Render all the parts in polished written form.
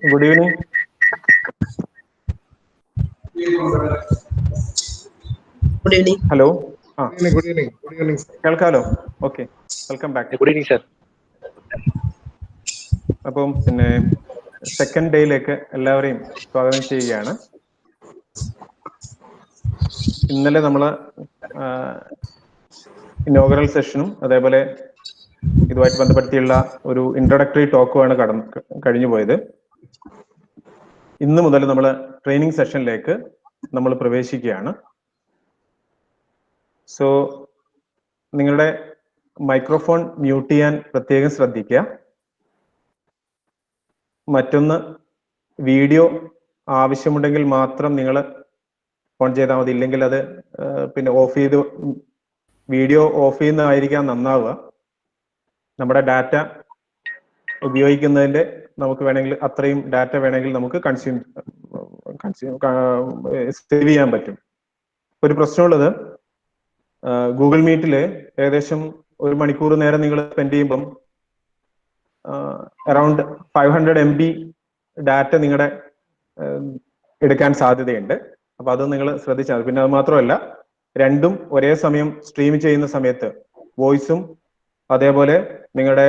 Good evening. Good evening. Hello. Good evening. Good evening, sir. Kelkalo. Okay. Welcome back. Good evening, sir. അപ്പം പിന്നെ second ഡേയിലേക്ക് എല്ലാവരെയും സ്വാഗതം ചെയ്യുകയാണ്. ഇന്നലെ നമ്മൾ ഇനോഗ്രൽ സെഷനും അതേപോലെ ഇതുമായിട്ട് ബന്ധപ്പെടുത്തിയുള്ള ഒരു ഇൻട്രൊഡക്ടറി ടോക്കുമാണ് കഴിഞ്ഞു പോയത്. ഇന്ന് മുതൽ നമ്മൾ ട്രെയിനിങ് സെഷനിലേക്ക് നമ്മൾ പ്രവേശിക്കുകയാണ്. സോ നിങ്ങളുടെ മൈക്രോഫോൺ മ്യൂട്ട് ചെയ്യാൻ പ്രത്യേകം ശ്രദ്ധിക്കുക. മറ്റൊന്ന്, വീഡിയോ ആവശ്യമുണ്ടെങ്കിൽ മാത്രം നിങ്ങൾ ഓൺ ചെയ്താൽ മതി. ഇല്ലെങ്കിൽ അത് പിന്നെ വീഡിയോ ഓഫ് ചെയ്യുന്നതായിരിക്കാം നന്നാവുക. നമ്മുടെ ഡാറ്റ ഉപയോഗിക്കുന്നതിൻ്റെ നമുക്ക് വേണമെങ്കിൽ അത്രയും ഡാറ്റ വേണമെങ്കിൽ നമുക്ക് സേവ് ചെയ്യാൻ പറ്റും. ഒരു പ്രശ്നമുള്ളത്, ഗൂഗിൾ മീറ്റിൽ ഏകദേശം 1 മണിക്കൂർ നേരം നിങ്ങൾ സ്പെൻഡ് ചെയ്യുമ്പം അറൌണ്ട് 500 MB ഡാറ്റ നിങ്ങളുടെ എടുക്കാൻ സാധ്യതയുണ്ട്. അപ്പൊ അത് നിങ്ങൾ ശ്രദ്ധിച്ചാൽ. പിന്നെ അത് മാത്രമല്ല, രണ്ടും ഒരേ സമയം സ്ട്രീം ചെയ്യുന്ന സമയത്ത് വോയിസും അതേപോലെ നിങ്ങളുടെ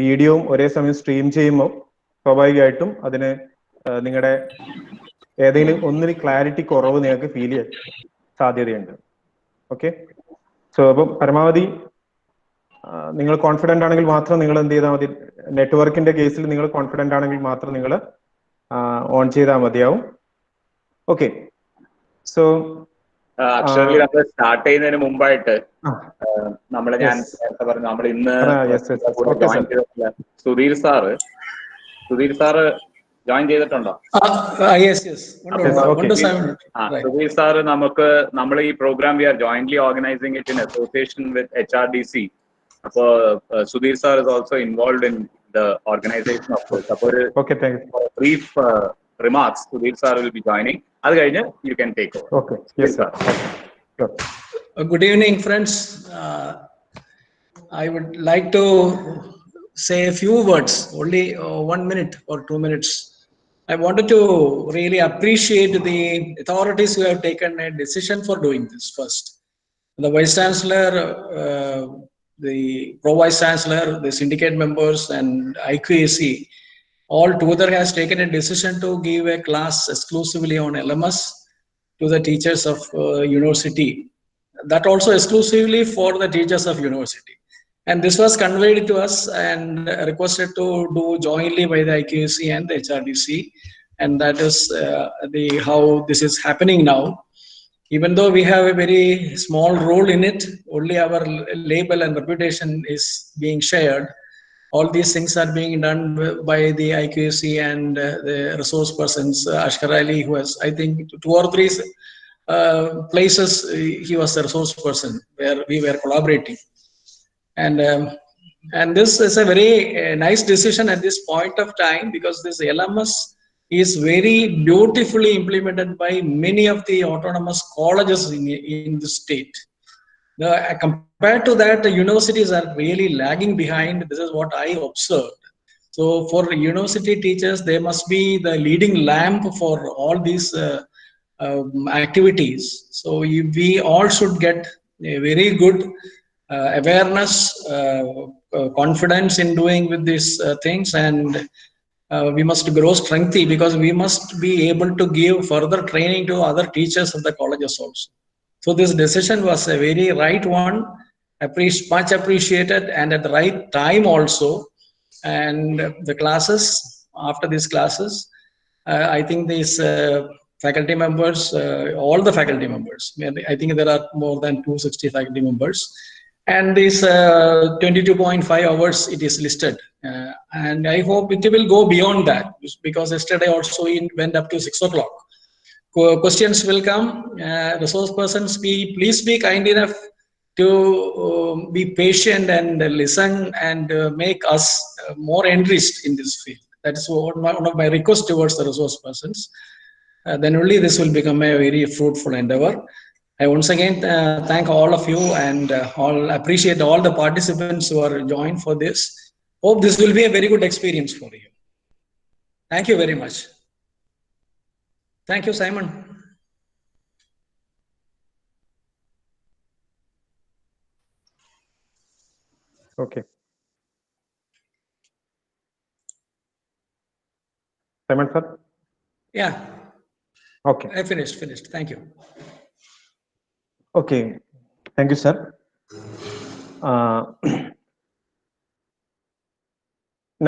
വീഡിയോയും ഒരേ സമയം സ്ട്രീം ചെയ്യുമ്പോൾ സ്വാഭാവികമായിട്ടും അതിന് നിങ്ങളുടെ ഏതെങ്കിലും ഒന്നിന് ക്ലാരിറ്റി കുറവ് നിങ്ങൾക്ക് ഫീൽ ചെയ്യാൻ സാധ്യതയുണ്ട്. ഓക്കെ. സോ അപ്പം പരമാവധി നിങ്ങൾ കോൺഫിഡൻ്റ് ആണെങ്കിൽ മാത്രം നിങ്ങൾ എന്ത് ചെയ്താൽ മതി. നെറ്റ്വർക്കിന്റെ കേസിൽ നിങ്ങൾ കോൺഫിഡൻ്റ് ആണെങ്കിൽ മാത്രം നിങ്ങൾ ഓൺ ചെയ്താൽ മതിയാവും. ഓക്കെ. സോ ആക്ച്വലി നമ്മൾ സ്റ്റാർട്ട് ചെയ്യുന്നതിന് മുമ്പായിട്ട് ഞാൻ നേരത്തെ പറഞ്ഞു, നമ്മൾ ഇന്ന് ജോയിൻ ചെയ്തിട്ടില്ല സുധീർ സാറ് ജോയിൻ ചെയ്തിട്ടുണ്ടോ? സുധീർ സാറ് നമ്മൾ ഈ program we are jointly organising it in association with HRDC. അപ്പോ Sudhir sir is also involve in the organisation of course. അപ്പോൾ ഒരു brief remarks Sudhir sir will be joining. Adu kayinju you can take over. Okay. Yes sir. Sure. Good evening friends. I would like to say a few words, only 1 minute or 2 minutes. I wanted to really appreciate the authorities who have taken a decision for doing this first. The Vice Chancellor, the Pro Vice Chancellor, the syndicate members and IQAC all together has taken a decision to give a class exclusively on LMS to the teachers of university. That also exclusively for the teachers of university. And this was conveyed to us and requested to do jointly by the IQAC and the HRDC. And that is how this is happening now. Even though we have a very small role in it, only our label and reputation is being shared. All these things are being done by the IQAC and the resource persons. Ashkar Ali, who has, I think, 2 or 3 places, he was the resource person where we were collaborating. And this is a very nice decision at this point of time, because this LMS is very beautifully implemented by many of the autonomous colleges in the state. Compared to that, the universities are really lagging behind. This is what I observed. So for university teachers, they must be the leading lamp for all these activities. So we all should get a very good awareness, confidence in doing with these things, and we must grow strengthy, because we must be able to give further training to other teachers of the colleges also. So this decision was a very right one, much appreciated, and at the right time also. And the classes, after these classes, I think these faculty members, all the faculty members, I think there are more than 260 faculty members, and these 22.5 hours it is listed. And I hope it will go beyond that, because yesterday also it went up to 6 o'clock. Questions will come. Resource persons, please be kind enough to be patient and listen and make us more enriched in this field. That is one of my requests towards the resource persons. Then only this will become a very fruitful endeavor. I once again thank all of you and appreciate all the participants who are joined for this. Hope this will be a very good experience for you. Thank you very much. Thank you, Simon. Okay. Simon sir? Yeah. Okay. I finished. Thank you. Okay. Thank you, sir.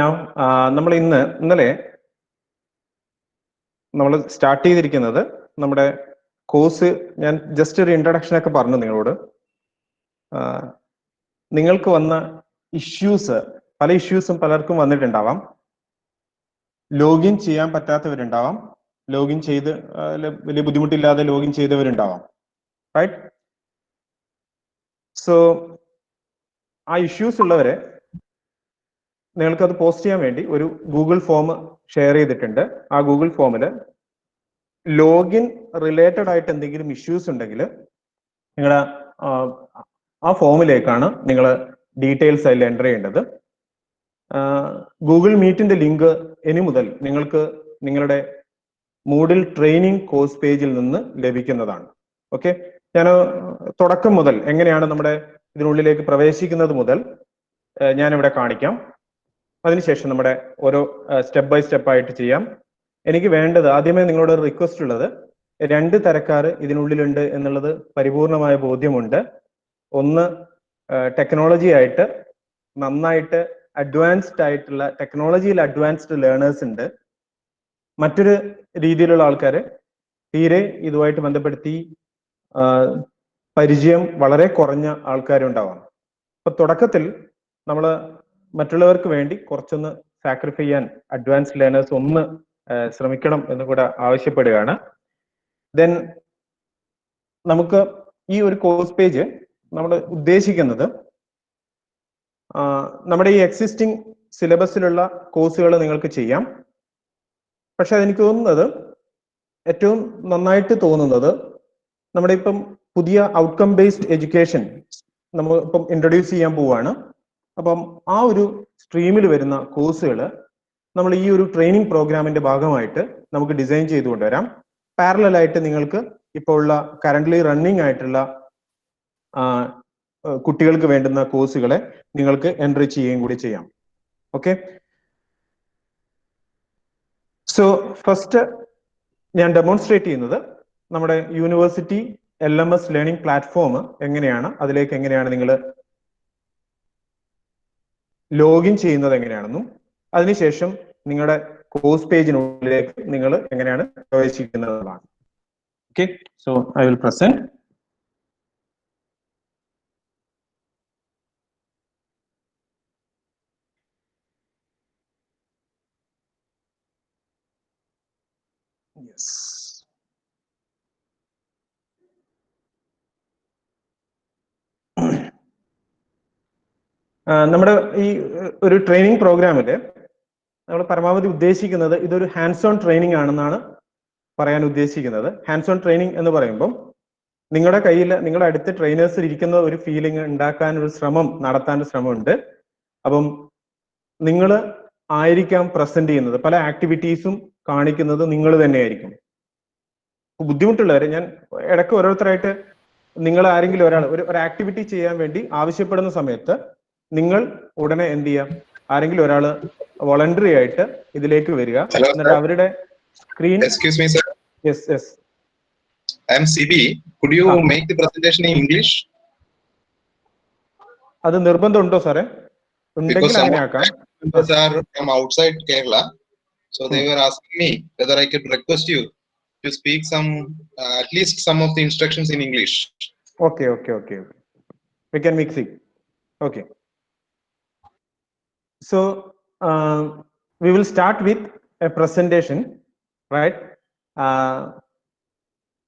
Now, നമ്മൾ ഇന്നലെ നമ്മൾ start ചെയ്തിരിക്കുന്നത് നമ്മുടെ course, ഞാൻ just ഒരു introduction ഒക്കെ പറഞ്ഞു നിങ്ങളോട്. നിങ്ങൾക്ക് വന്ന ഇഷ്യൂസ്, പല ഇഷ്യൂസും പലർക്കും വന്നിട്ടുണ്ടാവാം. ലോഗിൻ ചെയ്യാൻ പറ്റാത്തവരുണ്ടാവാം, ലോഗിൻ ചെയ്ത് വലിയ ബുദ്ധിമുട്ടില്ലാതെ ലോഗിൻ ചെയ്തവരുണ്ടാവാം, റൈറ്റ്? സോ ആ ഇഷ്യൂസ് ഉള്ളവരെ നിങ്ങൾക്ക് അത് പോസ്റ്റ് ചെയ്യാൻ വേണ്ടി ഒരു ഗൂഗിൾ ഫോം ഷെയർ ചെയ്തിട്ടുണ്ട്. ആ ഗൂഗിൾ ഫോമിൽ ലോഗിൻ റിലേറ്റഡ് ആയിട്ട് എന്തെങ്കിലും ഇഷ്യൂസ് ഉണ്ടെങ്കിൽ നിങ്ങളുടെ ആ ഫോമിലേക്കാണ് നിങ്ങൾ ഡീറ്റെയിൽസ് അതിൽ എൻ്റർ ചെയ്യേണ്ടത്. ഗൂഗിൾ മീറ്റിന്റെ ലിങ്ക് ഇനി മുതൽ നിങ്ങൾക്ക് നിങ്ങളുടെ മൂഡിൽ ട്രെയിനിങ് കോഴ്സ് പേജിൽ നിന്ന് ലഭിക്കുന്നതാണ്. ഓക്കെ, ഞാൻ തുടക്കം മുതൽ എങ്ങനെയാണ് നമ്മുടെ ഇതിനുള്ളിലേക്ക് പ്രവേശിക്കുന്നത് മുതൽ ഞാനിവിടെ കാണിക്കാം. അതിനുശേഷം നമ്മുടെ ഓരോ സ്റ്റെപ്പ് ബൈ സ്റ്റെപ്പ് ആയിട്ട് ചെയ്യാം. എനിക്ക് വേണ്ടത്, ആദ്യമേ നിങ്ങളോട് ഒരു റിക്വസ്റ്റ് ഉള്ളത്, 2 തരക്കാർ ഇതിനുള്ളിലുണ്ട് എന്നുള്ളത് പരിപൂർണമായ ബോധ്യമുണ്ട്. ഒന്ന് ടെക്നോളജി ആയിട്ട് നന്നായിട്ട് അഡ്വാൻസ്ഡ് ആയിട്ടുള്ള, ടെക്നോളജിയിൽ അഡ്വാൻസ്ഡ് ലേണേഴ്സ് ഉണ്ട്. മറ്റൊരു രീതിയിലുള്ള ആൾക്കാർ തീരെ ഇതുമായിട്ട് ബന്ധപ്പെടുത്തി പരിചയം വളരെ കുറഞ്ഞ ആൾക്കാരുണ്ടാവാം. അപ്പൊ തുടക്കത്തിൽ നമ്മൾ മറ്റുള്ളവർക്ക് വേണ്ടി കുറച്ചൊന്ന് സാക്രിഫൈ ചെയ്യാൻ അഡ്വാൻസ്ഡ് ലേണേഴ്സ് ഒന്ന് ശ്രമിക്കണം എന്ന് കൂടെ ആവശ്യപ്പെടുകയാണ്. ദെൻ നമുക്ക് ഈ ഒരു കോഴ്സ് പേജ് നമ്മൾ ഉദ്ദേശിക്കുന്നത് നമ്മുടെ ഈ എക്സിസ്റ്റിംഗ് സിലബസിലുള്ള കോഴ്സുകൾ നിങ്ങൾക്ക് ചെയ്യാം. പക്ഷെ അതെനിക്ക് തോന്നുന്നത്, ഏറ്റവും നന്നായിട്ട് തോന്നുന്നത്, നമ്മുടെ ഇപ്പം പുതിയ ഔട്ട്കം ബേസ്ഡ് എഡ്യൂക്കേഷൻ നമ്മൾ ഇപ്പം ഇൻട്രൊഡ്യൂസ് ചെയ്യാൻ പോവുകയാണ്. അപ്പം ആ ഒരു സ്ട്രീമിൽ വരുന്ന കോഴ്സുകൾ നമ്മൾ ഈ ഒരു ട്രെയിനിങ് പ്രോഗ്രാമിന്റെ ഭാഗമായിട്ട് നമുക്ക് ഡിസൈൻ ചെയ്ത് കൊണ്ടുവരാം. പാരലൽ ആയിട്ട് നിങ്ങൾക്ക് ഇപ്പോൾ ഉള്ള കറന്റ്ലി റണ്ണിങ് ആയിട്ടുള്ള കുട്ടികൾക്ക് വേണ്ടുന്ന കോഴ്സുകളെ നിങ്ങൾക്ക് എൻറിച്ച് ചെയ്യുകയും കൂടി ചെയ്യാം. ഓക്കെ, സോ ഫസ്റ്റ് ഞാൻ ഡെമോൺസ്ട്രേറ്റ് ചെയ്യുന്നത് നമ്മുടെ യൂണിവേഴ്സിറ്റി LMS ലേണിംഗ് പ്ലാറ്റ്ഫോം എങ്ങനെയാണ്, അതിലേക്ക് എങ്ങനെയാണ് നിങ്ങൾ ലോഗിൻ ചെയ്യുന്നത് എങ്ങനെയാണെന്നും, അതിനുശേഷം നിങ്ങളുടെ കോഴ്സ് പേജിനുള്ളിലേക്ക് നിങ്ങൾ എങ്ങനെയാണ് പ്രവേശിക്കുന്നതാണ്. Okay, so I will present. Yes, നമ്മുടെ ഈ ഒരു ട്രെയിനിങ് പ്രോഗ്രാമില് നമ്മൾ പരമാവധി ഉദ്ദേശിക്കുന്നത് ഇതൊരു ഹാൻഡ്സ് ഓൺ ട്രെയിനിങ് ആണെന്നാണ് പറയാൻ ഉദ്ദേശിക്കുന്നത്. ഹാൻഡ്സ് ഓൺ ട്രെയിനിങ് എന്ന് പറയുമ്പം നിങ്ങളുടെ കയ്യിൽ, നിങ്ങളുടെ അടുത്ത് ട്രെയിനേഴ്സ് ഇരിക്കുന്ന ഒരു ഫീലിംഗ് ഉണ്ടാക്കാൻ ഒരു ശ്രമം നടത്താൻ ശ്രമമുണ്ട്. അപ്പം നിങ്ങൾ ആയിരിക്കാം പ്രസന്റ് ചെയ്യുന്നത്, പല ആക്ടിവിറ്റീസും കാണിക്കുന്നത് നിങ്ങൾ തന്നെയായിരിക്കും. ബുദ്ധിമുട്ടുള്ളവരെ ഞാൻ ഇടയ്ക്ക് ഓരോരുത്തരായിട്ട്, നിങ്ങൾ ആരെങ്കിലും ഒരാൾ ഒരു ആക്ടിവിറ്റി ചെയ്യാൻ വേണ്ടി ആവശ്യപ്പെടുന്ന സമയത്ത് നിങ്ങൾ ഉടനെ എന്ത് ചെയ്യാം, ആരെങ്കിലും ഒരാൾ വോളണ്ടറി ആയിട്ട് ഇതിലേക്ക് വരിക, എന്നിട്ട് അവരുടെ screen. Excuse me, sir. Yes, yes. I am CB. Could you make the presentation in English? അത് നിർബന്ധമുണ്ടോ സാറേ? ഉണ്ടെങ്കിൽ അങ്ങനെ ആക്കാം. Because are from outside Kerala, so they were asking me whether I could request you to speak some, at least some of the instructions in English. Okay. We can mix it. Okay. So we will start with a presentation, right?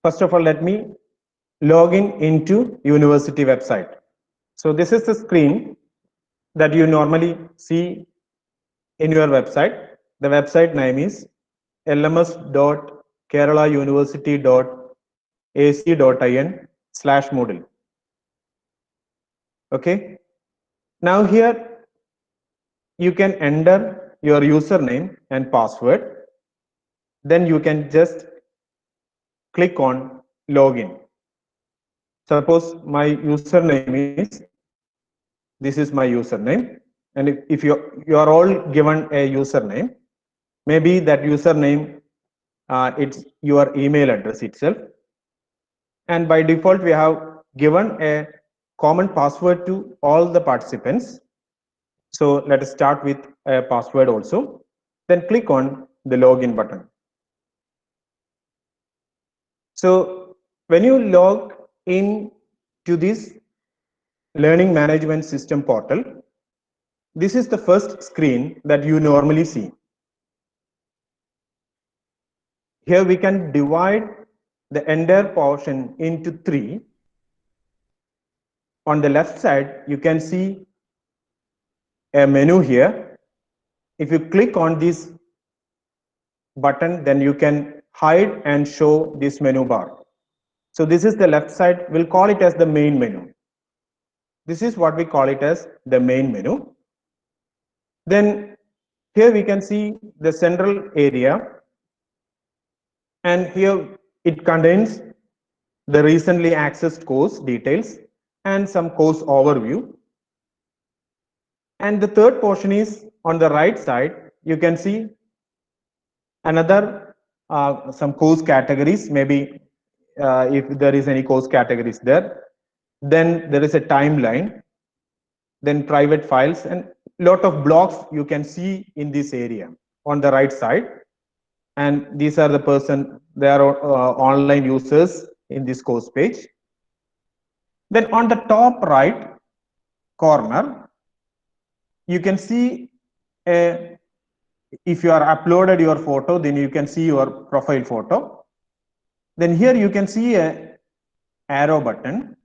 First of all, let me log in into university website. So this is the screen that you normally see in your website. The website name is lms.keralauniversity.ac.in/Moodle. Okay. Now here you can enter your username and password. then you can just click on login. Suppose my username is, this is my username, and if you are all given a username, maybe that username it's your email address itself, and by default we have given a common password to all the participants. So let us start with a password also, then click on the login button. So when you log in to this learning management system portal, this is the first screen that you normally see. Here we can divide the entire portion into three. On the left side, you can see a menu here. If you click on this button, then you can hide and show this menu bar. So this is the left side. We'll call it as the main menu. This is what we call it as the main menu. Then here we can see the central area, and here it contains the recently accessed course details and some course overview. And the third portion is on the right side. You can see another some course categories, maybe if there is any course categories there. Then there is a timeline, then private files, and lot of blocks you can see in this area on the right side. And these are the person, they are online users in this course page. Then on the top right corner, you can see if you are uploaded your photo, then you can see your profile photo. Then here you can see a arrow button.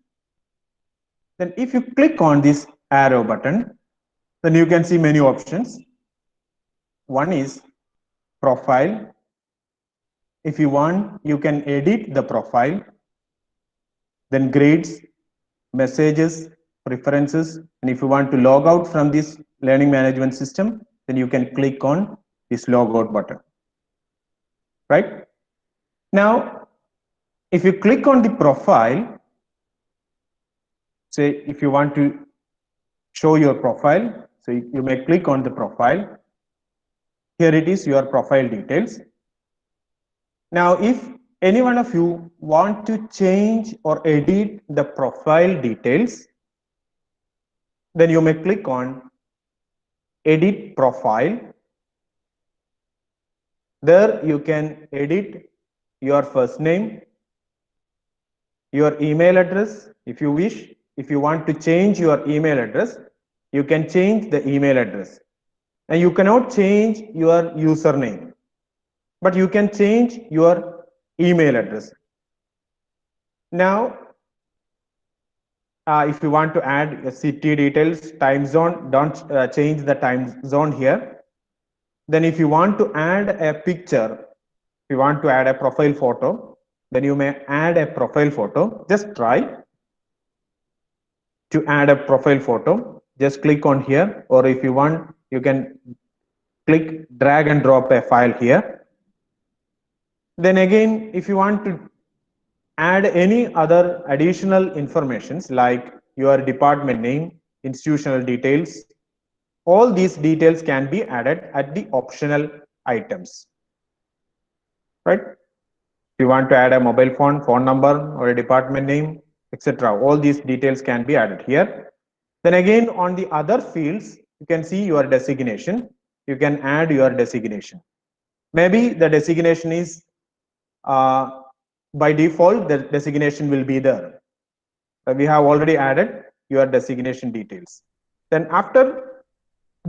Then if you click on this arrow button, then you can see many options. One is profile. If you want, you can edit the profile. Then grades, messages, preferences, and if you want to log out from this learning management system, then you can click on this logout button. Right? Now, if you click on the profile, say if you want to show your profile, so you may click on the profile. Here it is, your profile details. Now, if any one of you want to change or edit the profile details, then you may click on edit profile. There you can edit your first name, your email address if you wish. If you want to change your email address, you can change the email address. And you cannot change your username, but you can change your email address. Now, if you want to add city details, time zone, don't change the time zone here. Then if you want to add a picture, if you want to add a profile photo, then you may add a profile photo. Just try to add a profile photo. Just click on here, or if you want, you can click drag and drop a file here. Then again, if you want to add any other additional informations like your department name, institutional details, all these details can be added at the optional items. Right? If you want to add a mobile phone number, or a department name, etc., all these details can be added here. Then again, on the other fields, you can see your designation. You can add your designation. Maybe the designation is by default, the designation will be there. We have already added your designation details. Then after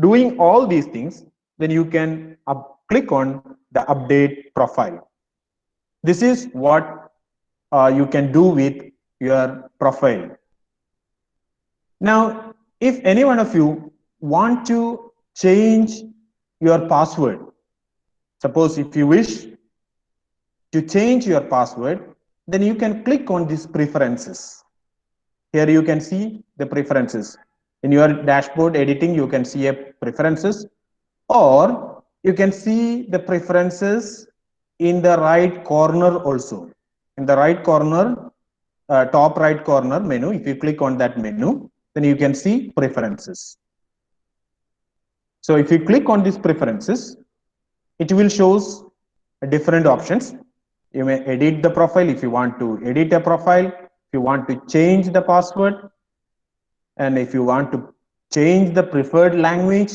doing all these things, then you can click on the update profile. This is what you can do with your profile. Now, if any one of you want to change your password, suppose if you wish to change your password, then you can click on these preferences. Here you can see the preferences. In your dashboard editing, you can see a preferences, or you can see the preferences in the right corner also. In the right corner, top right corner menu, if you click on that menu, then you can see preferences. So if you click on these preferences, it will shows different options. You may edit the profile if you want to edit a profile, if you want to change the password, and if you want to change the preferred language,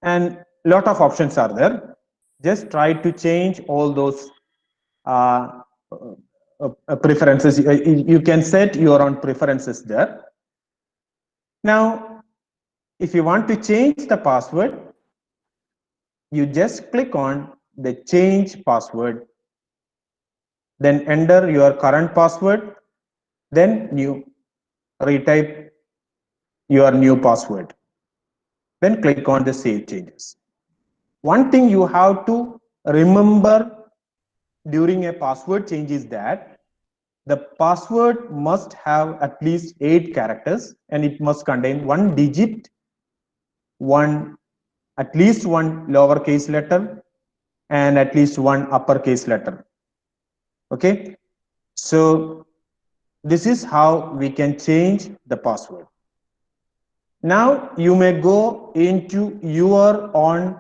and lot of options are there. Just try to change all those preferences. You can set your own preferences there. Now, if you want to change the password, you just click on the change password, then enter your current password, then you retype your new password, then click on the save changes. One thing you have to remember during a password change is that the password must have at least 8 characters, and it must contain 1 digit, at least one lowercase letter, and at least one uppercase letter. Okay, so this is how we can change the password. Now you may go into your own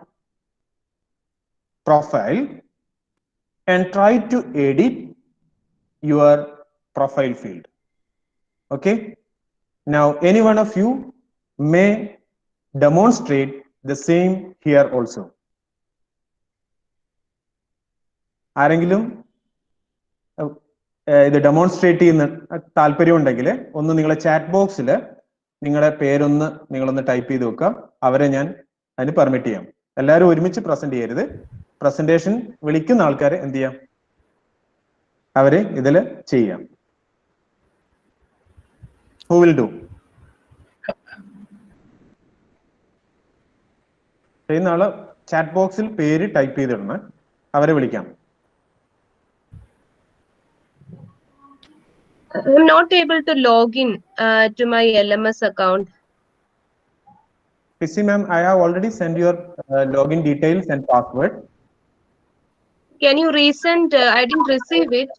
profile and try to edit your profile field. Okay, now any one of you may demonstrate the same here also. ആരെങ്കിലും ഇത് demonstrate ചെയ്യുന്ന താല്പര്യം ഉണ്ടെങ്കിൽ ഒന്ന് നിങ്ങളെ chat ബോക്സിൽ നിങ്ങളുടെ പേരൊന്ന് നിങ്ങളൊന്ന് ടൈപ്പ് ചെയ്ത് വെക്കുക. അവരെ ഞാൻ അതിന് പെർമിറ്റ് ചെയ്യാം. എല്ലാവരും ഒരുമിച്ച് പ്രസന്റ് ചെയ്യരുത്. പ്രസന്റേഷൻ വിളിക്കുന്ന ആൾക്കാരെ എന്ത് ചെയ്യാം, അവര് ഇതിൽ ചെയ്യാം. Who will do? ചെയ്യുന്ന ആള് ചാറ്റ് ബോക്സിൽ പേര് ടൈപ്പ് ചെയ്തിടണം, അവരെ വിളിക്കാം. I'm not able to log in to my LMS account. Chrissy ma'am, I have already sent your login details and password. Can you resend? I didn't receive it.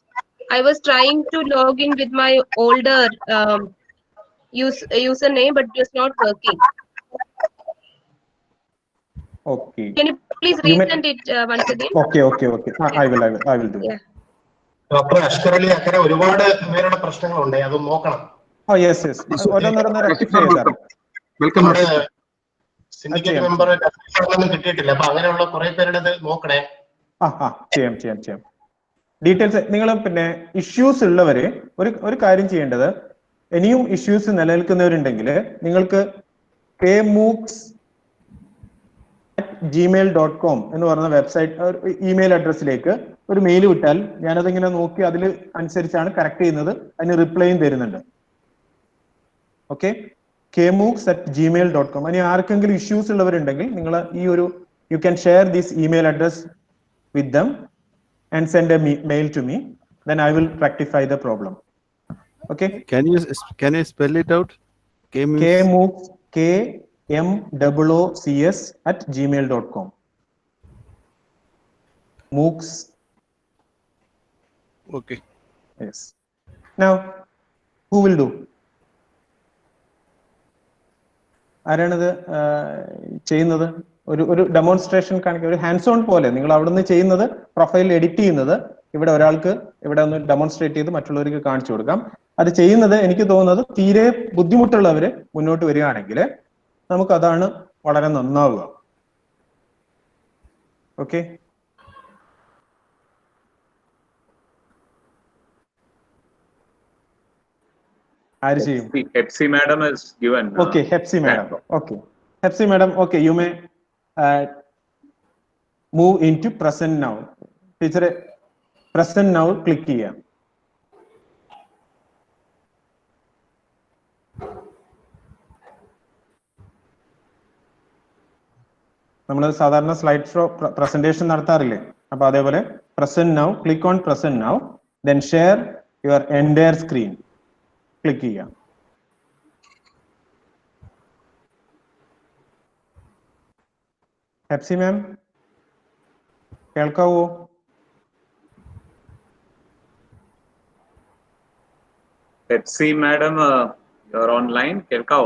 I was trying to log in with my older username, but it was not working. Okay. Can you please resend it once again? Okay. I will do it. Yeah. Doctor Ashkar Ali അക്കരെ ഒരുപാട് പേരുടെ പ്രശ്നങ്ങളുണ്ട്, അത് നോക്കണം. Oh yes. ഓരോന്നോരോന്ന് rectify ചെയ്താൽ നമ്മുടെ syndicate member ഒന്നും കിട്ടിയിട്ടില്ല, അപ്പൊ അങ്ങനെയുള്ള കുറെ പേരുടെ നോക്കണേ. ചെയ്യാം. ഡീറ്റെയിൽസ് നിങ്ങൾ പിന്നെ ഇഷ്യൂസ് ഉള്ളവര് ഒരു കാര്യം ചെയ്യേണ്ടത്, ഇനിയും ഇഷ്യൂസ് നിലനിൽക്കുന്നവരുണ്ടെങ്കിൽ നിങ്ങൾക്ക് kmoocs@gmail.com എന്ന് പറഞ്ഞ വെബ്സൈറ്റ് ഇമെയിൽ അഡ്രസ്സിലേക്ക് ഒരു മെയിൽ വിട്ടാൽ ഞാനതിങ്ങനെ നോക്കി അതിൽ അനുസരിച്ചാണ് കറക്റ്റ് ചെയ്യുന്നത്, അതിന് റിപ്ലൈയും തരുന്നുണ്ട്. Okay, kmoocs@gmail.com. ഇനി ആർക്കെങ്കിലും ഇഷ്യൂസ് ഉള്ളവരുണ്ടെങ്കിൽ നിങ്ങൾ ഈ ഒരു you can share this email address with them and send a mail to me, then I will rectify the problem. Okay, can you spell it out? kmoocs kmoocs@gmail.com. moocs. Okay, Yes. Now who will do? ആരാണത് ചെയ്യുന്നത്? ഒരു demonstration കാണിക്കുക, ഒരു hands on പോലെ നിങ്ങൾ അവിടെ നിന്ന് ചെയ്യുന്നത്, പ്രൊഫൈൽ എഡിറ്റ് ചെയ്യുന്നത് ഇവിടെ ഒരാൾക്ക് ഇവിടെ ഒന്ന് ഡെമോൺസ്ട്രേറ്റ് ചെയ്ത് മറ്റുള്ളവർക്ക് കാണിച്ചു കൊടുക്കാം. അത് ചെയ്യുന്നത് എനിക്ക് തോന്നുന്നത് തീരെ ബുദ്ധിമുട്ടുള്ളവര് മുന്നോട്ട് വരികയാണെങ്കിൽ നമുക്ക് അതാണ് വളരെ നന്നാവുക. ഓക്കെ, ആര് ചെയ്യും? Hepsi madam is given. Okay, Hepsi madam. Okay, Hepsi madam. Okay, you may move into present now. Teacher, present now click ചെയ്യാം. നമ്മൾ സാധാരണ സ്ലൈഡ് ഷോ പ്രസന്റേഷൻ നടത്താറില്ലേ, അപ്പൊ അതേപോലെ present now, click on present now, then share your entire screen, click ചെയ്യാം. Hepsi ma'am. കേൾക്കാവോ? Let's see, madam, you're online. Kelkao.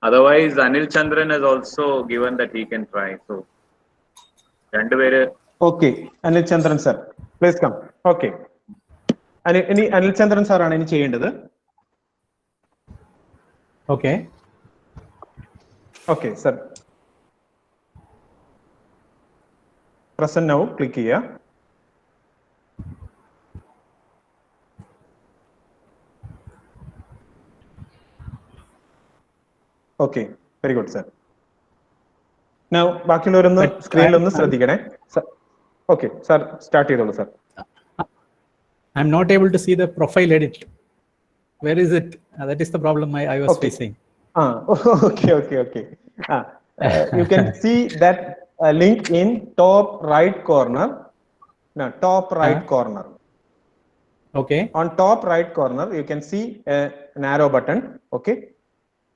Otherwise, Anil Chandran has also given that he can try. So, okay, Anil Chandran sir, please come. Okay. Anil Chandran sir ആണ് ഇനി ചെയ്യേണ്ടത്. Okay. Okay, sir. Present now, click here. Okay, very good, sir. Now, ബാക്കിയുള്ളവരൊന്ന് സ്ക്രീനിലൊന്ന് ശ്രദ്ധിക്കണേ. Okay, sir, start ചെയ്തോളൂ sir. I'm not able to see the profile edit. Where is it? That is the problem I was facing. Okay. You can see that link in top right corner. No, top right corner. Okay. On top right corner, you can see an arrow button. Okay.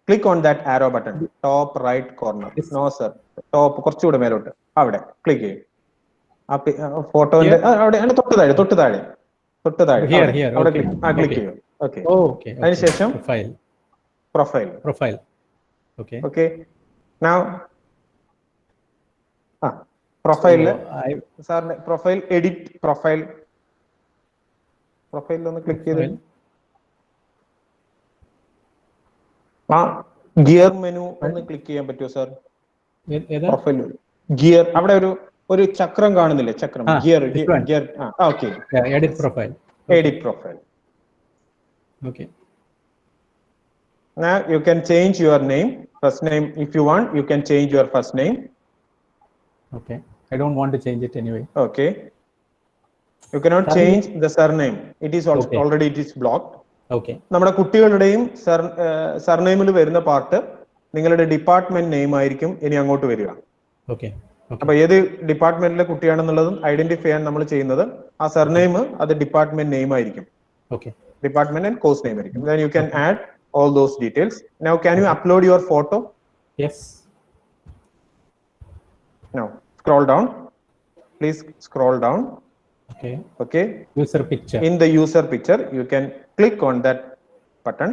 Click on that arrow button. Top right corner. No, sir. Top. കുറച്ചുകൂടെ മേലോട്ട്. അവിടെ click ചെയ്യും. ആ ഫോട്ടോന്റെ അവിടെ തൊട്ട് താഴെ. Here. അവിടെ click ചെയ്യും. Okay. Okay. അതിനുശേഷം profile. Okay. Now profile സാറിന്റെ പ്രൊഫൈൽ എഡിറ്റ് പ്രൊഫൈലിൽ ഒന്ന് ക്ലിക്ക് ചെയ്ത് ആ ഗിയർ മെനു ഒന്ന് ക്ലിക്ക് ചെയ്യാൻ പറ്റുമോ സാർ? പ്രൊഫൈൽ ഗിയർ അവിടെ ഒരു ചക്രം കാണുന്നില്ലേ? ചക്രം gear. Okay. Edit profile. Okay. Now you can change your name, first name. If you want, you can change your first name. Okay. I don't want to change it anyway. Okay. You cannot change the surname. It is also already it is blocked. Okay. നമ്മുടെ കുട്ടികളുടെയും സർനെയിമിൽ വരുന്ന part നിങ്ങളുടെ department name ആയിരിക്കും ഇനി അങ്ങോട്ട് വരിക. Okay. അപ്പൊ ഏത് ഡിപ്പാർട്ട്മെന്റിലെ കുട്ടിയാണെന്നുള്ളതും ഐഡന്റിഫൈ ചെയ്യാൻ നമ്മൾ ചെയ്യുന്നത് ആ സർനെയിം അത് ഡിപ്പാർട്ട്മെന്റ് നെയിം ആയിരിക്കും. Okay. Department and course name ആയിരിക്കും. Then you can add all those details. Now can you upload your photo? Yes. Now scroll down. Please scroll down. Okay. User picture. In the user picture, you can click on that button.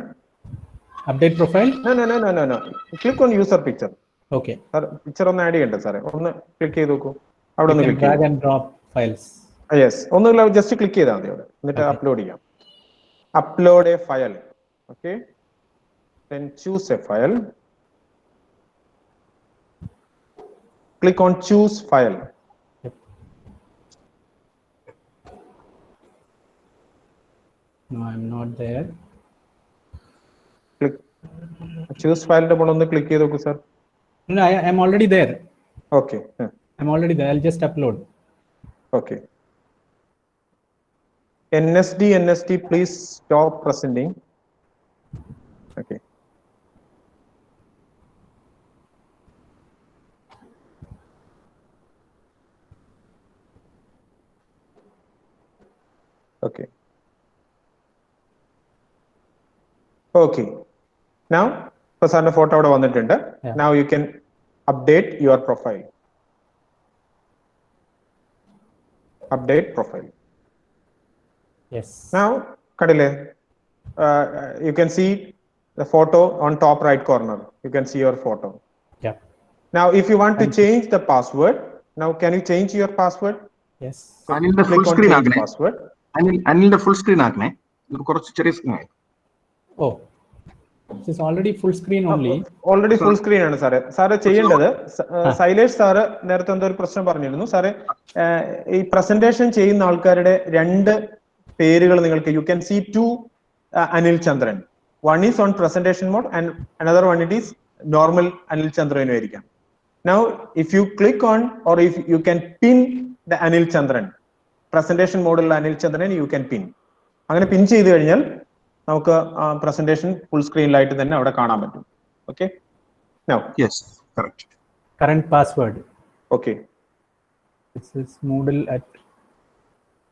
Update profile? No. Click on user picture. Okay. Sir, picture ഒന്ന് add ചെയ്യണ്ട സാറേ. ഒന്ന് click ചെയ്ത് നോക്കൂ. അവിടെ ഒന്ന് click drag and drop files. Yes. ഒന്നുമില്ല, just click ചെയ്താൽ മതി അവിടെ. എന്നിട്ട് അപ്ലോഡ് ചെയ്യാം. Upload a file. Okay. Then choose a file. Click on choose file. No, I'm not there. Click choose file ന്റെ മുകളിൽ ഒന്ന് ക്ലിക്ക് ചെയ്ത് നോക്കൂ sir. No, I'm already there. Okay. I'm already there. I'll just upload. Okay. NSD, please stop presenting. Okay. Okay. Okay. Now, സാറിന്റെ photo അവിടെ വന്നിട്ടുണ്ട്. Now you can update your profile. Update profile. Yes. Now, kadile, you can see the photo on top right corner. You can see your photo. Yeah. Now, if you want to change the password, now can you change your password? Yes. Anil the full screen agne. Password. Anil the full screen agne. Korchu cheri screen. Oh. This is already full screen only. Already full screen ആണ് സാറേ. Sir ചെയ്യേണ്ടത്, Sailesh sir നേരത്തെ എന്തോ ഒരു പ്രശ്നം പറഞ്ഞിരുന്നു സാറേ. ഈ പ്രസന്റേഷൻ ചെയ്യുന്ന ആൾക്കാരുടെ രണ്ട് പേരുകൾ നിങ്ങൾക്ക് you can see two Anil Chandran. One is on presentation mode and another one it is normal Anil Chandran ആയിരിക്കാം. Now if you click on or if you can pin the Anil Chandran, presentation mode ഉള്ള Anil Chandran you can pin. അങ്ങനെ പിൻ ചെയ്തു കഴിഞ്ഞാൽ നമുക്ക് presentation full screen-ലായിട്ട് തന്നെ അവിടെ കാണാൻ പറ്റും. Okay? Now. Yes, correct. Current password. Okay. This is Moodle at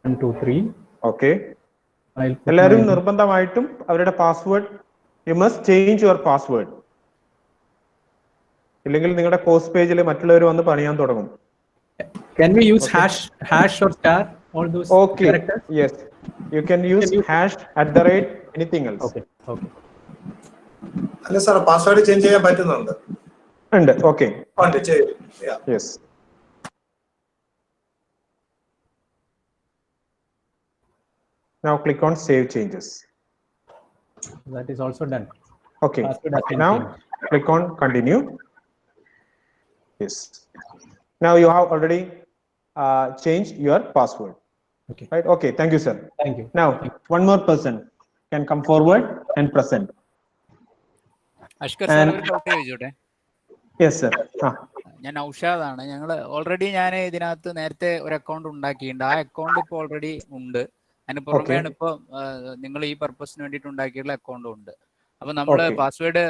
123. Okay. എല്ലാവരും നിർബന്ധമായിട്ടും അവരുടെ password, you must change your password. ഇല്ലെങ്കിൽ നിങ്ങളുടെ കോഴ്സ് പേജിൽ മറ്റുള്ളവർ വന്ന് പണിയാൻ തുടങ്ങും. Can we use hash or star, all those characters? Yes, you can use hash, @ anything else. Okay. അല്ല സാർ, പാസ്വേഡ് ചേഞ്ച് ചെയ്യാൻ പറ്റുന്നുണ്ട്. ഉണ്ട്. Okay. Yes. Now click on save changes. That is also done. Okay. Now click on continue. Yes. Now you have already changed your password. Okay. Right. Okay. Thank you, sir. Thank you. Now one more person can come forward and present. Ashkar sir, ഒരു doubt ചോദിച്ചോട്ടെ? Yes, sir. ഞാൻ ഔഷാദാണ്. ഞങ്ങൾ already ഞാൻ ഇതിനകത്ത് നേരത്തെ ഒരു account ഉണ്ടാക്കിയിട്ടുണ്ട്. ആ അക്കൗണ്ട് ഇപ്പോൾ ഓൾറെഡി ഉണ്ട്. അതിന് പുറമെയാണ് ഇപ്പോൾ നിങ്ങൾ ഈ പർപ്പസിന് വേണ്ടിയിട്ട് ഉണ്ടാക്കിയിട്ടുള്ള അക്കൗണ്ടും ഉണ്ട്. അപ്പൊ നമ്മള് പാസ്വേഡ്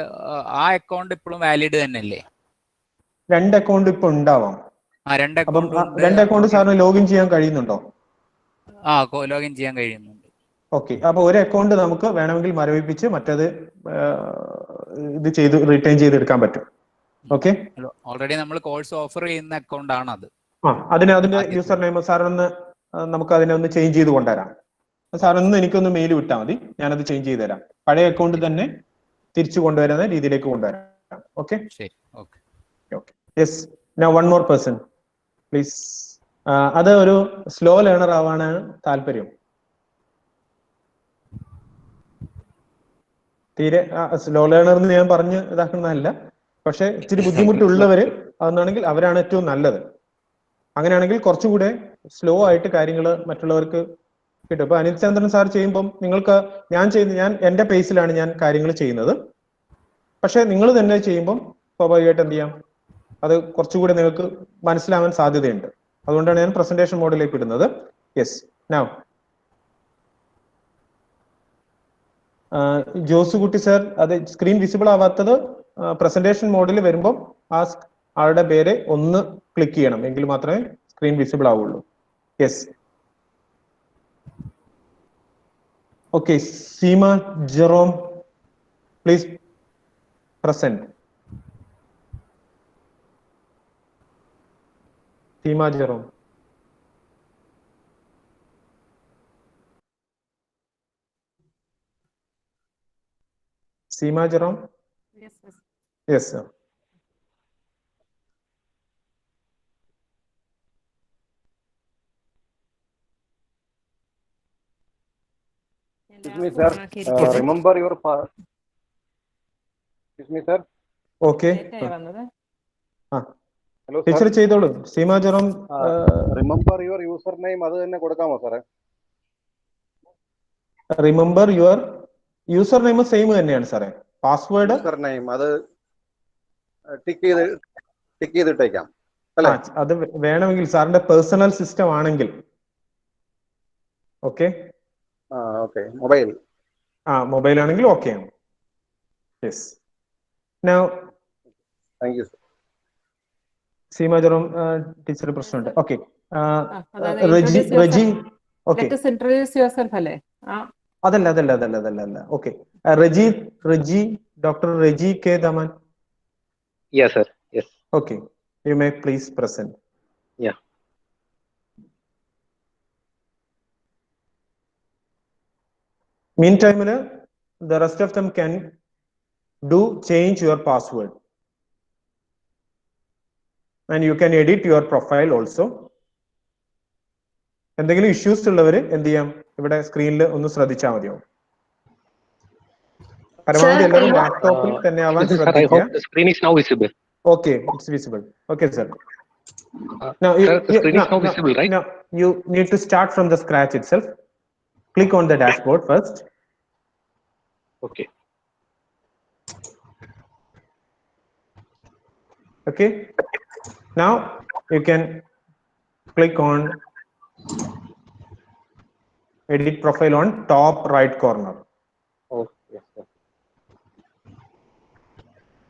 ആ അക്കൗണ്ട് ഇപ്പോഴും വാലിഡ് തന്നെയല്ലേ? രണ്ട് അക്കൗണ്ട് ഇപ്പൊ ഉണ്ടാവാം. രണ്ട് അക്കൗണ്ട് സാറിന് ലോഗിൻ ചെയ്യാൻ കഴിയുന്നുണ്ടോ? ലോഗിൻ ചെയ്യാൻ കഴിയുന്നുണ്ട്. ഓക്കെ. അപ്പൊ ഒരു അക്കൗണ്ട് നമുക്ക് വേണമെങ്കിൽ മരവിപ്പിച്ച് മറ്റേത് ഇത് ചെയ്ത് റിട്ടേൺ ചെയ്തെടുക്കാൻ പറ്റും. ഓക്കെ. ഓൾറെഡി നമ്മൾ കോഴ്സ് ഓഫർ ചെയ്യുന്ന അക്കൗണ്ട് ആണ് അത്. അതിന്റെ യൂസർ നെയിം സാറൊന്ന് നമുക്ക് അതിനെ ഒന്ന് ചേഞ്ച് ചെയ്ത് കൊണ്ടുവരാം. സാറൊന്ന് എനിക്കൊന്ന് മെയിൽ വിട്ടാൽ മതി, ഞാനത് ചേഞ്ച് ചെയ്ത് തരാം. പഴയ അക്കൗണ്ട് തന്നെ തിരിച്ചു കൊണ്ടുവരുന്ന രീതിയിലേക്ക് കൊണ്ടുവരാം. Okay. Yes. Now one more person please. അത് ഒരു സ്ലോ ലേണർ ആവാനാണ് താല്പര്യം. തീരെ സ്ലോ ലേണർ എന്ന് ഞാൻ പറഞ്ഞ് ഇതാക്കുന്നതല്ല, പക്ഷെ ഇച്ചിരി ബുദ്ധിമുട്ടുള്ളവര് അതെന്നാണെങ്കിൽ അവരാണ് ഏറ്റവും നല്ലത്. അങ്ങനെയാണെങ്കിൽ കുറച്ചുകൂടെ സ്ലോ ആയിട്ട് കാര്യങ്ങൾ മറ്റുള്ളവർക്ക് കിട്ടും. ഇപ്പൊ അനിൽ ചന്ദ്രൻ സാർ ചെയ്യുമ്പം നിങ്ങൾക്ക് ഞാൻ എന്റെ പേസിലാണ് ഞാൻ കാര്യങ്ങൾ ചെയ്യുന്നത്. പക്ഷെ നിങ്ങൾ തന്നെ ചെയ്യുമ്പം സ്വാഭാവികമായിട്ട് എന്ത് ചെയ്യാം, അത് കുറച്ചുകൂടെ നിങ്ങൾക്ക് മനസ്സിലാവാൻ സാധ്യതയുണ്ട്. അതുകൊണ്ടാണ് ഞാൻ പ്രസന്റേഷൻ മോഡിലേക്ക് ഇടുന്നത്. യെസ്. നൗ ജോസുകുട്ടി സർ, അത് സ്ക്രീൻ വിസിബിൾ ആവാത്തത് പ്രസന്റേഷൻ മോഡിൽ വരുമ്പോൾ ആ ആളുടെ പേര് ഒന്ന് ക്ലിക്ക് ചെയ്യണം, എങ്കിൽ മാത്രമേ സ്ക്രീൻ വിസിബിൾ ആവുള്ളൂ. Yes. Okay. Seema Jerome, please present. Seema Jerome. Seema Jerome? Yes, sir. Yes, sir. Excuse me, sir. Remember your Excuse me, sir. Okay. Hello, teacher ചെയ്തോളൂ. Seema Jerome. Remember your username അത് തന്നെ കൊടുക്കാമോ സാറേ? Remember your user name same തന്നെയാണ് സാറേ. Password user name അത് tick ചെയ്തിട്ടേക്കാം അല്ലേ? അത് വേണമെങ്കിൽ സാറിന്റെ പേഴ്സണൽ സിസ്റ്റം ആണെങ്കിൽ. ഓക്കെ. ഓക്കെ. മൊബൈൽ മൊബൈൽ ആണെങ്കിൽ ഓക്കെ ആണ്. Yes. Now thank you. Seema Jerome teacher പ്രശ്നമുണ്ട്. Okay. Reji. Okay. Introduce yourself അല്ലേ? അതല്ല. Okay. Reji doctor Reji K Daman. Yes, sir. Yes. Okay. You may please present. Yeah. Meantime, the rest of them can do change your password. And you can edit your profile also. എന്തെങ്കിലും issues ഉള്ളവര് എന്ത് ചെയ്യാം, ഇവിടെ സ്ക്രീനിൽ ഒന്ന് ശ്രദ്ധിച്ചാൽ മതിയാവും. പരമാവധി എല്ലാവരും ലാപ്ടോപ്പിൽ തന്നെ ആവാൻ ശ്രദ്ധിക്കുക. The screen is now visible. Okay, it's visible. Okay, sir. Now, sir, the screen is now visible, right? Now, you need to start from the scratch itself. Click on the dashboard first. Okay. Okay. Now, you can click on edit profile on top right corner. Oh, yes, sir.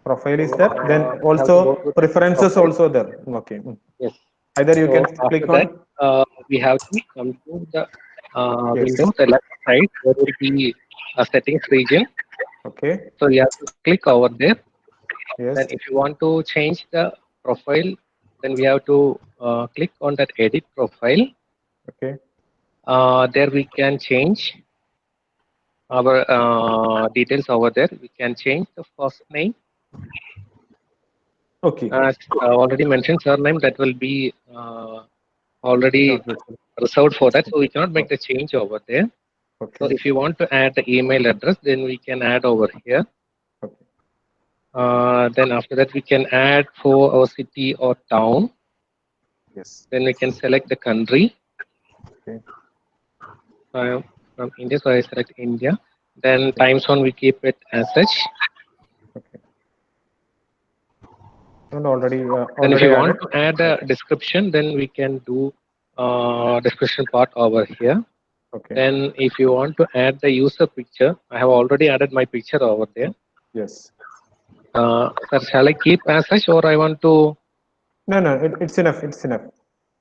Profile is there, then also preferences also there. Okay. Yes. Either you can click on that, we have to come to the Windows, the left side, there will be a settings region. Okay. So you have to click over there. Yes. Then if you want to change the profile, then we have to click on that edit profile. Okay. There we can change our details over there. We can change the first name. Okay. As already mentioned, surname, that will be already reserved for that, so we cannot make the change over there. Okay. So if you want to add the email address, then we can add over here. Okay. Then after that, we can add for our city or town. Yes. Then we can select the country. Okay. From India, so I select India. Then time zone, we keep it as such. Okay. And already And if you added. want to add a description, then we can do description part over here. Okay. Then if you want to add the user picture, I have already added my picture over there. Yes. Sir, shall I keep as such, or I want to? No, it's enough. It's enough.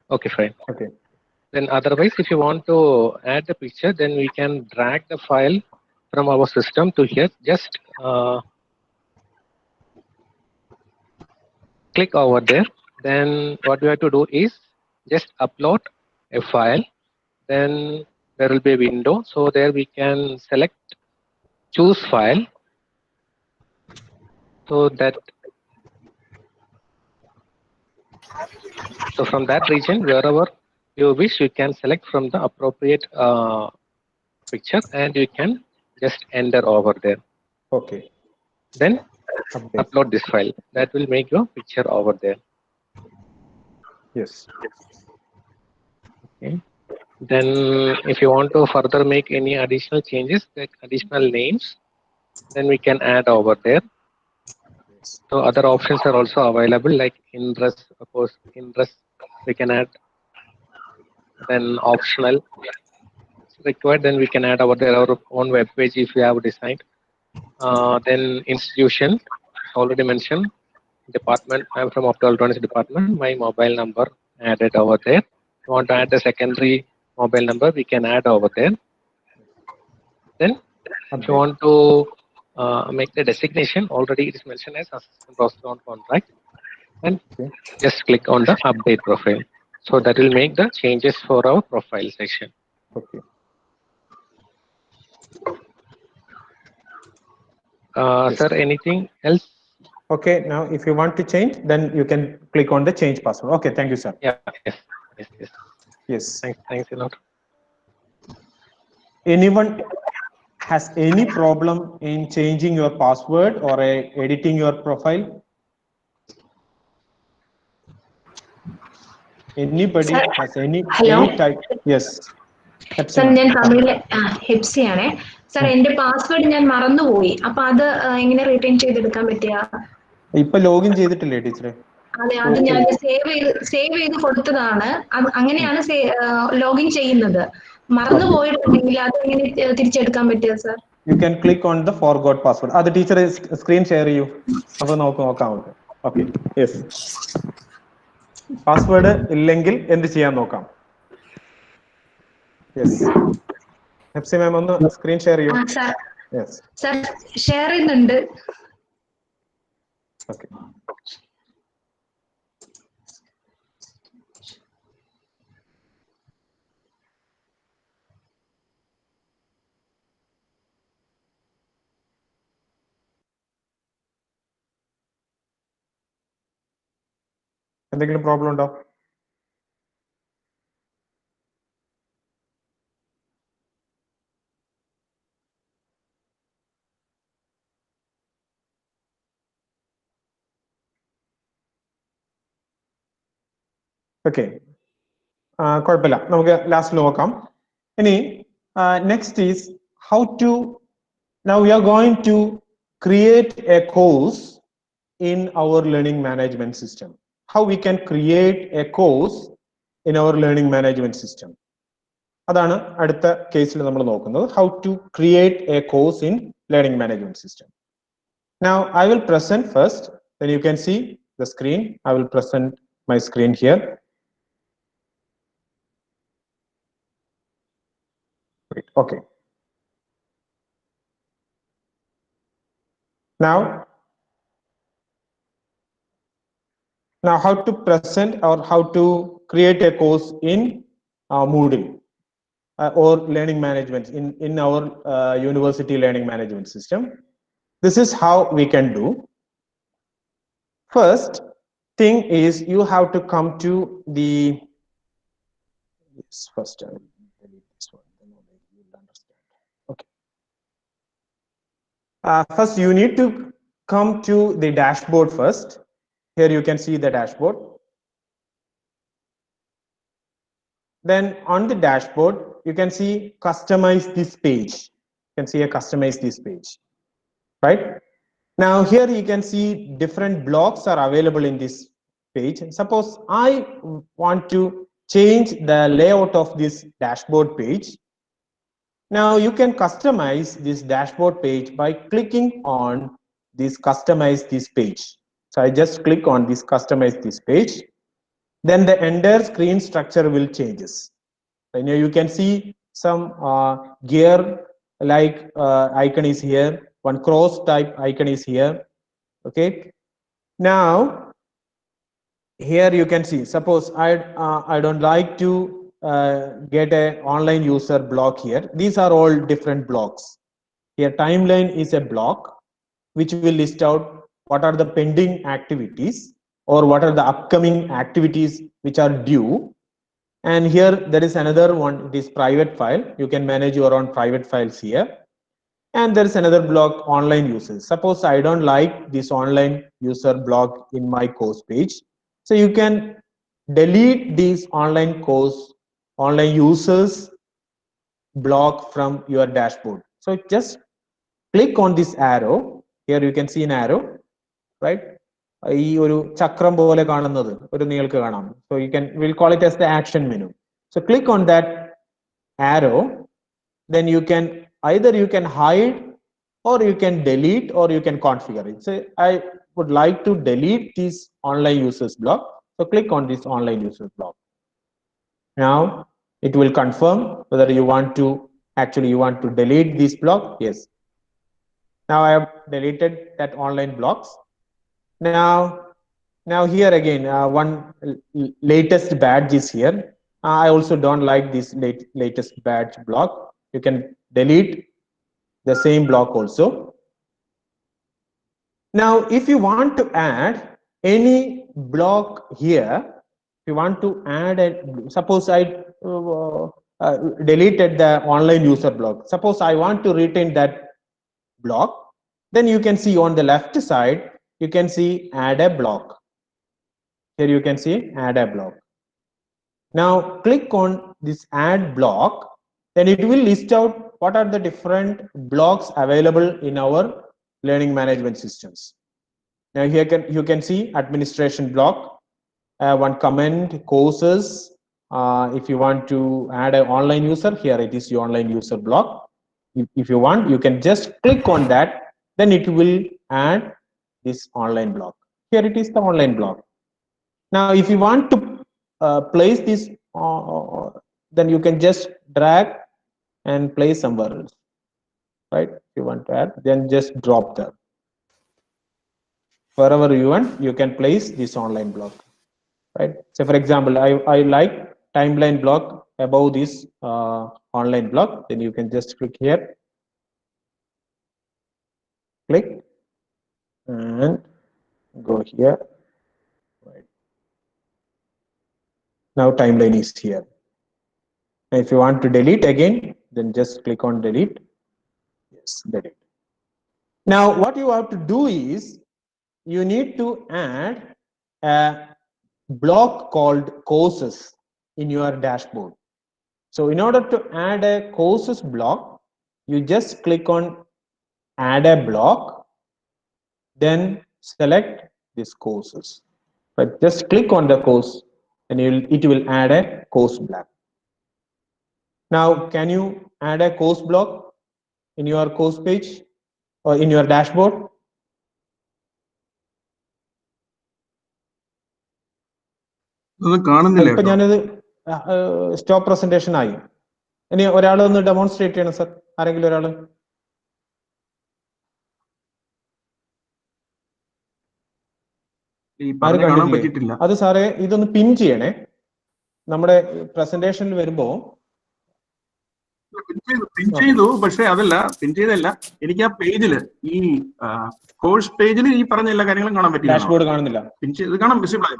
Okay, fine. Okay. Then otherwise, if you want to add the picture, then we can drag the file from our system to here. Just click over there. Then what we have to do is just upload a file. Then there will be a window. So there we can select choose file. So from that region, wherever you wish, you can select from the appropriate picture, and you can just enter over there. Okay. Then upload this file. That will make your picture over there. Yes. Okay. Then if you want to further make any additional changes, like additional names, then we can add over there. So other options are also available, like interest, of course, interest we can add. Then optional required, then we can add over there our own web page if we have designed. Then institution, already mentioned. Department, I'm from optoelectronics department. My mobile number added over there. If you want to add the secondary mobile number, we can add over there. Then if you want to make the designation, already it is mentioned as assistant processor on contract, and just click on the update profile. So that will make the changes for our profile section. Okay. Sir, anything else? Okay, now if you want to change, then you can click on the change password. Okay, thank you, sir. Yeah, yes. Yes. Thanks a lot. Anyone has any problem in changing your password or editing your profile? Anybody Sir, has any hello? type? Yes. Sir ഞാൻ തമിഴിലെ ഹെപ്സിയാണേ sir എന്റെ password ഞാൻ മറന്നുപോയി അപ്പൊ അത് എങ്ങനെ return ചെയ്തെടുക്കാൻ പറ്റുക ഇപ്പൊ ലോഗിൻ ചെയ്തിട്ടില്ലേ ടീച്ചറെ അതെ അത് ഞാൻ സേവ് ചെയ്ത് കൊടുത്തതാണ് അങ്ങനെയാണ് ലോഗിൻ ചെയ്യുന്നത് മറന്നു പോയിട്ടുണ്ടെങ്കിൽ അത് എങ്ങനെ തിരിച്ചെടുക്കാൻ പറ്റുക sir you can click on the forgot password അത് ടീച്ചർ സ്ക്രീൻ ഷെയർ ചെയ്യൂ അപ്പൊ നോക്കാം ഓക്കെ യെസ് പാസ്വേഡ് ഇല്ലെങ്കിൽ എന്ത് ചെയ്യാൻ നോക്കാം യെസ് ഹെപ്സി മാം ഒന്ന് സ്ക്രീൻ ഷെയർ ചെയ്യൂ യെസ് സർ ഷെയർ ചെയ്യുന്നുണ്ട് ഓക്കെ എന്തെങ്കിലും പ്രോബ്ലം ഉണ്ടോ ഓക്കെ കുഴപ്പമില്ല നമുക്ക് ലാസ്റ്റ് നോക്കാം ഇനി next is how to now we are going to create a course in our learning management system. How we can create a course in our learning management system. അതാണ് അടുത്ത കേസിൽ നമ്മൾ നോക്കുന്നത് how to create a course in learning management system. Now I will present first, then you can see the screen. I will present my screen here. Great. Okay. Now Now, how to present or how to create a course in Moodle or learning management in our university learning management system. This is how we can do. First thing is you have to come to the first I will delete this one, then only you will understand. Okay. First, you need to come to the dashboard first. Here you can see the dashboard. Then on the dashboard, you can see customize this page. You can see a customize this page, right? Now here you can see different blocks are available in this page. Suppose I want to change the layout of this dashboard page. Now you can customize this dashboard page by clicking on this customize this page. So I just click on this customize this page. Then the entire screen structure will changes. And you can see some gear like icon is here. One cross type icon is here. Okay. Now here you can see. Suppose I don't like to get an online user block here. These are all different blocks. Here timeline is a block which will list out what are the pending activities or what are the upcoming activities which are due. And here there is another one, this private file. You can manage your own private files here. And there is another block, online users. Suppose I don't like this online user block in my course page. So you can delete these online course, online users block from your dashboard. So just click on this arrow. Here you can see an arrow, right? ഈ ഒരു ചക്രം പോലെ കാണുന്നത് ഒരു നിങ്ങൾക്ക് കാണാം. So you can, we'll call it as the action menu. So click on that arrow. Then you can either you can hide or you can delete or you can configure it. So I would like to delete this online users block. So click on this online users block. Now it will confirm whether you want to delete this block. Yes. Now I have deleted that online blocks. Now here again, one latest badge is here. I also don't like this latest badge block. You can delete the same block also. Now, if you want to add any block here, if you want to add a, suppose I deleted the online user block. Suppose I want to retain that block, then you can see on the left side, you can see add a block. Here you can see add a block. Now click on this add block, then it will list out what are the different blocks available in our learning management systems. Now here you can see administration block, one comment, courses. If you want to add an online user, here it is the online user block. If you want, you can just click on that, then it will add this online block. Here it is the online block. Now if you want to place this, then you can just drag and place somewhere else, right? If you want to add, then just drop there. Wherever you want, you can place this online block, right? So for example, I like timeline block above this online block, then you can just click here, click and go here, right? Now timeline is here. And if you want to delete again, then just click on delete. Yes, delete. Now what you have to do is you need to add a block called courses in your dashboard. So in order to add a courses block, you just click on add a block, then select this courses. But just click on the course and it will add a course block. Now, can you add a course block in your course page or in your dashboard? ഇപ്പൊ ഞാനത് stop presentation ആയി. ഇനി ഒരാളൊന്ന് demonstrate ചെയ്യണം sir, ആരെങ്കിലും ഒരാള്. ഈ പറഞ്ഞ കാണാൻ പറ്റിയിട്ടില്ല. അത് സാറേ ഇതൊന്ന് പിൻ ചെയ്യണേ, നമ്മുടെ പ്രസന്റേഷനിൽ വരുമ്പോ. പിൻ ചെയ്തു, പക്ഷെ അതല്ല, പിൻ ചെയ്തല്ല, എനിക്ക് ആ പേജില് ഈ കോഴ്സ് പേജിൽ ഈ പറഞ്ഞ എല്ലാ കാര്യങ്ങളും കാണാൻ പറ്റില്ല. ഡാഷ്ബോർഡ് കാണുന്നില്ല. പിൻ ചെയ്ത് കാണാൻ വിസിബിൾ ആയി,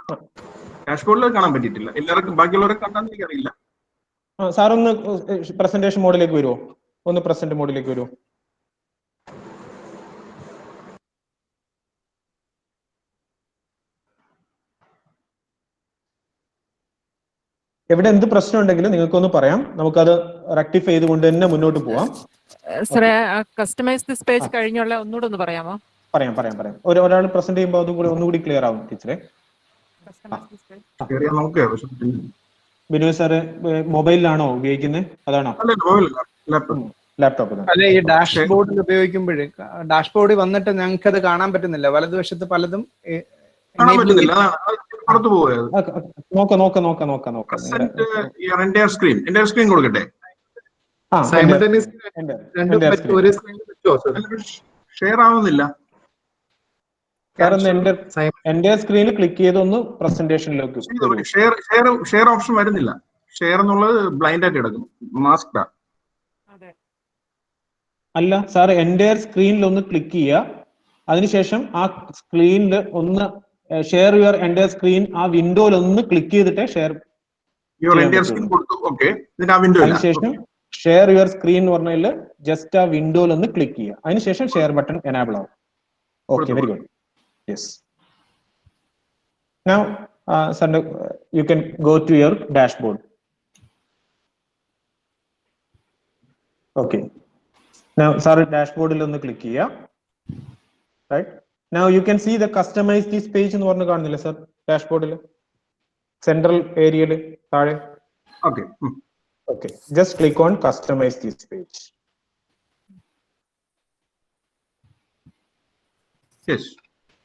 ഡാഷ്ബോർഡിൽ കാണാൻ പറ്റിയിട്ടില്ല. എല്ലാവർക്കും ബാക്കിയുള്ളവരെ കണ്ടാന്ന് എനിക്കറിയില്ല. സാർ ഒന്ന് പ്രസന്റേഷൻ മോഡിലേക്ക് വരുമോ? ഒന്ന് പ്രസന്റ് മോഡിലേക്ക് വരുമോ? എവിടെ എന്ത് പ്രശ്നം ഉണ്ടെങ്കിലും നിങ്ങൾക്കൊന്ന് പറയാം, നമുക്കത് റെക്ടിഫൈ ചെയ്തുകൊണ്ട് തന്നെ മുന്നോട്ട് പോവാം. സാറേ, കസ്റ്റമൈസ് ദിസ് പേജ് കഴിഞ്ഞുള്ള ഒന്നുകൂടെ ഒന്ന് പറയാമോ? പറയാം. ഒരാൾ പ്രസന്റ് ചെയ്യുമ്പോൾ അതും കൂടി ഒന്നുകൂടി ക്ലിയർ ആവും ടീച്ചറെ. ബിനു സാറ് മൊബൈലിലാണോ ഉപയോഗിക്കുന്നത്? അതാണോ? ലാപ്ടോപ്പ്. അല്ലെ, ഈ ഡാഷ്ബോർഡിൽ ഉപയോഗിക്കുമ്പോഴേ ഡാഷ്ബോർഡിൽ വന്നിട്ട് ഞങ്ങൾക്ക് അത് കാണാൻ പറ്റുന്നില്ല. വലതുവശത്ത് പലതും സ്ക്രീൻ കൊടുക്കട്ടെ. ഷെയർ ആവുന്നില്ല. എന്റെ സ്ക്രീനിൽ ക്ലിക്ക് ചെയ്തൊന്ന് പ്രസന്റേഷനിലേക്ക്. ഷെയർ ഓപ്ഷൻ വരുന്നില്ല. ഷെയർ എന്നുള്ളത് ബ്ലൈൻഡ് ആയിട്ട് കിടക്കും, മാസ്ക്ഡാ. അല്ല സാർ, എന്റെ സ്ക്രീനിൽ ഒന്ന് ക്ലിക്ക് ചെയ്യുക, അതിനുശേഷം ആ സ്ക്രീനിൽ ഒന്ന് ഷെയർ യുവർ എന്റെ സ്ക്രീൻ, ആ വിൻഡോയിൽ ഒന്ന് ക്ലിക്ക് ചെയ്തിട്ട് ഷെയർ. അതിനുശേഷം ഷെയർ യുവർ സ്ക്രീൻ എന്ന് പറഞ്ഞാൽ ജസ്റ്റ് ആ വിൻഡോയിൽ ഒന്ന് ക്ലിക്ക് ചെയ്യുക, അതിനുശേഷം ഷെയർ ബട്ടൺ എനാബിൾ ആവും. Okay, very good. Yes. Now you can go to your dashboard. Okay. Now sir, dashboard il onnu click cheya. Right? Now you can see the customize this page ennu parnu kannilla sir, dashboard il central area il taade. Okay. Okay, just click on customize this page. Yes.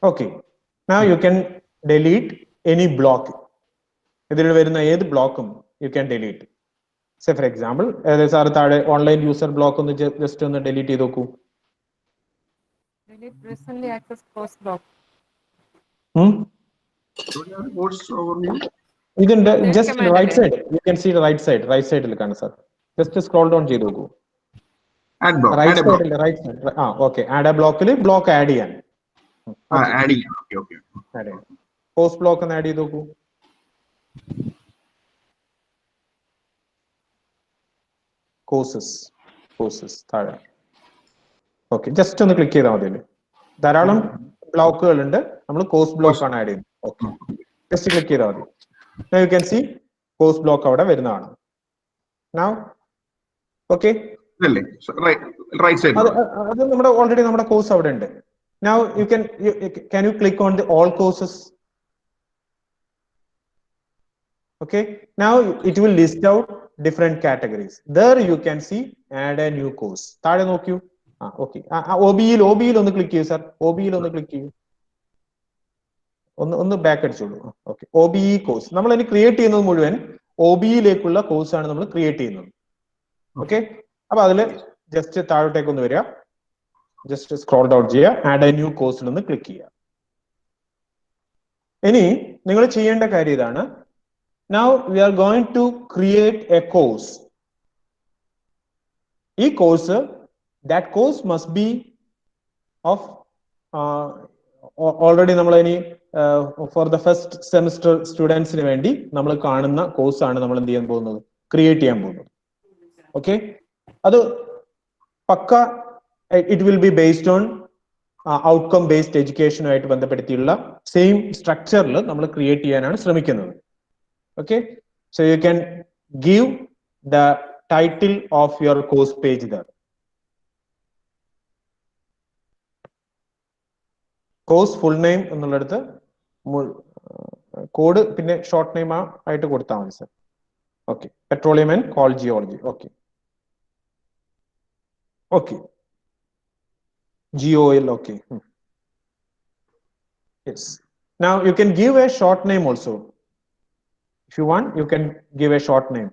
Okay, now you can delete any block. ഇതിൽ വരുന്ന ഏത് ബ്ലോക്കും you can delete. Say for example, sir താഴെ online user block ഒന്ന് just ഒന്ന് delete ചെയ്ത് നോക്കൂ. ഇതിന്റെ just right side, you can see right സൈഡിൽ കാണാം സാർ. ജസ്റ്റ് സ്ക്രോൾ ഡൗൺ ചെയ്ത് നോക്കൂ. റൈറ്റ് സൈഡിൽ ഓക്കെ, ആഡ് എ ബ്ലോക്കിൽ ബ്ലോക്ക് ആഡ് ചെയ്യാൻ. പോസ്റ്റ് ബ്ലോക്ക് ഒന്ന് ആഡ് ചെയ്ത് നോക്കൂ. കോഴ്സസ് താഴെ. ഓക്കെ, ജസ്റ്റ് ഒന്ന് ക്ലിക്ക് ചെയ്താൽ മതി. ധാരാളം ബ്ലോക്കുകൾ ഉണ്ട്, നമ്മൾ കോഴ്സ് ബ്ലോക്ക് ആണ് ആഡ് ചെയ്യുന്നത്. ഓക്കെ, ജസ്റ്റ് ക്ലിക്ക് ചെയ്താൽ മതി. You can see course block അവിടെ വരുന്നതാണ്. നൗ ഓക്കെ, അത് നമ്മുടെ ഓൾറെഡി നമ്മുടെ കോഴ്സ് അവിടെ ഉണ്ട്. Now you can you click on the all courses? Okay, now it will list out different categories. There you can see add a new course. താഴെ നോക്കൂ. Okay, OBE ഒന്ന് click ചെയ്യൂ sir. OBE ഒന്ന് click ചെയ്യൂ. ഒന്ന് back അടിച്ചോളൂ. Okay, OBE course നമ്മൾ ഇനി create ചെയ്യുന്നത് മുഴുവൻ OBE-ലേക്കുള്ള കോഴ്സാണ് നമ്മൾ ക്രിയേറ്റ് ചെയ്യുന്നത്. ഓക്കെ, അപ്പൊ അതില് ജസ്റ്റ് താഴോട്ടേക്ക് ഒന്ന് വരിക, ജസ്റ്റ് സ്ക്രോൾ ഡൗൺ ചെയ്യുക, ആഡ് എ ന്യൂ കോഴ്സിൽ ഒന്ന് ക്ലിക്ക് ചെയ്യുക. ഇനി നിങ്ങൾ ചെയ്യേണ്ട കാര്യം ഇതാണ്. Now we are going to create a course. E course, that course must be of already നമ്മൾ ഇനി for the first semester സ്റ്റുഡൻസിന് വേണ്ടി നമ്മൾ കാണുന്ന കോഴ്സ് ആണ് നമ്മൾ എന്ത് ചെയ്യാൻ പോകുന്നത്, ക്രിയേറ്റ് ചെയ്യാൻ പോകുന്നത്. ഓക്കെ, അത് പക്ക it will be based on outcome based എഡ്യൂക്കേഷനുമായിട്ട് ബന്ധപ്പെടുത്തിയുള്ള സെയിം സ്ട്രക്ചറിൽ നമ്മൾ ക്രിയേറ്റ് ചെയ്യാനാണ് ശ്രമിക്കുന്നത്. Okay, so you can give the title of your course page there. Course full name എന്നുള്ളടുത്ത് കോഡ് പിന്നെ ഷോർട്ട് നെയിം ആയിട്ട് കൊടുത്താൽ മതി sir. Okay, petroleum and coal geology. Okay, okay, GOL. Okay, yes. Now you can give a short name also. If you want, you can give a short name.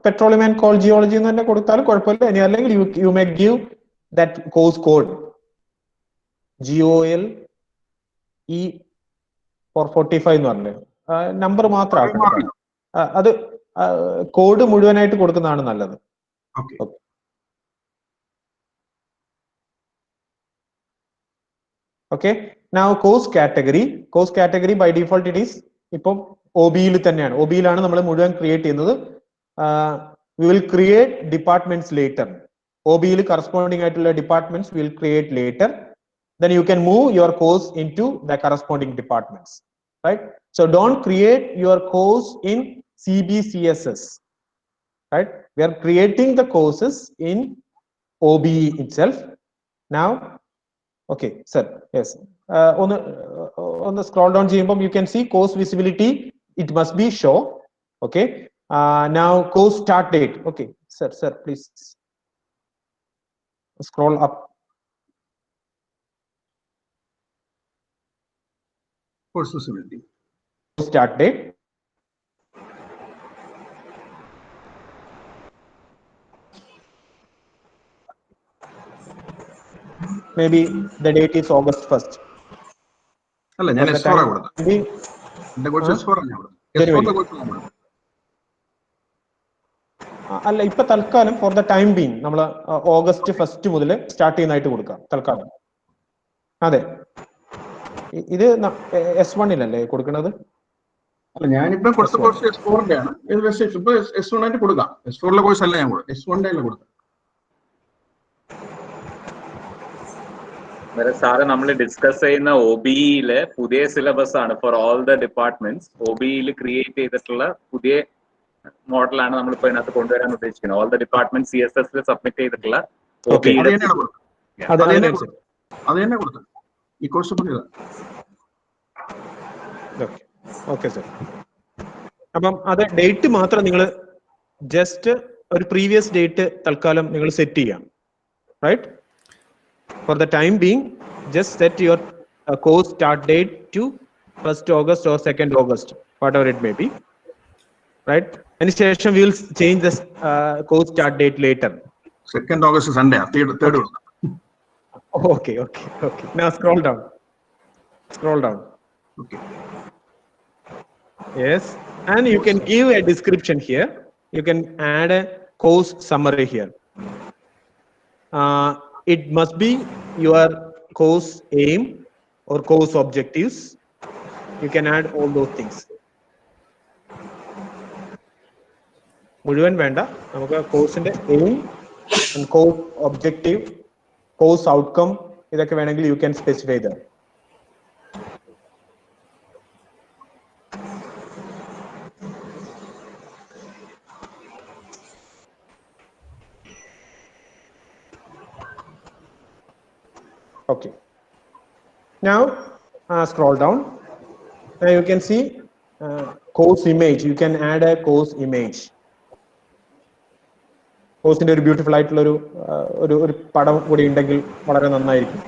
Petroleum and coal geology എന്ന് തന്നെ കൊടുത്താലും കുഴപ്പമില്ല. ഇനി അല്ലെങ്കിൽ you may give that course code. GOLE445 എന്ന് പറഞ്ഞില്ലേ, number മാത്രം ആക്കണം. അത് കോഡ് മുഴുവനായിട്ട് കൊടുക്കുന്നതാണ് നല്ലത്. Okay. Now course category by default it is ഇപ്പം OBയിൽ തന്നെയാണ്. OBയിലാണ് നമ്മൾ മുഴുവൻ ക്രിയേറ്റ് ചെയ്യുന്നത്. We will create departments later. OBയിൽ corresponding ആയിട്ടുള്ള departments we will create later. Then you can move your course into the corresponding departments, right? So don't create your course in CBCSS, right? We are creating the courses in OBE itself. Now, okay, sir, yes. On the scroll down ചെയ്യുമ്പോൾ you can see course visibility, it must be show. Okay. Now course start date. Okay, sir, please scroll up. Course visibility. Start date. Maybe the date is August 1st. അല്ല, ഞാൻ S4 ആണ് കൊടുത്തത്. എന്റെ course S4 ആണ് കൊടുത്തത്. S4 ന്റെ course ആണ് കൊടുത്തത്. അല്ല, ഇപ്പൊ തൽക്കാലം ഫോർ ദ ടൈം ബീങ് നമ്മൾ ഓഗസ്റ്റ് 1 മുതൽ സ്റ്റാർട്ട് ചെയ്യുന്നതായിട്ട് കൊടുക്കാം തൽക്കാലം. അതെ, ഇത് S1-ലല്ലേ കൊടുക്കുന്നത്? അല്ല, ഞാനിപ്പോ കൊടുത്ത കോഴ്സ് S4-ന്റെ ആണ്. ഇപ്പൊ S1 ആയിട്ട് കൊടുക്കാം. S4-ലെ കോഴ്സ് അല്ല ഞാൻ കൊടുത്തത്, S1-ന്റെ അല്ല കൊടുത്തത്. സാറ് നമ്മൾ ഡിസ്കസ് ചെയ്യുന്ന OBEയിലെ പുതിയ സിലബസ് ആണ് ഫോർ ഓൾ ദ ഡിപ്പാർട്ട്മെന്റ്സ്. OBEയിൽ ക്രിയേറ്റ് ചെയ്തിട്ടുള്ള പുതിയ മോഡലാണ് നമ്മളിപ്പോ ഇതിനകത്ത് കൊണ്ടുവരാൻ ഉദ്ദേശിക്കുന്നത്. All the department CSS submit ചെയ്തിട്ടുള്ള അത് തന്നെ കൊടുത്തത് ഈ കോഴ്സ്. Okay sir. അപ്പം അത് ഡേറ്റ് മാത്രം നിങ്ങൾ ജസ്റ്റ് ഒരു പ്രീവിയസ് ഡേറ്റ് തൽക്കാലം നിങ്ങൾ സെറ്റ് ചെയ്യാം, right? For the time being, just set your course start date to 1st August or 2nd August, whatever it may be, right? And session we will change the course start date later. 2nd August is Sunday, 3rd. Okay. Now scroll down. Okay. Yes, and you can give a description here. You can add a course summary here. It must be your course aim or course objectives. You can add all those things. മുഴുവൻ വേണ്ട, നമുക്ക് കോഴ്സിന്റെ aim, course objective, course outcome ഇതൊക്കെ വേണമെങ്കിൽ you can specify that. Okay. Now scroll down. Now you can see course image. You can add a course image. കോഴ്സിന്റെ ഒരു beautiful ആയിട്ടുള്ള ഒരു പടം കൂടി ഉണ്ടെങ്കിൽ വളരെ നന്നായിരിക്കും.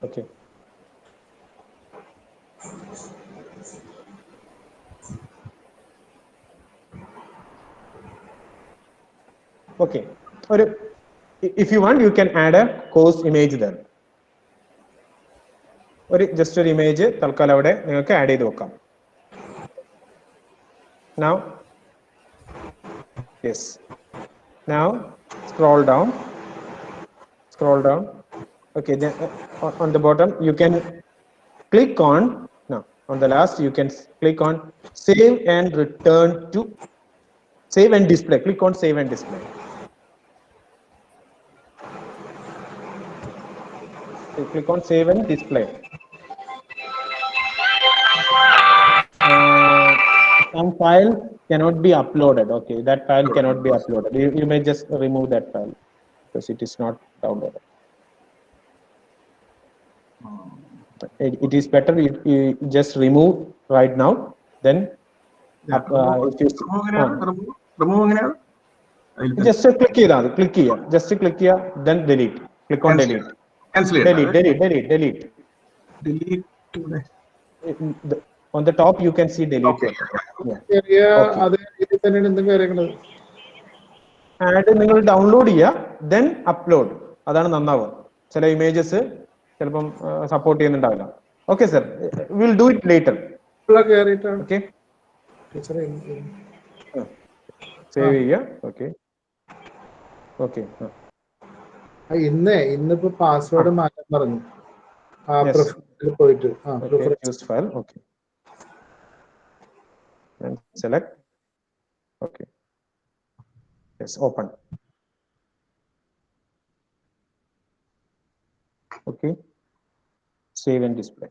Okay. Okay. Or if you want, you can add a course image there. Or just an image തൽക്കാലം അവിടെ നിങ്ങൾക്ക് ആഡ് ചെയ്ത് വെക്കാം. Now, yes. Now scroll down. Okay, then on the bottom you can click on, no, on the last you can click on save and return to save and display. Click on save and display. So click on save and display. Some file cannot be uploaded. Okay, that file cannot be uploaded. You may just remove that file because it is not downloaded. it is better you just remove right now. Then just click ചെയ്താൽ മതി. Click ചെയ്യുക, just click ചെയ്യുക, then delete. Click on delete. Delete. On the top you can see delete. Add നിങ്ങൾ download ചെയ്യുക, then upload. അതാണ് നന്നാവുക. ചില images ചിലപ്പം സപ്പോർട്ട് ചെയ്യുന്നുണ്ടാവില്ല. Okay sir, will do it later. Okay, save ചെയ്യുക. Okay okay. ഇന്നിപ്പോ പാസ്വേഡ് മാറ്റാൻ പറഞ്ഞു. പോയിട്ട് use file. Okay, select. Okay, yes, open. Okay, save and display.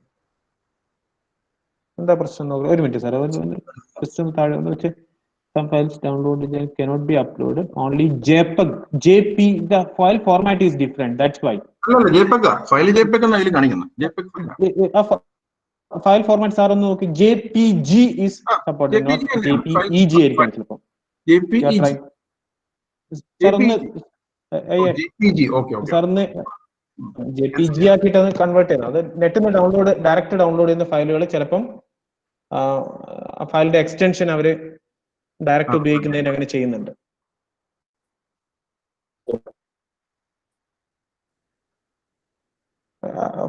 എന്താ പ്രശ്നം? ഒരു മിനിറ്റ് സാർ, ജസ്റ്റ് താഴെ ഒന്ന് വെച്ച്. Some files downloaded cannot be uploaded. Only JPEG. The file format is different. That's why. അല്ലല്ല, JPEG ഫയൽ JPEG എന്നാ ഇതിൽ കാണിക്കുന്നത്. ഫയൽ ഫോർമാറ്റ് സാർ ഒന്ന് നോക്കി. JPG is supported, not JPEG ആയിരിക്കും ചിലപ്പോൾ. JPEG. സാറിന് JPG ആക്കിയിട്ട് അത് കൺവേർട്ട് ചെയ്യണം. അത് നെറ്റിൽ നിന്ന് ഡയറക്റ്റ് ഡൗൺലോഡ് ചെയ്യുന്ന ഫയലുകൾ ചിലപ്പം ആ ഫയലിന്റെ എക്സ്റ്റൻഷൻ അവര് ഡയറക്റ്റ് ഉപയോഗിക്കുന്നതിന് അങ്ങനെ ചെയ്യുന്നുണ്ട്.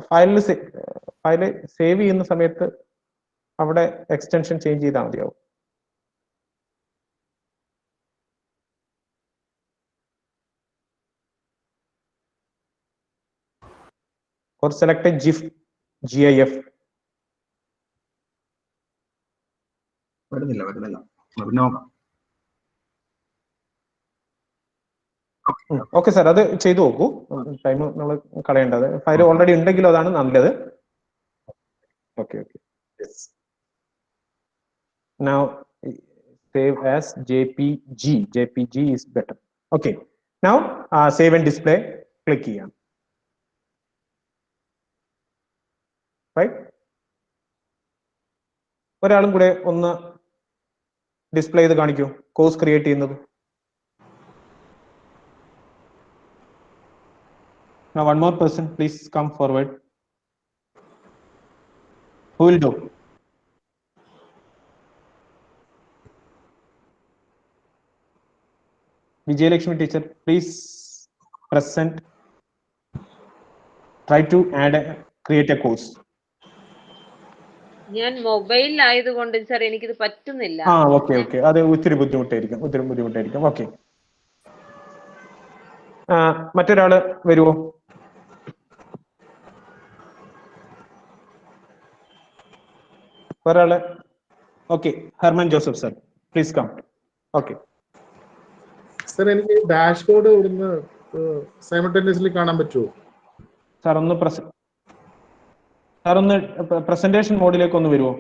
ഫയല് സേവ് ചെയ്യുന്ന സമയത്ത് അവിടെ എക്സ്റ്റൻഷൻ ചേഞ്ച് ചെയ്താൽ മതിയാവും. or select a GIF. Okay sir, അത് ചെയ്തു നോക്കൂ. ടൈം നമ്മൾ കളയേണ്ടത്. ഫയൽ ഓൾറെഡി ഉണ്ടെങ്കിലും അതാണ് നല്ലത്. Okay okay. Now save as JPG. JPG is better. Okay. Now save and display. Click here. Right? ഒരാളും കൂടെ ഒന്ന് ഡിസ്പ്ലേ ചെയ്ത് കാണിക്കൂ, കോഴ്സ് ക്രിയേറ്റ് ചെയ്യുന്നത്. Now one more person, please come forward. Who will do? Vijayalakshmi teacher, please present. Try to create a course. ഞാൻ mobile ആയതുകൊണ്ട് sir എനിക്കിത് പറ്റുന്നില്ല. ഓക്കെ ഓക്കെ, അത് ഒത്തിരി ബുദ്ധിമുട്ടായിരിക്കും. ഓക്കെ, മറ്റൊരാള് വരുമോ? ഒരാള്. Okay, Harman Joseph sir, please come. Okay sir, എനിക്ക് ഡാഷ്ബോർഡ് ഇവിടുന്ന് സൈമൾട്ടേനിയസ്ലി കാണാൻ പറ്റുമോ? സാർ ഒന്ന് പ്രസന്റേഷൻ മോഡിലേക്ക് ഒന്ന് വരുമോ?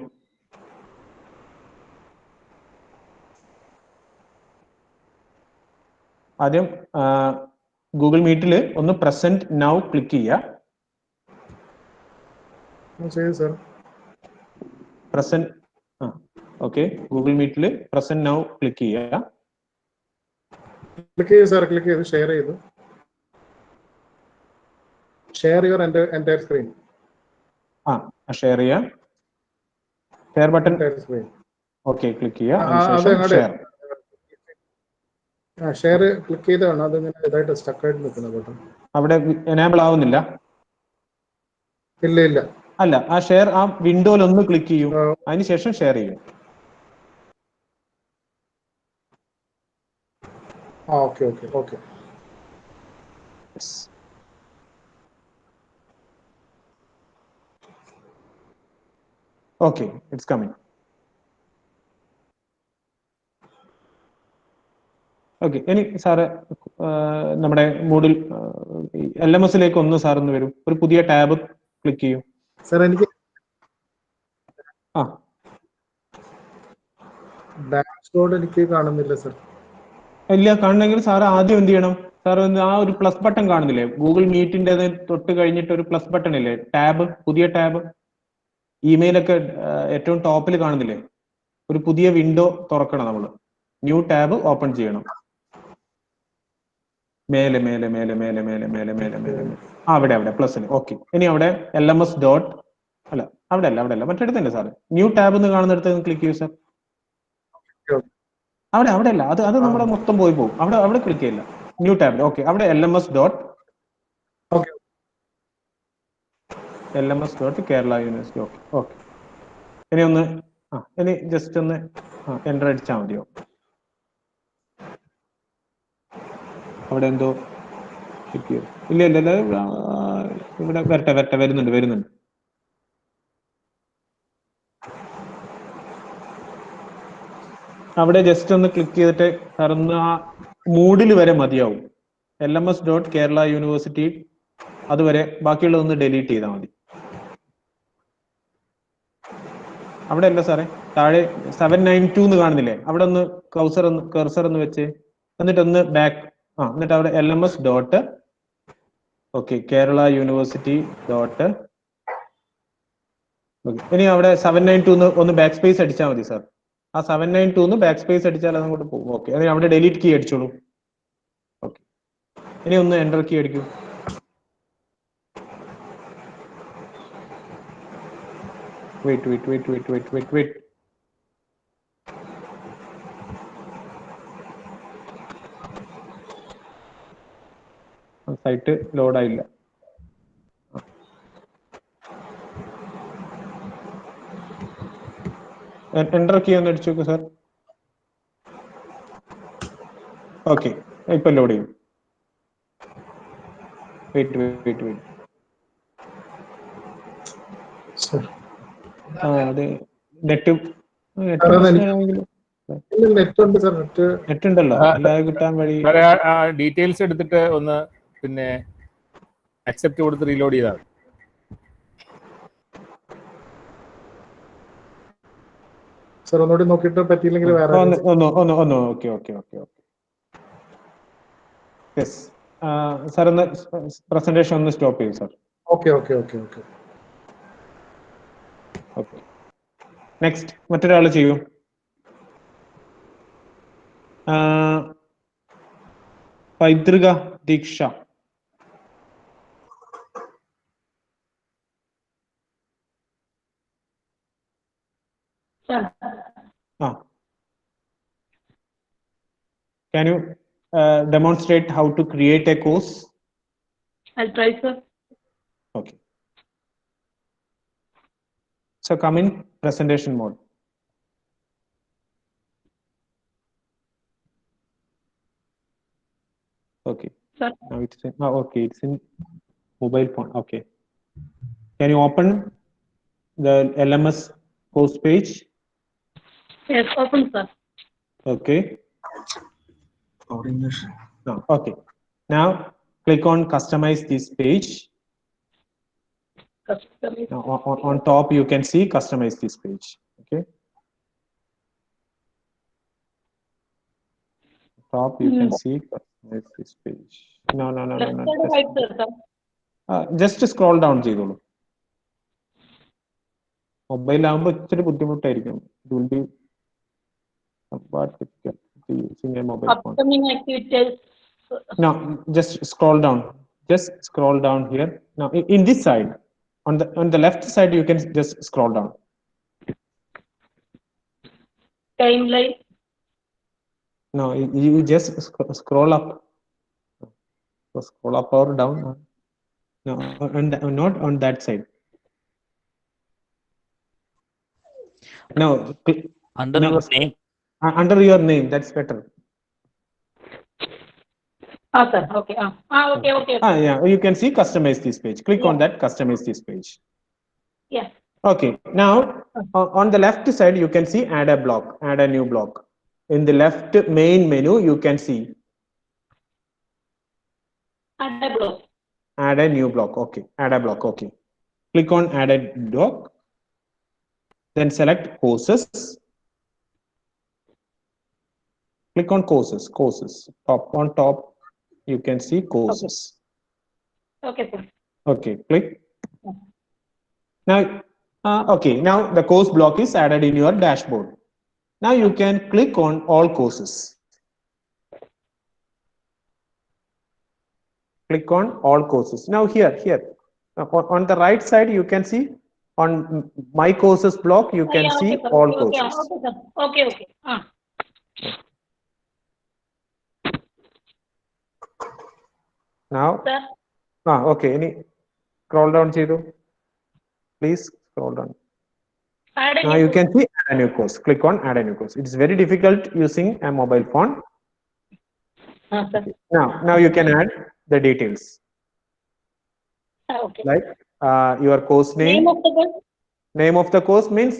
ആദ്യം ഗൂഗിൾ മീറ്റിൽ ഒന്ന് പ്രസന്റ് നൗ ക്ലിക്ക് ചെയ്യുക. പ്രസന്റ്. ഓക്കെ, ഗൂഗിൾ മീറ്റിൽ പ്രസന്റ് നൗ ക്ലിക്ക് ചെയ്യുക. ക്ലിക്ക് ചെയ്തു സാർ, ക്ലിക്ക് ചെയ്തു, ഷെയർ ചെയ്തു. Share your entire screen. Share ചെയ്യാം. Share button. ഓക്കെ, ക്ലിക്ക് ചെയ്യുക. ഷെയർ ക്ലിക്ക് ചെയ്താണ് അതിങ്ങനെ ഇതായിട്ട് സ്റ്റക്ക് ആയിട്ട് നിൽക്കുന്നത് ബട്ടൺ. അവിടെ എനേബിൾ ആവുന്നില്ല. ഇല്ല. അല്ല, ആ ഷെയർ ആ വിൻഡോയിൽ ഒന്ന് ക്ലിക്ക് ചെയ്യൂ, അതിനുശേഷം ഷെയർ ചെയ്യും. Okay. Okay, it's coming. Okay, ഇനി സാറ് നമ്മുടെ മൂഡിൽ LMSലേക്ക് ഒന്ന് സാർ ഒന്ന് വരും. ഒരു പുതിയ ടാബ് ക്ലിക്ക് ചെയ്യും. സാർ, എനിക്ക് ഡാഷ്ബോർഡ് എനിക്ക് കാണുന്നില്ല സാർ. ഇല്ല, കാണണമെങ്കിൽ സാർ ആദ്യം എന്ത് ചെയ്യണം? സാർ ഒന്ന് ആ ഒരു പ്ലസ് ബട്ടൺ കാണുന്നില്ലേ? ഗൂഗിൾ മീറ്റിന്റെ തൊട്ട് കഴിഞ്ഞിട്ട് ഒരു പ്ലസ് ബട്ടൺ ഇല്ലേ? ടാബ്, പുതിയ ടാബ്. ഇമെയിലൊക്കെ ഏറ്റവും ടോപ്പിൽ കാണുന്നില്ലേ? ഒരു പുതിയ വിൻഡോ തുറക്കണം നമ്മൾ. ന്യൂ ടാബ് ഓപ്പൺ ചെയ്യണം. മേലെ മേലെ മേലെ മേലെ മേലെ മേലെ മേലെ മേലെ മേലെ അവിടെ പ്ലസ്. ഓക്കെ. ഇനി അവിടെ LMS ഡോട്ട് അല്ല അവിടെ അല്ല മറ്റേടത്ത് തന്നെ സാറ്. ന്യൂ ടാബ് എന്ന് കാണുന്നിടത്ത് ക്ലിക്ക് ചെയ്യൂ സാർ. അവിടെ അല്ല, അത് നമ്മുടെ മൊത്തം പോയി പോകും. അവിടെ ക്ലിക്ക് ചെയ്യില്ല. New tab. ഓക്കെ. അവിടെ LMS dot Kerala university. Okay. ഇനി ഒന്ന് ഇനി ജസ്റ്റ് ഒന്ന് എൻ്റർ അടിച്ചാൽ മതിയോ? അവിടെ എന്തോ ഇല്ല ഇവിടെ വരട്ടെ വരുന്നുണ്ട്. അവിടെ ജസ്റ്റ് ഒന്ന് ക്ലിക്ക് ചെയ്തിട്ട് സാറൊന്ന് ആ മൂഡിൽ വരെ മതിയാവും. LMS ഡോട്ട് കേരള യൂണിവേഴ്സിറ്റി അതുവരെ, ബാക്കിയുള്ളതൊന്ന് ഡിലീറ്റ് ചെയ്താൽ മതി. അവിടെ അല്ല സാറേ, താഴെ 792 എന്ന് കാണുന്നില്ലേ? അവിടെ ഒന്ന് കർസർ ഒന്ന് വെച്ച് എന്നിട്ടൊന്ന് ബാക്ക്. എന്നിട്ട് അവിടെ LMS dot Kerala university dot. ഇനി അവിടെ 792 ഒന്ന് ബാക്ക് സ്പേസ് അടിച്ചാൽ മതി സാർ. ആ 792 ബാക്ക് സ്പേസ് അടിച്ചാൽ അതങ്ങോട്ട് പോകും. ഓക്കെ. അതിന് അവിടെ ഡിലീറ്റ് കീ അടിച്ചോളൂ. ഓക്കെ. ഇനി ഒന്ന് എൻ്റർ കീ അടിക്കൂ. വെയിറ്റ്. സൈറ്റ് ലോഡായില്ല. എൻ്റർ കീ ഒന്ന് അടിച്ചു നോക്കൂ സാർ. ഓക്കെ. ഇപ്പൊ ലോഡ് ചെയ്യും. വെയിറ്റ്. അത് നെറ്റ് ഉണ്ടല്ലോ. അല്ലാതെ കിട്ടാൻ വഴി. ഡീറ്റെയിൽസ് എടുത്തിട്ട് ഒന്ന് പിന്നെ അക്സെപ്റ്റ് കൊടുത്ത് റീലോഡ് ചെയ്താൽ മതി. സാർ ഒന്നുകൂടി നോക്കിയിട്ട് പറ്റിയില്ലെങ്കിൽ വേറെ ഓക്കെ. യെസ് സാർ ഒന്ന് പ്രസന്റേഷൻ ഒന്ന് സ്റ്റോപ്പ് ചെയ്യും സാർ. ഓക്കെ. നെക്സ്റ്റ് മറ്റൊരാൾ ചെയ്യൂ. പൈതൃക ദീക്ഷ. Can you demonstrate how to create a course? I'll try, sir. Okay. So come in presentation mode. Okay. Sir. Now it's in, it's in mobile phone. Okay. Can you open the LMS course page? Yes, open, sir. Okay. Okay. Now click on customize this page. Now on top you can see customize this page. Okay. Top you can see customize this page. No. Right, sir. Just scroll down ചെയ്തോളൂ. Mobile ആകുമ്പോൾ ഇച്ചിരി ബുദ്ധിമുട്ടായിരിക്കും. It will be somewhat difficult using a mobile phone. Upcoming activities. No, just scroll down. Here. Now in this side, on the left side, you can just scroll down. Timeline. No, you just scroll up. Scroll up or down. No, not on that side. No, under your name. Under your name, that's better. Sir. Okay. Okay. Yeah, you can see customize this page. Click on that, customize this page. Yes. Okay. Now on the left side, you can see add a block, add a new block. In the left main menu, you can see Add a block. Add a new block. Okay. Add a block. Okay. Click on add a block. Then select courses. Click on courses. On top, you can see courses. Okay, sir. Okay, click. Now, okay, now the course block is added in your dashboard. Now you can click on all courses. Click on all courses. Now here, on the right side, you can see on my courses block, you can Yeah, see okay, sir. all Okay, courses. okay, sir. Okay, okay. Now, Sir. Okay, any scroll down, Chidu. Please scroll down. Add a Now new you can course. see add a new course. Click on add a new course. It's very difficult using a mobile phone. Sir. Now you can add the details. Okay. Like your course name. Name of the course? Name of the course means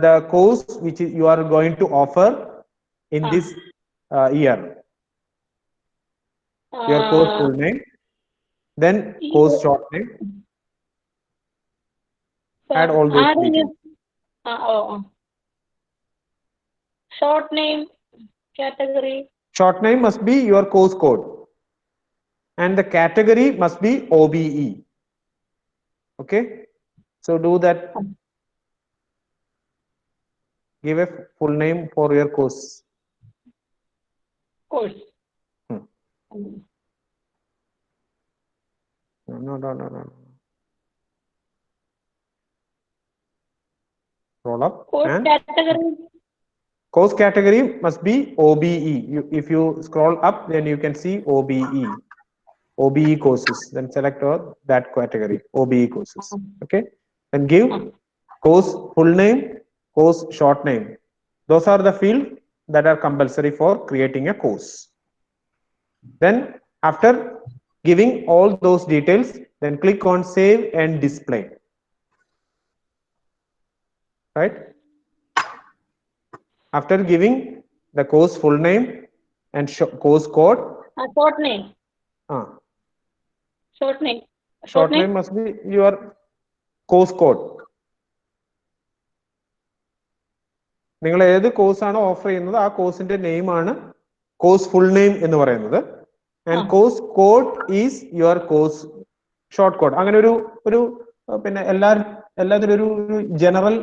the course which you are going to offer in this year. Your course full name. Then course short name. Add all those details. Short name, category. Short name must be your course code. And the category must be OBE. Okay. So do that. Give a full name for your course. Course. No. Roll up. Course and category. Course category must be OBE. If you scroll up, then you can see OBE. OBE courses. Then select that category. OBE courses. Okay. Then give course full name, course short name. Those are the fields that are compulsory for creating a course. Then after giving all those details, then click on save and display. Right? After giving the course full name and course code. Short name. Short name. Short name must be your course code. നിങ്ങൾ ഏത് course ആണോ offer ചെയ്യുന്നത് ആ കോഴ്സിന്റെ name ആണ് course full name എന്ന് പറയുന്നത്. And course code is your course short code. അങ്ങനെ ഒരു പിന്നെ എല്ലാത്തിനും ഒരു ജനറൽ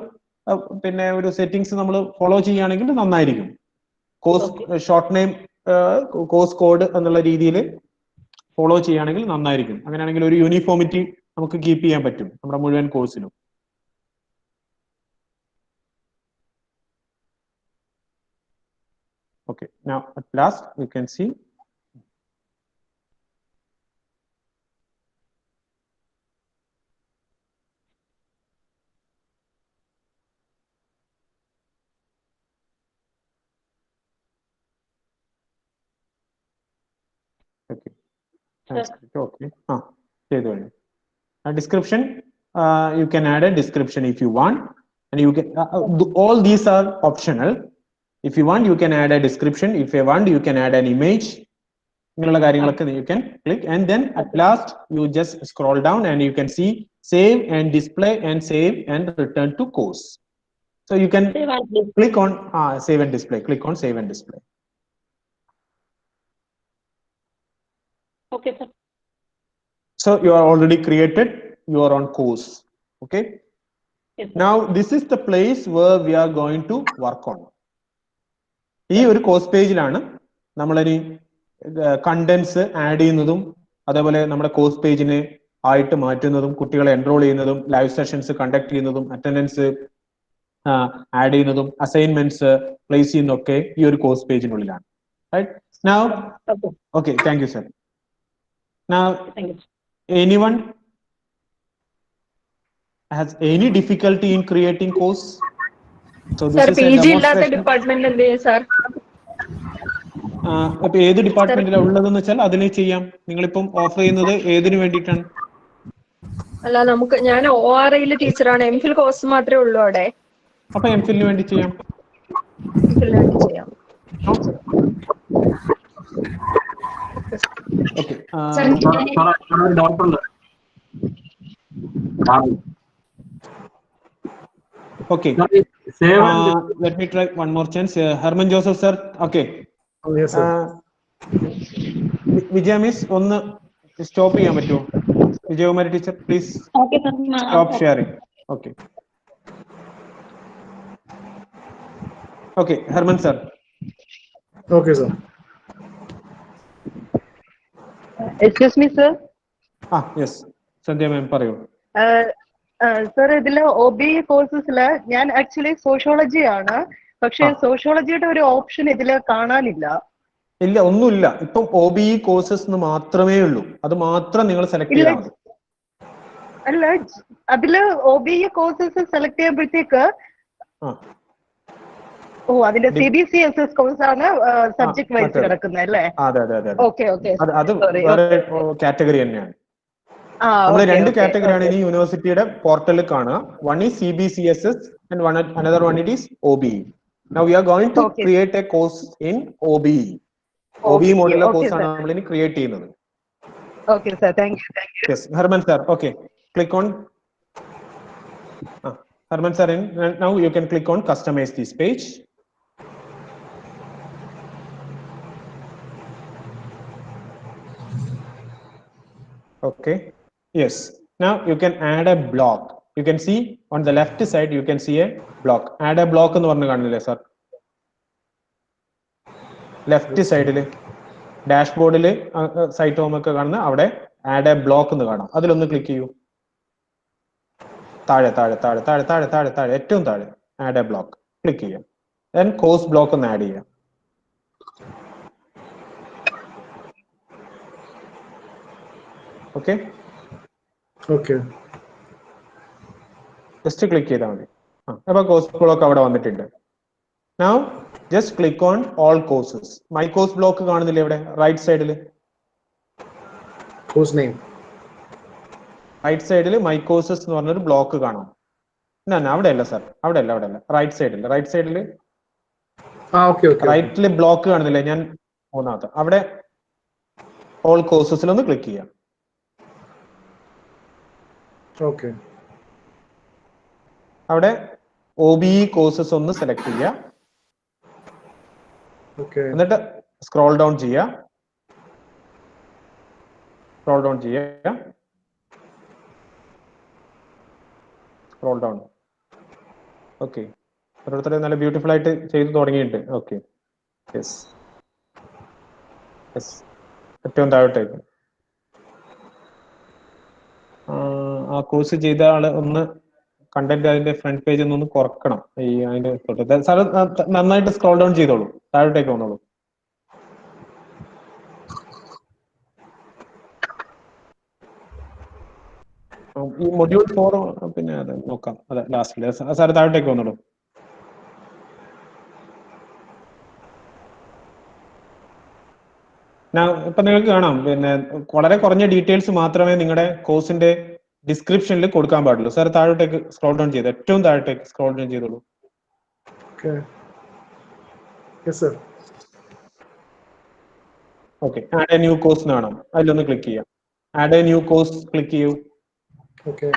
പിന്നെ ഒരു സെറ്റിംഗ്സ് നമ്മൾ ഫോളോ ചെയ്യുകയാണെങ്കിൽ നന്നായിരിക്കും. Course short name course code എന്നുള്ള രീതിയിൽ ഫോളോ ചെയ്യുകയാണെങ്കിൽ നന്നായിരിക്കും. അങ്ങനെയാണെങ്കിൽ ഒരു യൂണിഫോമിറ്റി നമുക്ക് കീപ്പ് ചെയ്യാൻ പറ്റും നമ്മുടെ മുഴുവൻ കോഴ്സിലും. Okay, now at last you can see okay. Description, you can add a description if you want, and you can all these are optional. If you want, you can add a description. If you want, you can add an image. You can click, and then at last you just scroll down and you can see save and display and save and return to course. So you can click on save and display. Click on save and display. Okay, sir. So you are already created. You are on course. Okay. Yes, now this is the place where we are going to work on. ഈ ഒരു course പേജിലാണ് നമ്മളൊരു contents add ചെയ്യുന്നതും അതേപോലെ നമ്മുടെ course പേജിനെ ആയിട്ട് മാറ്റുന്നതും കുട്ടികളെ enrol ചെയ്യുന്നതും live sessions conduct ചെയ്യുന്നതും അറ്റൻഡൻസ് ആഡ് ചെയ്യുന്നതും അസൈൻമെന്റ്സ് പ്ലേസ് ചെയ്യുന്നതൊക്കെ ഈ ഒരു കോഴ്സ് പേജിനുള്ളിലാണ്. Right now okay thank you sir. Now anyone has any difficulty in creating course? Sir PG ഇല്ലാത്ത ഡിപ്പാർട്ട്മെന്റ് എന്ത് ചെയ്യും സർ? അപ്പൊ ഏത് ഡിപ്പാർട്ട്മെന്റിലാണ് ഉള്ളതെന്ന് വെച്ചാൽ അതിനെ ചെയ്യാം. നിങ്ങളിപ്പം ഓഫർ ചെയ്യുന്നത് ഏതിനു വേണ്ടിയിട്ടാണ്? അല്ല ഞാൻ ORIയിൽ ടീച്ചറാണ്. MPhil കോഴ്സ് മാത്രമേ ഉള്ളൂ അവിടെ. അപ്പൊ MPhilന് വേണ്ടി ചെയ്യാം. Okay. Okay. Let me try one more chance. Herman Joseph sir. Okay. Yes, sir. Vijaya miss ഒന്ന് സ്റ്റോപ്പ് ചെയ്യാൻ പറ്റുമോ? Vijayakumari teacher please stop sharing. Okay okay, Harman sir. Okay sir. Excuse me sir. Yes Sandhya ma'am പറയൂ. സർ ഇതില് OBE കോഴ്സസില് ഞാൻ actually sociology ആണ്, പക്ഷെ സോഷ്യോളജിയുടെ ഒരു option ഇതില് കാണാനില്ല. ഇല്ല, ഒന്നുമില്ല. ഇപ്പം OBE കോഴ്സസ് മാത്രമേ ഉള്ളൂ. അത് മാത്രം നിങ്ങൾ സെലക്ട് ചെയ്താൽ മതി. അല്ല, അതില് OBE കോഴ്സസ് സെലക്ട് ചെയ്യുമ്പോഴത്തേക്ക് അതിന്റെ CBCSS കോഴ്സ് ആണ് സബ്ജക്ട് വൈസ് കിടക്കുന്നത് അല്ലേ? ഓക്കെ ഓക്കെ, അത് കാറ്റഗറി തന്നെയാണ്. നമ്മൾ രണ്ട് കാറ്റഗറിയാണ് ഇനി യൂണിവേഴ്സിറ്റിയുടെ പോർട്ടലിൽ കാണുക. One is CBCSS and another one it is OBE. Now we are going to create a course in OBE. OBE മോഡലിലെ കോഴ്സാണ് നമ്മൾ ഇനി ക്രിയേറ്റ് ചെയ്യുന്നത്. Okay sir, thank you. Yes, Herman sir. Okay, click on Herman sir, now you can click on customize this page. Okay, yes, now you can add a block. You can see on the left side you can see a block. Add a block എന്ന് പറഞ്ഞു കാണുന്നില്ലേ sir? Left സൈഡില് ഡാഷ്ബോർഡില് site home ഒക്കെ കാണുന്ന അവിടെ add A block എന്ന് കാണാം. അതിലൊന്ന് ക്ലിക്ക് ചെയ്യൂ. താഴെ താഴെ താഴെ താഴെ താഴെ താഴെ താഴെ ഏറ്റവും താഴെ ആഡ് എ ബ്ലോക്ക് ക്ലിക്ക് ചെയ്യാം. ദെൻ കോഴ്സ് ബ്ലോക്ക് ഒന്ന് ആഡ് ചെയ്യാം. ഓക്കെ ഓക്കെ, ജസ്റ്റ് ക്ലിക്ക് ചെയ്താൽ മതി. അപ്പൊ കോഴ്സ് ബ്ലോക്ക് അവിടെ വന്നിട്ടുണ്ട്. Now just click on all courses. My course block കാണുന്നില്ലേ ഇവിടെ റൈറ്റ് സൈഡിൽ? കോഴ്സ് നെയിം റൈറ്റ് സൈഡിൽ മൈ കോഴ്സസ് എന്ന് പറഞ്ഞൊരു ബ്ലോക്ക് കാണാം. അവിടെ അല്ല സർ, അവിടെ അല്ല, റൈറ്റ് സൈഡിൽ റൈറ്റില് ബ്ലോക്ക് കാണുന്നില്ലേ? ഞാൻ മൂന്നാമത്തെ അവിടെ ഓൾ കോഴ്സസിൽ ഒന്ന് ക്ലിക്ക് ചെയ്യാം. ഓക്കെ, അവിടെ OBE കോഴ്സസ് ഒന്ന് സെലക്ട് ചെയ്യുക. എന്നിട്ട് സ്ക്രോൾ ഡൗൺ ചെയ്യുക. ഓക്കെ, ഓരോരുത്തരെ നല്ല ബ്യൂട്ടിഫുൾ ആയിട്ട് ചെയ്ത് തുടങ്ങിയിട്ടുണ്ട്. ഓക്കെ, യെസ്, ഏറ്റവും താഴോട്ടേക്ക് ആ കോഴ്സ് ചെയ്ത ആള് ഒന്ന് കണ്ടന്റ് അതിന്റെ ഫ്രണ്ട് പേജ് ഒന്ന് കുറക്കണം. ഈ അതിന്റെ സാർ നന്നായിട്ട് സ്ക്രോൾ ഡൗൺ ചെയ്തോളൂ, താഴോട്ടേക്ക് വന്നോളൂ. ഈ മൊഡ്യൂൾ 4 പിന്നെ അത് നോക്കാം, അതെ ലാസ്റ്റില്. സാർ താഴോട്ടേക്ക് വന്നോളൂ. ഇപ്പൊ നിങ്ങൾക്ക് കാണാം, പിന്നെ വളരെ കുറഞ്ഞ ഡീറ്റെയിൽസ് മാത്രമേ നിങ്ങളുടെ കോഴ്സിന്റെ ഡിസ്ക്രിപ്ഷനിൽ കൊടുക്കാൻ പാടുള്ളൂ. സാർ താഴോട്ടേക്ക് സ്ക്രോൾ ഡൗൺ ചെയ്ത് ഏറ്റവും താഴോട്ടേക്ക് സ്ക്രോൾ ഡൗൺ ചെയ്തോളൂ. Okay, add A new course കാണാം, അതിലൊന്ന് ക്ലിക്ക് ചെയ്യാം. Add A new course click ചെയ്യൂ. Okay.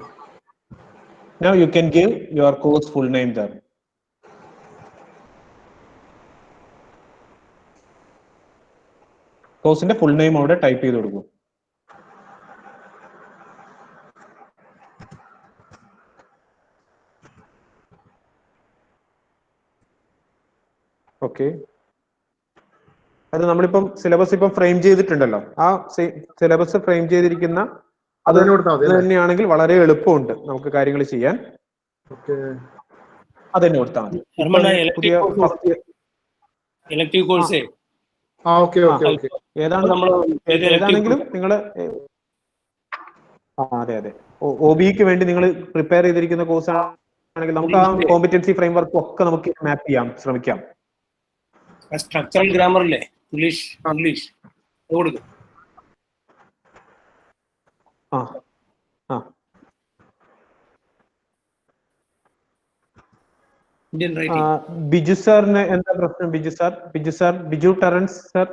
Now you can give your course full name there. കോഴ്സിന്റെ ഫുൾ നെയിം അവിടെ ടൈപ്പ് ചെയ്ത് കൊടുക്കും. ഓക്കെ, അത് നമ്മളിപ്പം സിലബസ് ഇപ്പം ഫ്രെയിം ചെയ്തിട്ടുണ്ടല്ലോ. ആ സിലബസ് ഫ്രെയിം ചെയ്തിരിക്കുന്ന അത് തന്നെയാണെങ്കിൽ വളരെ എളുപ്പമുണ്ട് നമുക്ക് കാര്യങ്ങൾ ചെയ്യാൻ. അത് തന്നെ കൊടുത്താൽ മതി. പുതിയ ഇലക്ടീവ് കോഴ്സേ ഏതാണെങ്കിലും നിങ്ങൾ അതെ OBEക്ക് വേണ്ടി നിങ്ങൾ പ്രിപ്പയർ ചെയ്തിരിക്കുന്ന കോഴ്സ് ആണെങ്കിൽ നമുക്ക് ആ കോമ്പറ്റൻസി ഫ്രെയിംവർക്ക് ഒക്കെ നമുക്ക് മാപ്പ് ചെയ്യാൻ ശ്രമിക്കാം. സ്ട്രക്ചറൽ ഗ്രാമറിലെ ഇംഗ്ലീഷ് കൊടുക്കും. ബിജു സാറിന് എന്താ പ്രശ്നം? ബിജു ടെറൻസ് സാർ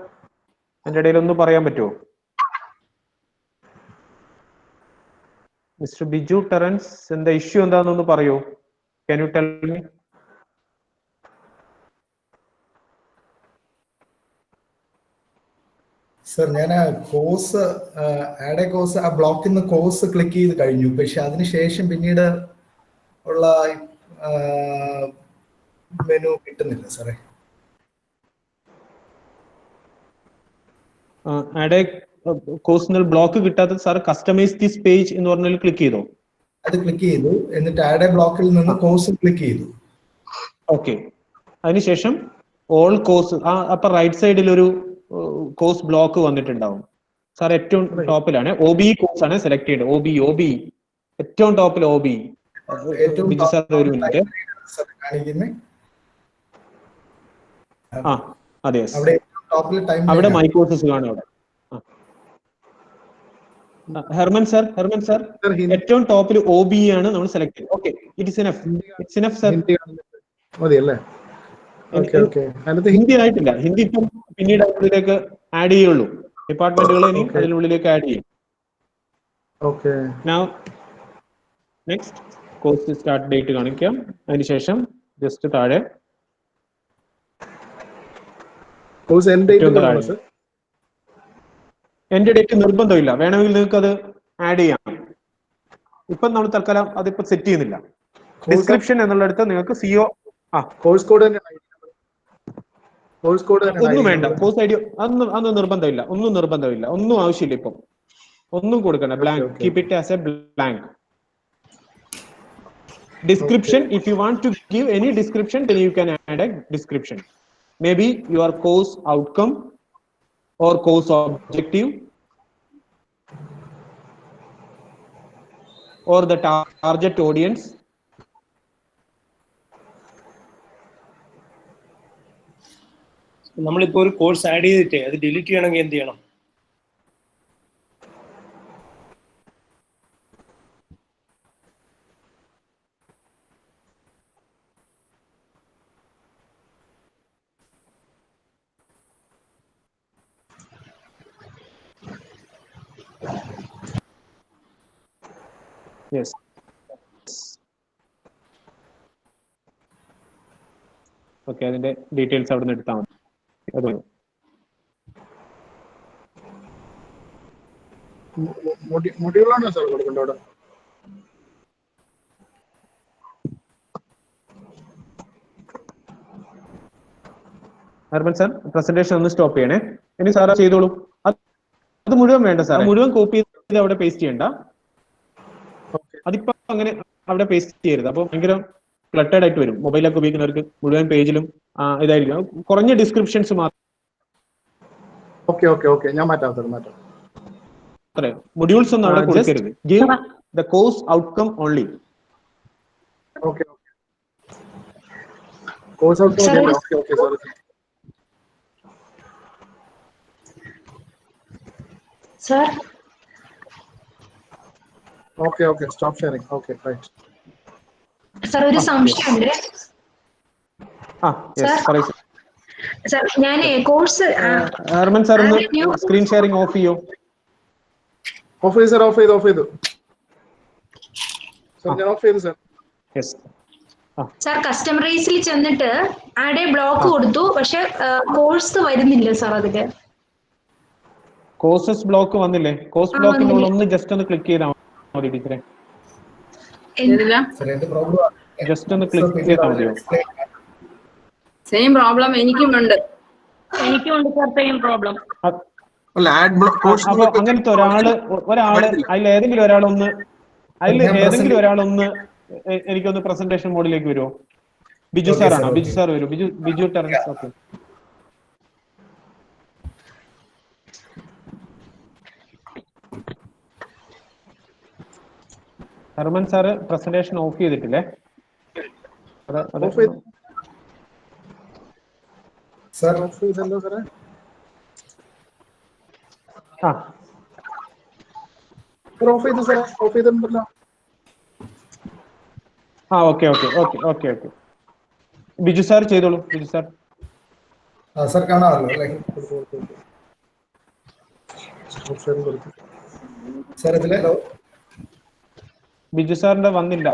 എന്റെ ഇടയിൽ ഒന്ന് പറയാൻ പറ്റുമോ? മിസ്റ്റർ ബിജു ടെറൻസ്, എന്താ ഇഷ്യൂ എന്താണെന്നൊന്ന് പറയൂ. Can you tell me? Sir ഞാൻ കോഴ്സ് ആഡ് എ കോഴ്സ് ആ ബ്ലോക്കിൽ നിന്ന് കോഴ്സ് ക്ലിക്ക് ചെയ്ത് കഴിഞ്ഞു. പക്ഷെ അതിനുശേഷം പിന്നീട് ഉള്ള മെനു കിട്ടുന്നില്ല സാറേ. ആഡ് കോഴ്സ് ബ്ലോക്ക് കിട്ടാത്ത സാർ കസ്റ്റമൈസ് ദിസ് പേജ് എന്ന് പറഞ്ഞാൽ ക്ലിക്ക് ചെയ്തോ? അത് ക്ലിക്ക് ചെയ്തു. എന്നിട്ട് ആഡ് എ ബ്ലോക്കിൽ നിന്ന് കോഴ്സ് ക്ലിക്ക് ചെയ്തു. ഓക്കെ. അതിനുശേഷം ഓൾ കോഴ്സ് അപ്പൊ റൈറ്റ് സൈഡിൽ ഒരു കോഴ്സ് ബ്ലോക്ക് വന്നിട്ടുണ്ടാവും സാർ. ഏറ്റവും ടോപ്പിലാണ് OB കോഴ്സ് ആണ് സെലക്ട് ചെയ്യേണ്ടത്. OB ഏറ്റവും ടോപ്പിൽ OB. ബിജു സാർ ഒരു മിനിറ്റ്. അതെ, അവിടെ മൈ കോഴ്സസ് കാണും. അവിടെ ഹെർമൻ സാർ ഏറ്റവും ടോപ്പിൽ OB ആണ് നമ്മൾ സെലക്ട് ചെയ്തത്. Okay, it's enough sir. മതിയല്ലേ? ഹിന്ദി ആയിട്ടില്ല. ഹിന്ദി ഇപ്പം പിന്നീട് അതിലേക്ക് ആഡ് ചെയ്യുള്ളൂ. ഡിപ്പാർട്ട്മെന്റുകൾ ഇനി അതിനുള്ളിലേക്ക് ആഡ് ചെയ്യും. Now next course start date കാണിക്കാം. അതിനുശേഷം ജസ്റ്റ് താഴെ എന്റെ ഡേറ്റ് നിർബന്ധമില്ല. വേണമെങ്കിൽ നിങ്ങൾക്ക് അത് ആഡ് ചെയ്യാം. ഇപ്പം നമ്മൾ തൽക്കാലം അതിപ്പോ സെറ്റ് ചെയ്യുന്നില്ല. ഡിസ്ക്രിപ്ഷൻ എന്നുള്ളിടത്ത് നിങ്ങൾക്ക് CO കോഴ്സ് കോഡ് ഒന്നും വേണ്ട. കോഴ്സ് ID അതൊന്നും നിർബന്ധമില്ല. ഒന്നും ആവശ്യമില്ല. ഇപ്പം ഒന്നും കൊടുക്കണ്ട. Blank. Keep it as A blank. Description, if you want to give any description, then you can add a description. Maybe your course outcome or course objective or the target audience. നമ്മളിപ്പോ ഒരു course add ചെയ്തിട്ട് അത് delete ചെയ്യണമെങ്കിൽ എന്ത് ചെയ്യണം? Yes. Okay, അതിന്റെ details അവിടെ നിന്ന് എടുത്താൽ മതി. മൊഡ്യൂളാണോ സാർ കൊടുക്കേണ്ടത് അവിടെ? ഹർബൻ സാർ പ്രസന്റേഷൻ ഒന്ന് സ്റ്റോപ്പ് ചെയ്യണേ. ഇനി സാർ ചെയ്തോളൂ. അത് മുഴുവൻ വേണ്ട സാർ. മുഴുവൻ കോപ്പി ചെയ്ത് അവിടെ പേസ്റ്റ് ചെയ്യണ്ട. അതിപ്പോ അങ്ങനെ അവിടെ പേസ്റ്റ് ചെയ്യരുത്. അപ്പൊ ഭയങ്കര ക്ലട്ടേഡ് ആയിട്ട് വരും. മൊബൈലൊക്കെ ഉപയോഗിക്കുന്നവർക്ക് മുഴുവൻ പേജിലും ഇതായിരിക്കും. കുറഞ്ഞ ഡിസ്ക്രിപ്ഷൻസ് മാത്രം. ഓക്കെ ഞാൻ മാറ്റാം സാർ, മാറ്റാം. മൊഡ്യൂൾസ് ഒന്നും അവിടെ കൊടുക്കരുത്. Give the course outcome only. Okay course outcome. Okay sorry sir. Okay stop sharing. Okay right. Sir ഒരു സംശയമുണ്ട്. സർ ഞാൻ കോഴ്സ് ഹർമൻ സാർ ഒന്ന് സ്ക്രീൻ ഷെയറിംഗ് ഓഫ് ചെയ്യോ? ഓഫ് ചെയ്തു സർ. ഓഫ് ചെയ്തു സർ. ഞാൻ ഓഫ് ചെയ്തു സർ. യെസ് സർ കസ്റ്റമറൈസിൽ ചെന്നിട്ട് ആഡ് ബ്ലോക്ക് കൊടുത്തു. പക്ഷെ കോഴ്സ് വരുന്നില്ല സർ. അതില് കോഴ്സസ് ബ്ലോക്ക് വന്നില്ലേ? കോഴ്സ് ബ്ലോക്കിനുള്ള ഒന്ന് ജസ്റ്റ് ഒന്ന് ക്ലിക്ക് ചെയ്താൽ മതി ടീച്ചറെ. ജസ്റ്റ് ഒന്ന് ക്ലിക്ക് ചെയ്താൽ മതിയോ? സെയിം പ്രോബ്ലം എനിക്കുമുണ്ട് സർ. Same problem. അങ്ങനത്തെ ഒരാള് അതിൽ ഏതെങ്കിലും ഒരാളൊന്ന് എനിക്കൊന്ന് പ്രസന്റേഷൻ മോഡിലേക്ക് വരുമോ? ബിജു സാർ ആണോ? ബിജു സാർ വരും. Biju Terence. Okay. Harman sir presentation off ചെയ്തിട്ടില്ലേ? സർ ഓഫ് ചെയ്തല്ലോ സാറേ. ഓഫ് ചെയ്തു സാറേ. ഓഫ് ചെയ്തിട്ടുണ്ടല്ലോ. ഓക്കെ. ബിജു സാർ ചെയ്തോളൂ. ബിജു സാർ. സാർ കാണാമല്ലോ അല്ലേ? സാർ ഇതിലെ ബിജു സാറിന്റെ വന്നില്ല.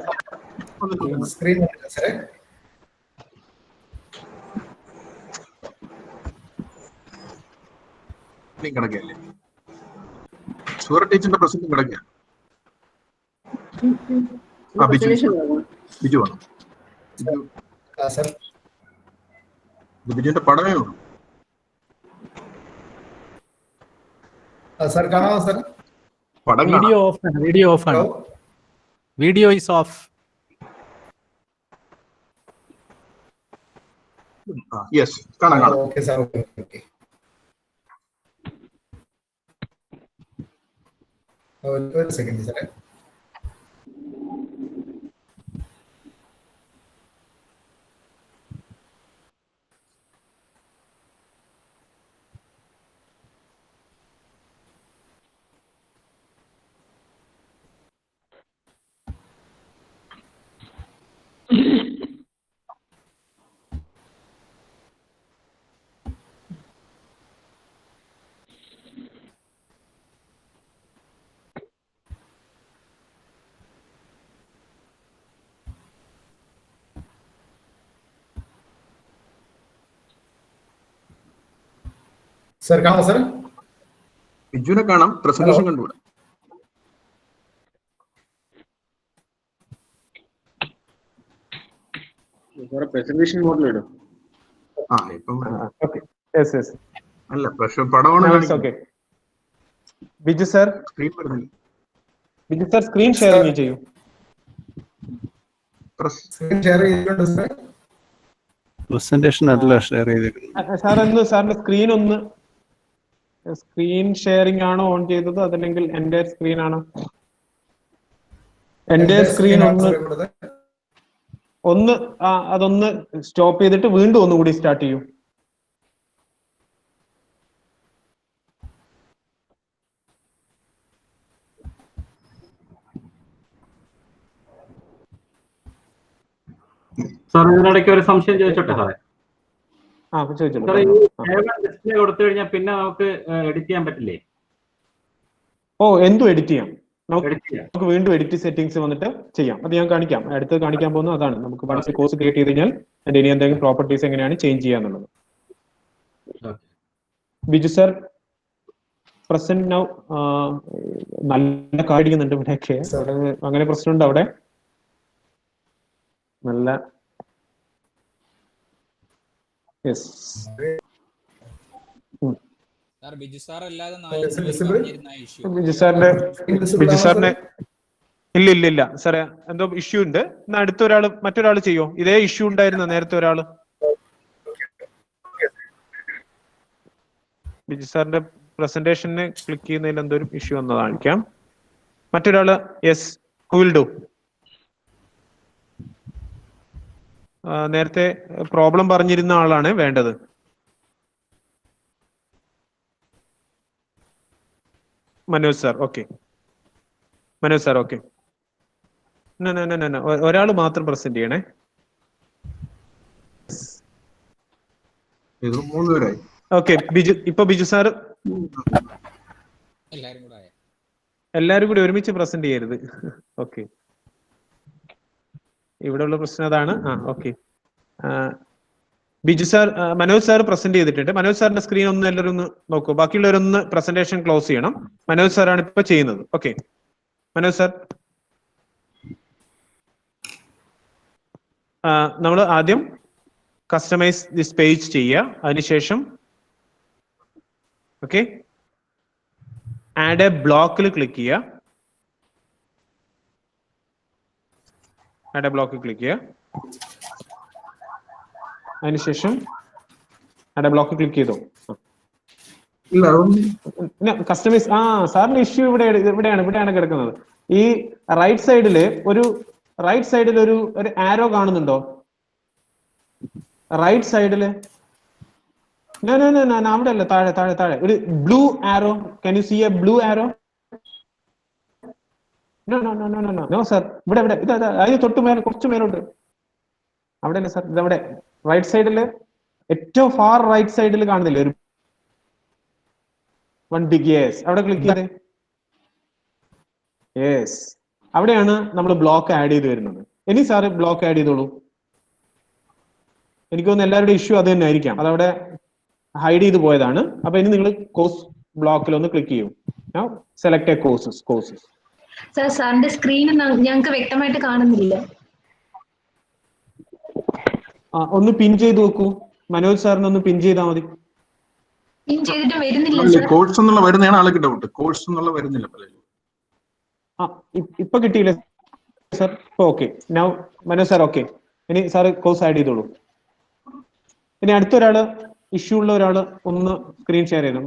സ്ക്രീൻ സാറേ. കിടക്കല്ലേ? സൂറ ടീച്ചറിന്റെ പ്രസന്റ് കിടക്കുക. ബിജു ആണ്. ബിജുവിന്റെ പടമേ ഉള്ളൂ. സർ കാണാമോ സർ? പടം വീഡിയോ ഓഫ് ആണ്. വീഡിയോ ഓഫ് ആണ്. Video is off. യെസ്, കാണാം കാണാം. Okay sir, okay. ഒരു സെക്കൻഡ് സാറേ. സർ കാണാം സർ? ബിജുവിനെ കാണാം, പ്രസന്റേഷൻ കണ്ടുകൂടാ. പ്രസന്റേഷൻ മോഡിലിടും. അല്ല, പക്ഷെ പടമാണ്. Okay Biju sir, Biju sir screen sharing ചെയ്യൂ. സ്ക്രീൻ ഷെയർ ചെയ്തിട്ടുണ്ട് സർ. പ്രസന്റേഷൻ അല്ല ഷെയർ ചെയ്തിരിക്കുന്നത്. സാർ ഒന്ന് സാറിന്റെ സ്ക്രീൻ ഒന്ന് സ്ക്രീൻ ഷെയറിംഗ് ആണോ ഓൺ ചെയ്തത്, അതല്ലെങ്കിൽ എന്റെ സ്ക്രീൻ ആണോ? എന്റെ സ്ക്രീൻ ഒന്ന് അതൊന്ന് സ്റ്റോപ്പ് ചെയ്തിട്ട് വീണ്ടും ഒന്നുകൂടി സ്റ്റാർട്ട് ചെയ്യൂ. സാർ ഇതിനിടയ്ക്ക് ഒരു സംശയം ചോദിച്ചോട്ടെ സാറേ? ചോദിച്ചോളൂ. ഡിസ്പ്ലേ കൊടുത്തു കഴിഞ്ഞാൽ പിന്നെ നമുക്ക് എഡിറ്റ് ചെയ്യാൻ പറ്റില്ലേ? എന്തും എഡിറ്റ് ചെയ്യാം. നമുക്ക് വീണ്ടും എഡിറ്റ് സെറ്റിംഗ്സ് വന്നിട്ട് ചെയ്യാം. അത് ഞാൻ കാണിക്കാം. അടുത്ത് കാണിക്കാൻ പോകുന്നത് അതാണ്. നമുക്ക് വൺസ് കോഴ്സ് ക്രിയേറ്റ് ചെയ്ത് കഴിഞ്ഞാൽ അതിന്റെ ഇനി എന്തെങ്കിലും പ്രോപ്പർട്ടീസ് എങ്ങനെയാണ് ചേഞ്ച് ചെയ്യാന്നുള്ളത്. Biju sir present now. നല്ല കാണിക്കുന്നുണ്ട് ഇവിടെയൊക്കെ. അങ്ങനെ പ്രശ്നമുണ്ട് അവിടെ? നല്ല ബിജു സാറിന്റെ ഇല്ല സാറേ, എന്തോ ഇഷ്യൂ ഉണ്ട്. എന്നാ മറ്റൊരാൾ ചെയ്യോ? ഇതേ ഇഷ്യൂ ഉണ്ടായിരുന്ന നേരത്തെ ഒരാള്. ബിജു സാറിന്റെ പ്രസന്റേഷന് ക്ലിക്ക് ചെയ്യുന്നതിൽ എന്തോ ഒരു ഇഷ്യൂ വന്നത് കാണിക്കാം. മറ്റൊരാള് യെസ്, ഹു വിൽ ഡു? നേരത്തെ പ്രോബ്ലം പറഞ്ഞിരുന്ന ആളാണ് വേണ്ടത്. Manoj sir, okay. Manoj sir, okay. ഒരാൾ മാത്രം പ്രസന്റ് ചെയ്യണേ. ഓക്കെ ബിജു, ഇപ്പൊ ബിജു സാർ എല്ലാരും കൂടി ഒരുമിച്ച് പ്രസന്റ് ചെയ്യരുത്. ഓക്കെ, ഇവിടെ ഉള്ള പ്രശ്നം അതാണ്. Okay. Biju sir, Manoj sir present ചെയ്തിട്ടുണ്ട്. മനോജ് സാറിന്റെ സ്ക്രീൻ ഒന്ന് എല്ലാവരും ഒന്ന് നോക്കൂ. ബാക്കിയുള്ളവരൊന്ന് പ്രസന്റേഷൻ ക്ലോസ് ചെയ്യണം. മനോജ് സാറാണ് ഇപ്പൊ ചെയ്യുന്നത്. ഓക്കെ മനോജ് സാർ, നമ്മൾ ആദ്യം കസ്റ്റമൈസ് ദിസ് പേജ് ചെയ്യുക. അതിനുശേഷം ഓക്കെ ആഡ് എ ബ്ലോക്കിൽ ക്ലിക്ക് ചെയ്യുക. ആഡ് എ ബ്ലോക്കിൽ ക്ലിക്ക് ചെയ്യുക. അതിനുശേഷം ആഡ് എ ബ്ലോക്കിൽ ക്ലിക്ക് ചെയ്തോ. കസ്റ്റമൈസ് സാറിന്റെ ഇഷ്യൂ ഇവിടെയാണ് കിടക്കുന്നത്. ഈ റൈറ്റ് സൈഡിൽ ഒരു ആരോ കാണുന്നുണ്ടോ? റൈറ്റ് സൈഡില് അവിടെ അല്ല, താഴെ ഒരു blue arrow. Can you see a blue arrow? No sir, ഇവിടെ അതിന് തൊട്ട് മേലെ, കുറച്ച് മേലോട്ട്. അവിടെ അല്ലേ സാർ, ഇതവിടെ റൈറ്റ് സൈഡില് ഏറ്റവും ഫാർ റൈറ്റ് സൈഡിൽ കാണുന്നില്ലേ ഒരു വൺ ബിഗ് യെസ്? അവിടെ ക്ലിക്ക് ചെയ്തേ. യെസ്, അവിടെയാണ് നമ്മൾ ബ്ലോക്ക് ആഡ് ചെയ്ത് വരുന്നത്. ഇനി സാറ് ബ്ലോക്ക് ആഡ് ചെയ്തോളൂ. എനിക്ക് തോന്നുന്നു എല്ലാവരുടെ ഇഷ്യൂ അത് തന്നെ ആയിരിക്കാം, അതവിടെ ഹൈഡ് ചെയ്ത് പോയതാണ്. അപ്പൊ ഇനി നിങ്ങൾ കോഴ്സ് ബ്ലോക്കിൽ ഒന്ന് ക്ലിക്ക് ചെയ്യൂ. Now select a courses. Sir സാറിന്റെ സ്ക്രീൻ ഞങ്ങൾക്ക് വ്യക്തമായിട്ട് കാണുന്നില്ല. ഒന്ന് പിൻ ചെയ്ത് നോക്കൂ. മനോജ് സാറിന് ഒന്ന് പിൻ ചെയ്താൽ മതി. പിൻ ചെയ്തിട്ട് വരുന്നില്ല. കോഴ്സ് എന്നുള്ള വരുന്നതാണ് ആൾക്ക് ഡൗട്ട്. കോഴ്സ് എന്നുള്ള വരുന്നില്ല. ഇപ്പൊ കിട്ടിയില്ലേ സാർ? ഇപ്പൊ okay. Now Manoj sir okay. ഇനി സാറ് കോഴ്സ് ആഡ് ചെയ്തോളൂ. ഇനി അടുത്തൊരാള് ഇഷ്യൂ ഉള്ള ഒരാള് ഒന്ന് സ്ക്രീൻ ഷെയർ ചെയ്തു.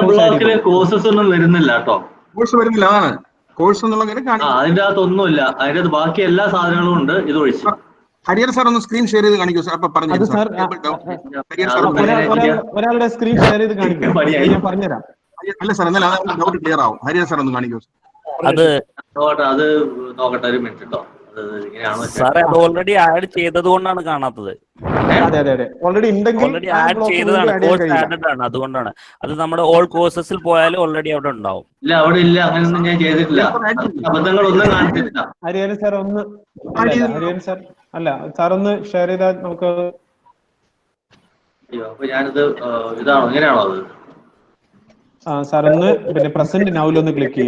ബ്ലോക്കില് കോഴ്സസ് ഒന്നും വരുന്നില്ല കേട്ടോ. കോഴ്സ് വരുന്നില്ല. അതാണ് കോഴ്സ് എന്നുള്ള അതിന്റെ അകത്ത് ഒന്നുമില്ല. അതിന്റെ അകത്ത് ബാക്കി എല്ലാ സാധനങ്ങളും ഉണ്ട്. ഇത് ഒഴിച്ച് ഹരിഹർ സാർ ഒന്ന് സ്ക്രീൻ ഷെയർ ചെയ്ത് കാണിക്കൂ സാർ. അപ്പൊ പറഞ്ഞു ഒരാളുടെ സ്ക്രീൻ ഷെയർ ചെയ്ത് കാണിക്കും. ഞാൻ പറഞ്ഞുതരാം. അല്ല സാർ, എന്നാലും ഡൗട്ട് ക്ലിയർ ആവും. ഹരിഹർ സാർ ഒന്ന് കാണിക്കൂ. അത് നോക്കട്ടെ ഒരു മിനിറ്റ് കേട്ടോ. സാറേ അത് ഓൾറെഡി ആഡ് ചെയ്തത് കൊണ്ടാണ് കാണാത്തത്. ഓൾറെഡി ആഡ് ചെയ്തതാണ്, കോഴ്സ് ആഡഡ് ആണ്, അതുകൊണ്ടാണ്. അത് നമ്മുടെ ഓൾ കോഴ്സസിൽ പോയാലും ഓൾറെഡി അവിടെ ഉണ്ടാവും. ഇല്ല, അവിടെ ഇല്ല, അങ്ങനെയൊന്നും ഞാൻ ചെയ്തിട്ടില്ല. അബദ്ധങ്ങളൊന്നും കാണിച്ചിട്ടില്ല. ഹരിഹരൻ സാർ ഒന്ന് സാർ ഒന്ന് ഷെയർ ചെയ്താൽ നമുക്ക്. അപ്പൊ ഞാനിത് ഇതാണോ, ഇങ്ങനെയാണോ അത്? സാർ ഒന്ന് പിന്നെ പ്രസന്റ് നൗവിൽ ഒന്ന് ക്ലിക്ക്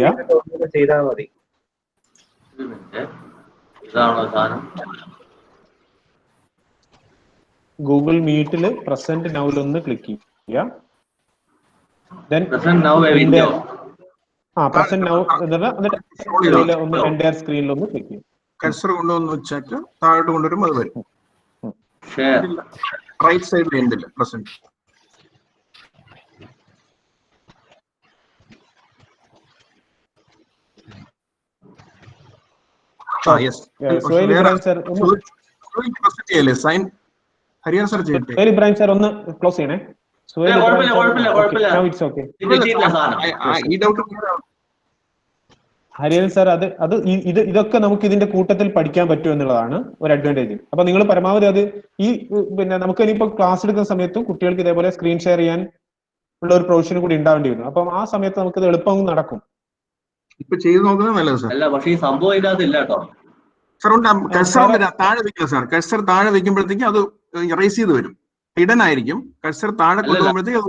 ചെയ്താൽ മതി. ഇതാണോ സാധനം? ഗൂഗിൾ മീറ്റില് പ്രസന്റ് നൗവിൽ ഒന്ന് ക്ലിക്ക് ചെയ്യാം. Present now window. Present now ഒന്ന് എൻറ്റയർ സ്ക്രീനിൽ ഒന്ന് ക്ലിക്ക് ചെയ്യും. കഴ്സർ കൊണ്ടുവന്ന് വെച്ചിട്ട് താഴോട്ട് കൊണ്ടുവരുമ്പോൾ അത് വരും. റൈറ്റ് സൈഡിൽ എന്തില്ല present. Harihar sir Ibrahim sir ഒന്ന് ക്ലോസ് ചെയ്യണേ. ഹരിഹരൻ സാർ ഇതൊക്കെ നമുക്ക് ഇതിന്റെ കൂട്ടത്തിൽ പഠിക്കാൻ പറ്റും എന്നുള്ളതാണ് ഒരു അഡ്വാൻറ്റേജ്. അപ്പൊ നിങ്ങൾ പരമാവധി അത് പിന്നെ നമുക്ക് ഇനിയിപ്പോ ക്ലാസ് എടുക്കുന്ന സമയത്തും കുട്ടികൾക്ക് ഇതേപോലെ സ്ക്രീൻ ഷെയർ ചെയ്യാൻ ഉള്ള ഒരു പ്രൊവിഷൻ കൂടി ഉണ്ടാവേണ്ടി വരും. അപ്പം ആ സമയത്ത് നമുക്ക് ഇത് എളുപ്പം നടക്കും. ഇപ്പൊ ചെയ്ത് നോക്കുന്നത് നല്ലത് സാർ. അല്ല, പക്ഷേ ഈ സംഭവം ഇതിനകത്തില്ല കേട്ടോ. താഴെ വെക്കുക സാർ. കഴ്സർ താഴെ വെക്കുമ്പോഴത്തേക്ക് അത് ഇറേസ് ചെയ്ത് വരും. ഹിഡൻ ആയിരിക്കും. കഴ്സർ താഴെ കൊണ്ടുപോകുമ്പോഴത്തേക്ക്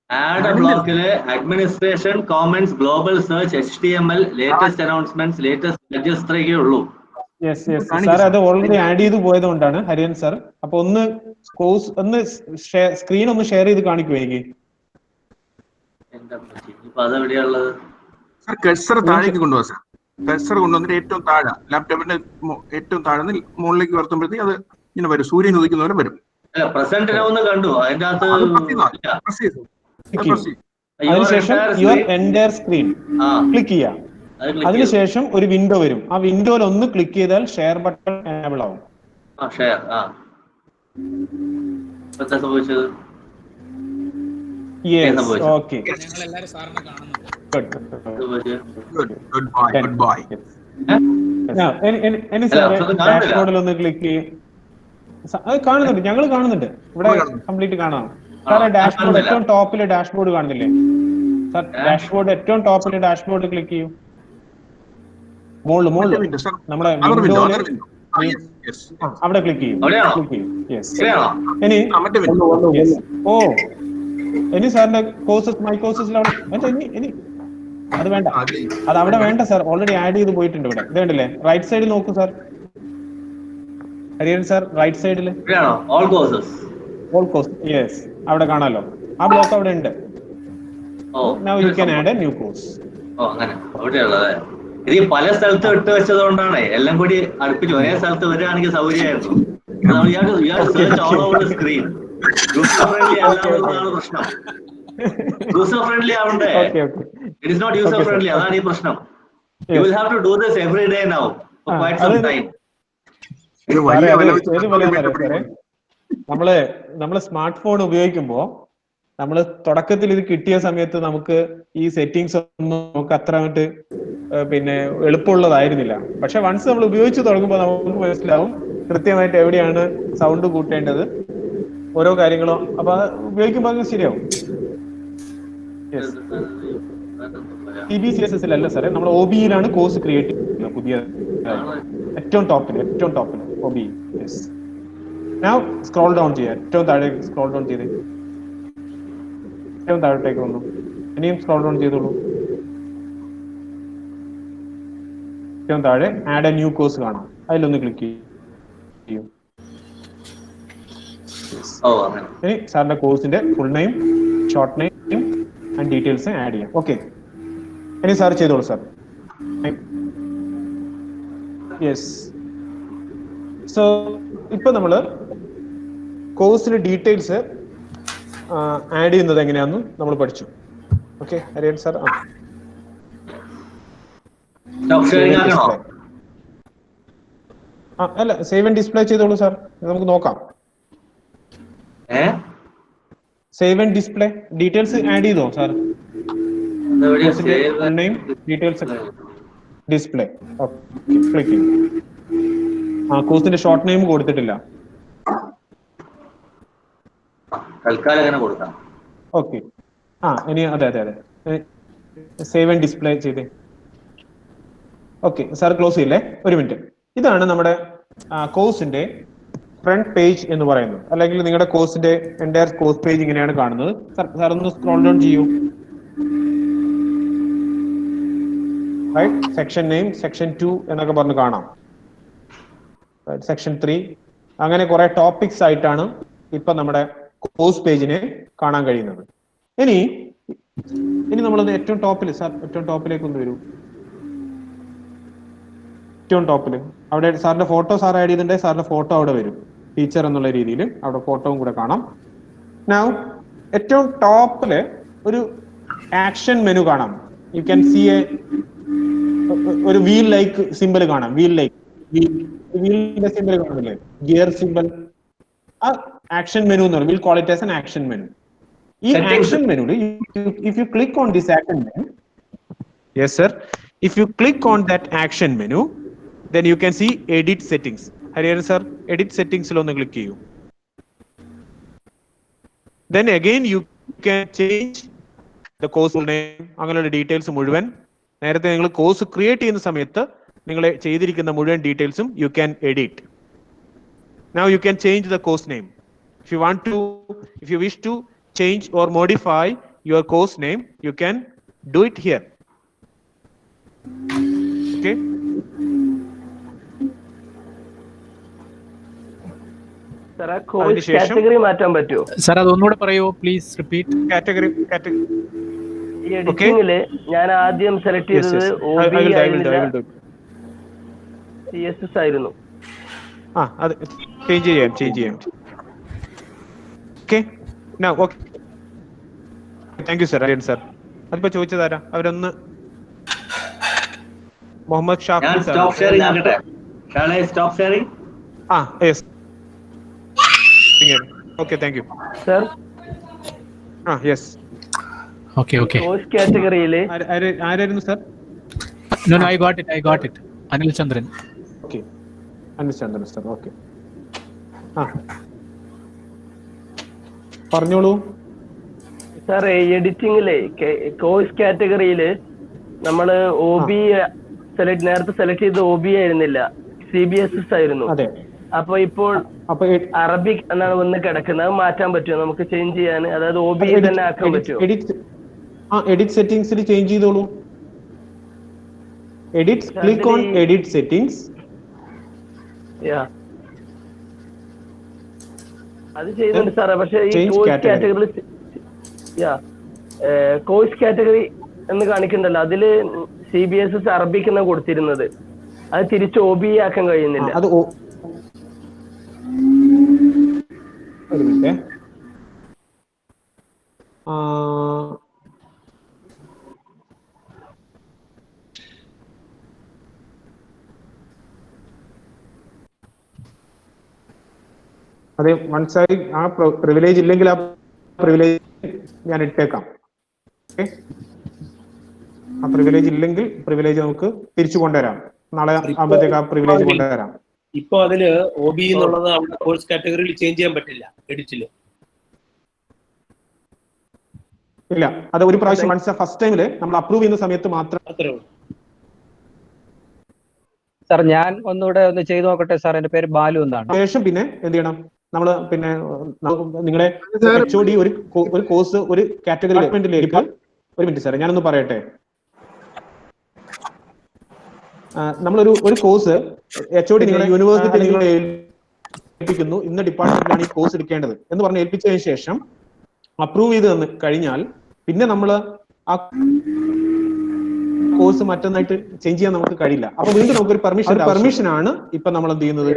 ആഡ് ബ്ലോക്കില് administration, comments, global search, HTML, latest announcements, latest രജിസ്റ്ററൊക്കെ ഉള്ളൂ. സാർ അത് ഓൾറെഡി ആഡ് ചെയ്ത് പോയത് കൊണ്ടാണ് ഹരിഹരൻ സാർ. അപ്പൊ ഒന്ന് സ്ക്രീൻ ഒന്ന് ഷെയർ ചെയ്ത് കാണിക്കുമോ എനിക്ക്? അതെവിടെയുള്ളത്? കഴ്സർ താഴേക്ക് കൊണ്ടുപോകാം സാർ. കഴ്സർ കൊണ്ടുവന്നിട്ട് ഏറ്റവും താഴെ ലാപ്ടോപ്പിന്റെ ഏറ്റവും താഴെ മുകളിലേക്ക് വരുത്തുമ്പോഴത്തേക്ക് അത് ഇങ്ങനെ വരും. സൂര്യൻ ഉദിക്കുന്ന പോലെ വരും. പ്രസന്റ് ഒന്ന് കണ്ടു. അതിന്റെ അകത്ത് അതിനുശേഷം യുവർ എൻറ്റയർ സ്ക്രീൻ ക്ലിക്ക് ചെയ്യാം. അതിനുശേഷം ഒരു വിൻഡോ വരും. ആ വിൻഡോയിൽ ഒന്ന് ക്ലിക്ക് ചെയ്താൽ ഷെയർ ബട്ടൺ എനേബിൾ ആവും. ഓക്കെ, ഡാഷ്ബോർഡിൽ ഒന്ന് ക്ലിക്ക് ചെയ്യും. അത് കാണുന്നുണ്ട്, ഞങ്ങൾ കാണുന്നുണ്ട്. ഇവിടെ കംപ്ലീറ്റ് കാണാം സാറേ. ഡാഷ്ബോർഡ് ഏറ്റവും ടോപ്പില് ഡാഷ്ബോർഡ് കാണുന്നില്ലേ സാർ? ഡാഷ്ബോർഡ് ഏറ്റവും ടോപ്പില് ഡാഷ്ബോർഡ് ക്ലിക്ക് ചെയ്യൂ. മുകളിൽ നമ്മളെ അവിടെ ക്ലിക്ക് ചെയ്യും. ഇനി സാറിന്റെ കോഴ്സസ്, മൈ കോഴ്സസിൽ അവിടെ ഇനി അത് വേണ്ട, അത് അവിടെ വേണ്ട സാർ. ഓൾറെഡി ആഡ് ചെയ്ത് പോയിട്ടുണ്ട് ഇവിടെ. ഇത് കണ്ടില്ലേ? റൈറ്റ് സൈഡിൽ നോക്കൂ സാർ. ഹരിഹരൻ സാർ റൈറ്റ് സൈഡിൽ ഓൾ കോഴ്സസ്, യെസ്, അവിടെ കാണാലോ. ആ ബ്ലോക്ക് അവിടെ ഉണ്ട്. Now you can add a new course. അങ്ങനെ അവിടെയുള്ളത്. ഇത് പല സ്ഥലത്ത് ഇട്ട് വെച്ചതുകൊണ്ടാണ് എല്ലാം കൂടി അടുപ്പിച്ച് ഒരേ സ്ഥലത്ത് വരികയാണെങ്കിൽ സൗകര്യമായിരുന്നു. സ്ക്രീൻ പ്രശ്നം. യൂസർ ഫ്രണ്ട്ലി ആവണ്ടേ? It is not user friendly. അതാണ് ഈ പ്രശ്നം. You will have to do this every day now for quite some time. നമ്മള് സ്മാർട്ട് ഫോൺ ഉപയോഗിക്കുമ്പോ നമ്മള് തുടക്കത്തിൽ ഇത് കിട്ടിയ സമയത്ത് നമുക്ക് ഈ സെറ്റിങ്സ് ഒന്നും നമുക്ക് അത്ര പിന്നെ എളുപ്പമുള്ളതായിരുന്നില്ല. പക്ഷെ വൺസ് നമ്മൾ ഉപയോഗിച്ച് തുടങ്ങുമ്പോൾ നമുക്ക് മനസ്സിലാവും കൃത്യമായിട്ട് എവിടെയാണ് സൗണ്ട് കൂട്ടേണ്ടത്, ഓരോ കാര്യങ്ങളും. അപ്പൊ അത് ഉപയോഗിക്കുമ്പോൾ അത് ശരിയാവും. CBCSS അല്ല സാറേ, നമ്മൾ OBEയിലാണ് കോഴ്സ് ക്രിയേറ്റ് ചെയ്യുന്നത്. പുതിയ ഏറ്റവും ടോപ്പില് OBE. Now scroll down ചെയ്യാം. ഏറ്റവും താഴെ സ്ക്രോൾ ഡൗൺ ചെയ്തേ. ഏറ്റവും താഴോട്ടേക്ക് വന്നു. ഇനിയും സ്ക്രോൾ ഡൗൺ ചെയ്തോളൂ. ഏറ്റവും താഴെ ആഡ് എ ന്യൂ കോഴ്സ് കാണാം. അതിലൊന്ന് ക്ലിക്ക് ചെയ്യൂ. ഇനി സാറിന്റെ കോഴ്സിന്റെ full name, short name and details add ചെയ്യാം. ഓക്കെ, ഇനി സാർ ചെയ്തോളൂ സാർ. യെസ്. സോ ഇപ്പൊ നമ്മള് കോഴ്സിന്റെ ഡീറ്റെയിൽസ് ആഡ് ചെയ്യുന്നത് എങ്ങനെയാണെന്ന് നമ്മൾ പഠിച്ചു. Okay, Hariyan sir. അല്ല, സേവ് ആൻഡ് ഡിസ്പ്ലേ ചെയ്തോളൂ സാർ, നമുക്ക് നോക്കാം. Save and display details add ചെയ്തോ sir? Name, details, display. Okay, click ചെയ്യും. കോഴ്സിന്റെ ഷോർട്ട് നെയിം കൊടുത്തിട്ടില്ല. ഓക്കെ, ഇനി അതെ. സേവ് ആൻഡ് ഡിസ്പ്ലേ ചെയ്തേ. ഓക്കെ സാർ, ക്ലോസ് ചെയ്യില്ലേ? ഒരു മിനിറ്റ്. ഇതാണ് നമ്മുടെ കോഴ്സിന്റെ ഫ്രണ്ട് പേജ് എന്ന് പറയുന്നത്, അല്ലെങ്കിൽ നിങ്ങളുടെ കോഴ്സിന്റെ എൻറ്റയർ കോഴ്സ് പേജ് ഇങ്ങനെയാണ് കാണുന്നത്. സാർ ഒന്ന് സ്ക്രോൾ ഡൗൺ ചെയ്യൂ. റൈറ്റ്, സെക്ഷൻ നെയിം, സെക്ഷൻ 2 എന്നൊക്കെ പറഞ്ഞ് കാണാം. സെക്ഷൻ 3, അങ്ങനെ കുറെ ടോപ്പിക്സ് ആയിട്ടാണ് ഇപ്പൊ നമ്മുടെ കോഴ്സ് പേജിനെ കാണാൻ കഴിയുന്നത്. ഇനി നമ്മളത് ഏറ്റവും ടോപ്പിൽ, സാർ ഏറ്റവും ടോപ്പിലേക്ക് ഒന്ന് വരൂ. ഏറ്റവും ടോപ്പില് അവിടെ സാറിന്റെ ഫോട്ടോ സാർ ആഡ് ചെയ്തിട്ടുണ്ടെങ്കിൽ സാറിന്റെ ഫോട്ടോ അവിടെ വരും. ടീച്ചർ എന്നുള്ള രീതിയിൽ അവിടെ ഫോട്ടോയും കൂടെ കാണാം. നൗ ഏറ്റവും ടോപ്പില് ഒരു ആക്ഷൻ മെനു കാണാം. യു ക്യാൻ സീ ഒരു വീൽ ലൈക്ക് സിമ്പിൾ കാണാം. വീലിന്റെ സിമ്പിൾ കാണുന്നില്ലേ? Gear simple. ആ ആക്ഷൻ മെനു എന്ന് പറയും. Will call it as an action menu. ഈ ആക്ഷൻ മെനുവിൽ if you click on this action menu, yes sir, if you click on that action menu, then you can see edit settings. Hariharan sir, edit settings lo ഒന്ന് click ചെയ്യൂ. Then again you can change the course name, അങ്ങനെയുള്ള details മുഴുവൻ. നേരത്തെ നിങ്ങൾ course create ചെയ്യുന്ന സമയത്ത് നിങ്ങൾ ചെയ്തിരിക്കുന്ന മുഴുവൻ ഡീറ്റെയിൽസും you can edit. Now you can change the course name. If you wish to change or modify your course name, you can do it here. Okay. Sir, course category മാറ്റാൻ പറ്റുമോ? Sir അതൊന്നുകൂടെ പറയോ, please repeat. Category ഈ എഡിറ്റിംഗില് ഞാൻ ആദ്യം select ചെയ്തത് OB CSS ആയിരുന്നു. അത് change ചെയ്യാം. Okay, now okay, thank you sir. Hariyan sir അതിപ്പോ ചോദിച്ചതാരാ? അവരൊന്ന് Muhammad Shafi sir. Yes. Okay, thank you sir. Yes. Okay. Course കാറ്റഗറിയില് ആരായിരുന്നു sir? No, I got it. Anil Chandran. Okay, Anil Chandran sir. Okay, പറഞ്ഞോളൂ സാർ. എഡിറ്റിംഗിലെ കോഴ്സ് കാറ്റഗറിയില് നമ്മള് OB നേരത്തെ സെലക്ട് ചെയ്ത് OB ആയിരുന്നില്ല, CBSS ആയിരുന്നു. അപ്പൊ ഇപ്പോൾ അറബിക് എന്നാണ് വന്ന് കിടക്കുന്നത്. മാറ്റാൻ പറ്റുമോ നമുക്ക്? ചേഞ്ച് ചെയ്യാൻ, അതായത് OB തന്നെ ആക്കാൻ പറ്റുമോ? എഡിറ്റ് സെറ്റിംഗ്സിൽ ചേഞ്ച് ചെയ്തോളൂ. Click on edit settings. അത് ചെയ്യുന്നുണ്ട് സാറേ. പക്ഷെ ഈ കോഴ്സ് കാറ്റഗറിയിൽ കോഴ്സ് കാറ്റഗറി എന്ന് കാണിക്കണ്ടല്ലോ, അതില് CBSS അറബിക് എന്നാണ് കൊടുത്തിരുന്നത്. അത് തിരിച്ച് OB ആക്കാൻ കഴിയുന്നില്ല. ഒരു മിനിറ്റ്. അതെ, മനസ്സിലായി. ആ പ്രിവിലേജ് ഇല്ലെങ്കിൽ ആ പ്രിവിലേജ് ഞാൻ ഇട്ടേക്കാം. ഓക്കെ, ആ പ്രിവിലേജ് ഇല്ലെങ്കിൽ പ്രിവിലേജ് നമുക്ക് തിരിച്ചു കൊണ്ടുവരാം. നാളെ ആകുമ്പോഴത്തേക്ക് ആ പ്രിവിലേജ് കൊണ്ടുവരാം. ഇപ്പൊ അതില് OB എന്നുള്ളത് അവിടെ കോഴ്സ് കാറ്റഗറിയിൽ ചേഞ്ച് ചെയ്യാൻ പറ്റില്ല എഡിറ്റില്. ഇല്ല, അത് ഒരു പ്രാവശ്യം ഫസ്റ്റ് ടൈമില് നമ്മൾ അപ്രൂവ് ചെയ്യുന്ന സമയത്ത് മാത്രം. സാർ ഞാൻ ഒന്നുകൂടെ ഒന്ന് ചെയ്തു നോക്കട്ടെ സാർ. എന്റെ പേര് ബാലു എന്നാണ്. ശേഷം പിന്നെ എന്ത് ചെയ്യണം? നമ്മൾ പിന്നെ നിങ്ങളുടെ HOD ഒരു കോഴ്സ് ഒരു കാറ്റഗറി ഡിപ്പാർട്ട്മെന്റിലേക്ക്, ഒരു മിനിറ്റ് സാറേ ഞാനൊന്ന് പറയട്ടെ. നമ്മളൊരു കോഴ്സ് HOD നിങ്ങളുടെ യൂണിവേഴ്സിറ്റി നിങ്ങൾ ഏൽപ്പിക്കുന്നു, ഇന്ന ഡിപ്പാർട്ട്മെന്റിലാണ് ഈ കോഴ്സ് എടുക്കേണ്ടത് എന്ന് പറഞ്ഞ് ഏൽപ്പിച്ചതിന് ശേഷം അപ്രൂവ് ചെയ്ത് തന്നു കഴിഞ്ഞാൽ പിന്നെ നമ്മൾ ആ കോഴ്സ് മറ്റൊന്നായിട്ട് ചേഞ്ച് ചെയ്യാൻ നമുക്ക് കഴിയില്ല. അപ്പൊ വീണ്ടും നമുക്കൊരു പെർമിഷനാണ് ഇപ്പൊ നമ്മൾ എന്ത് ചെയ്യുന്നത്,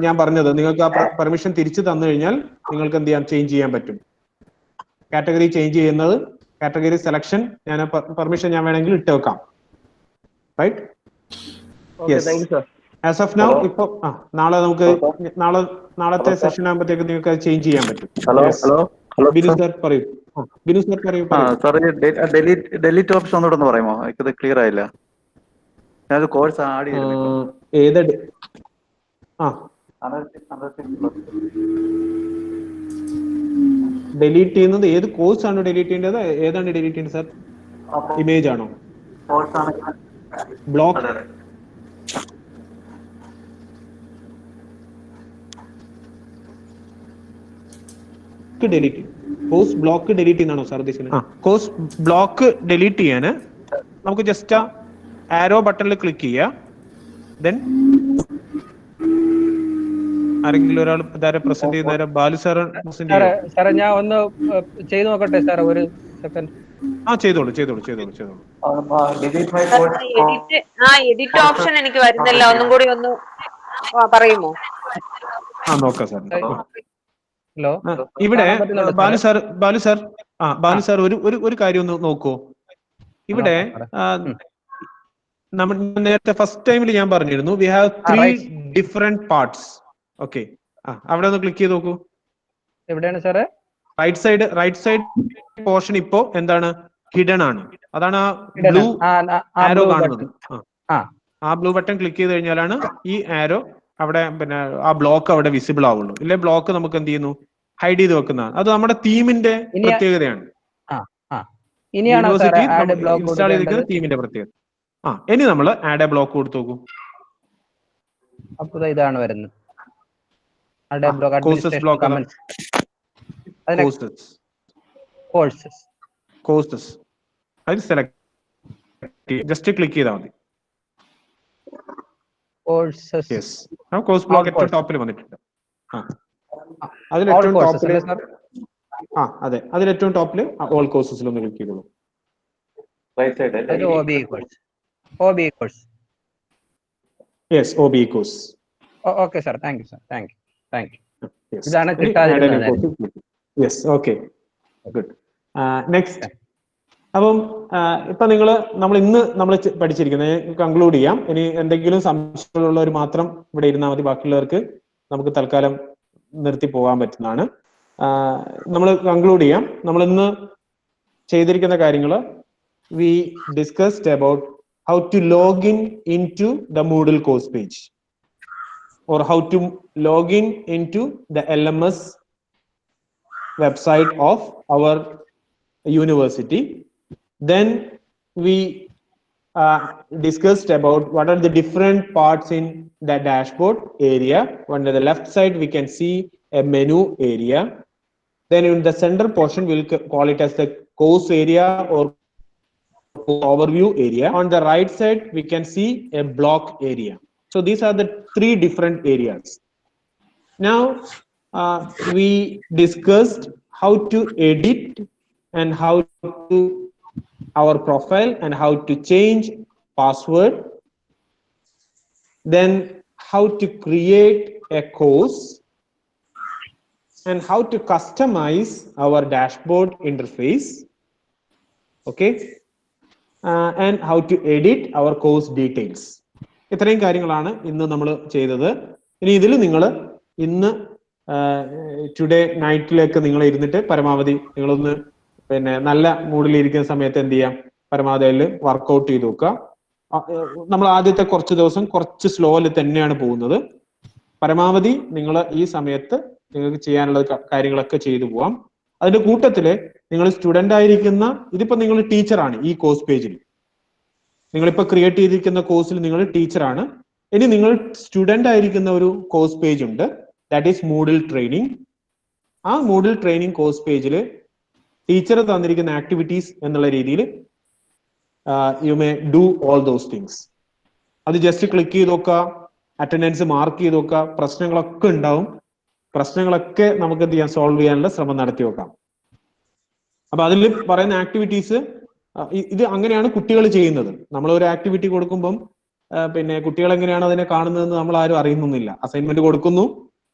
ഞാൻ പറഞ്ഞത്. നിങ്ങൾക്ക് ആ പെർമിഷൻ തിരിച്ചു തന്നു കഴിഞ്ഞാൽ നിങ്ങൾക്ക് എന്ത് ചെയ്യാം, ചേഞ്ച് ചെയ്യാൻ പറ്റും. കാറ്റഗറി ചേഞ്ച് ചെയ്യുന്നത്, കാറ്റഗറി സെലക്ഷൻ ഞാൻ പെർമിഷൻ ഞാൻ വേണമെങ്കിൽ ഇട്ട് വെക്കാം. റൈറ്റ്? ആസ് ഓഫ് നൗ ഇപ്പൊ നാളെ നമുക്ക് നാളത്തെ സെഷൻ ആകുമ്പോഴത്തേക്ക് നിങ്ങൾക്ക് അത് ചേഞ്ച് ചെയ്യാൻ പറ്റും. ബിനു സാർ പറയൂ. ബിനു സാർ പറയൂ. ഡെലീറ്റ് ഓപ്ഷൻ ഒന്നുകൂടെ ഒന്ന് പറയുമോ? എനിക്കത് ക്ലിയർ ആയില്ല. ഞാനൊരു കോഴ്സ് ആഡ് ചെയ്തിരുന്നു. ഏത് ഡിലീറ്റ് ചെയ്യുന്നത് ഏത് കോഴ്സ് ആണ് ഡിലീറ്റ് ചെയ്യേണ്ടത്? ഏതാണ് ഡിലീറ്റ് ചെയ്യേണ്ടത് സാർ? ഇമേജ് ആണോ? Block delete, course block delete ചെയ്യുന്നതാണോ സാർ ഉദ്ദേശിക്കുന്നത്? കോഴ്സ് ബ്ലോക്ക് ഡിലീറ്റ് ചെയ്യാന് നമുക്ക് ജസ്റ്റ് ആരോ ബട്ടണിൽ ക്ലിക്ക് ചെയ്യുക. ദെൻ ആരെങ്കിലും ഒരാൾ പ്രസന്റ് ചെയ്യുന്ന ബാലു സാർ സാറേ ഞാൻ ഒന്ന് ചെയ്തു നോക്കട്ടെ സാർ, ഒരു സെക്കൻഡ്. ചെയ്തോളൂ. എഡിറ്റ് ഓപ്ഷൻ എനിക്ക് വരുന്നില്ല, ഒന്നും കൂടി ഒന്ന് പറയുമോ? നോക്കാം സാർ. ഹലോ, ഇവിടെ ബാലു സാർ ഒരു കാര്യം ഒന്ന് നോക്കൂ. ഇവിടെ നമ്മൾ നേരത്തെ ഫസ്റ്റ് ടൈമിൽ ഞാൻ പറഞ്ഞിരുന്നു we have 3 different parts. Okay, അവിടെ ഒന്ന് ക്ലിക്ക് ചെയ്ത് നോക്കൂ. എവിടെയാണ് സാറേ? റൈറ്റ് സൈഡ് പോർഷൻ ഇപ്പോ എന്താണ്, ഹിഡൻ ആണ്. അതാണ് ആ ബ്ലൂ ആരോ കാണുന്നത്. ആ ബ്ലൂ ബട്ടൺ ക്ലിക്ക് ചെയ്ത് കഴിഞ്ഞാലാണ് ഈ ആരോ അവിടെ പിന്നെ ആ ബ്ലോക്ക് അവിടെ വിസിബിൾ ആവുള്ളൂ. ഇല്ലേ ബ്ലോക്ക് നമുക്ക് എന്ത് ചെയ്യുന്നു, ഹൈഡ് ചെയ്ത് വെക്കുന്നതാണ്. അത് നമ്മുടെ ടീമിന്റെ പ്രത്യേകതയാണ്. യൂണിവേഴ്സിറ്റി ഇൻസ്റ്റാൾ ചെയ്തിരിക്കുന്ന ടീമിന്റെ പ്രത്യേകത. ഇനി നമ്മൾ ആഡ് എ ബ്ലോക്ക് കൊടുത്തു നോക്കൂ. അപ്പൊ ഇതാണ് വരുന്നത്, കോഴ്സസ്. അത് സെലക്ട് ജസ്റ്റ് ക്ലിക്ക് ചെയ്താൽ മതി. കോഴ്സ് ബ്ലോക്ക് ഏറ്റവും ടോപ്പിൽ വന്നിട്ടുണ്ട്. അതിലേറ്റവും ടോപ്പില് അതെ, അതിലേറ്റവും ടോപ്പില് ഓൾ കോഴ്സസിൽ ഒന്ന് ക്ലിക്ക് ചെയ്തോളൂ. Yes, OBE course. Okay sir, thank you sir, thank you. ഇതാണ് കിട്ടാതിരുന്നത്. Yes, okay, good. നെക്സ്റ്റ്. അപ്പം ഇപ്പൊ നമ്മൾ ഇന്ന് പഠിച്ചിരിക്കുന്നത് കൺക്ലൂഡ് ചെയ്യാം. ഇനി എന്തെങ്കിലും സംശയമുള്ളവർ മാത്രം ഇവിടെ ഇരുന്നാൽ മതി, ബാക്കിയുള്ളവർക്ക് നമുക്ക് തൽക്കാലം നിർത്തി പോകാൻ പറ്റുന്നതാണ്. നമ്മൾ കൺക്ലൂഡ് ചെയ്യാം. നമ്മൾ ഇന്ന് ചെയ്തിരിക്കുന്ന കാര്യങ്ങൾ, we discussed about how to log into the Moodle course page, or how to log into the LMS website of our university. Then we discussed about what are the different parts in the dashboard area. On the left side we can see a menu area. Then in the center portion we'll call it as the course area or overview area. On the right side we can see a block area. So these are the 3 different areas. Now we discussed how to edit and how to our profile and how to change password, then how to create a course, and how to customize our dashboard interface. Okay, and how to edit our course details. ഇത്രയും കാര്യങ്ങളാണ് ഇന്ന് നമ്മൾ ചെയ്തത്. ഇനി ഇതിൽ നിങ്ങൾ ഇന്ന് today നൈറ്റിലേക്ക് നിങ്ങൾ ഇരുന്നിട്ട് പരമാവധി നിങ്ങളൊന്ന് പിന്നെ നല്ല മൂഡിൽ ഇരിക്കുന്ന സമയത്ത് എന്ത് ചെയ്യാം, പരമാവധി അതിൽ വർക്ക്ഔട്ട് ചെയ്ത് നോക്കുക. നമ്മൾ ആദ്യത്തെ കുറച്ച് ദിവസം കുറച്ച് സ്ലോയിൽ തന്നെയാണ് പോകുന്നത്. പരമാവധി നിങ്ങൾ ഈ സമയത്ത് നിങ്ങൾക്ക് ചെയ്യാനുള്ള കാര്യങ്ങളൊക്കെ ചെയ്തു പോവാം. അതിന്റെ കൂട്ടത്തില് നിങ്ങൾ സ്റ്റുഡന്റ് ആയിരിക്കുന്ന, ഇതിപ്പോ നിങ്ങൾ ടീച്ചറാണ് ഈ കോഴ്സ് പേജിൽ, നിങ്ങളിപ്പോ ക്രിയേറ്റ് ചെയ്തിരിക്കുന്ന കോഴ്സിൽ നിങ്ങൾ ടീച്ചറാണ്. ഇനി നിങ്ങൾ സ്റ്റുഡന്റ് ആയിരിക്കുന്ന ഒരു കോഴ്സ് പേജ് ഉണ്ട്. That is Moodle training. ആ മൂഡിൽ ട്രെയിനിങ് കോഴ്സ് പേജിൽ ടീച്ചർ തന്നിരിക്കുന്ന ആക്ടിവിറ്റീസ് എന്നുള്ള രീതിയിൽ you may do all those things. അത് ജസ്റ്റ് ക്ലിക്ക് ചെയ്ത് നോക്കുക, അറ്റൻഡൻസ് മാർക്ക് ചെയ്ത് നോക്കുക. പ്രശ്നങ്ങളൊക്കെ ഉണ്ടാവും, പ്രശ്നങ്ങളൊക്കെ നമുക്ക് എന്ത് ചെയ്യാൻ, സോൾവ് ചെയ്യാനുള്ള ശ്രമം നടത്തി നോക്കാം. അപ്പൊ അതിൽ പറയുന്ന ആക്ടിവിറ്റീസ് ഇത് അങ്ങനെയാണ് കുട്ടികൾ ചെയ്യുന്നത്. നമ്മൾ ഒരു ആക്ടിവിറ്റി കൊടുക്കുമ്പം പിന്നെ കുട്ടികൾ എങ്ങനെയാണ് അതിനെ കാണുന്നതെന്ന് നമ്മൾ ആരും അറിയുന്നില്ല. അസൈൻമെന്റ് കൊടുക്കുന്നു,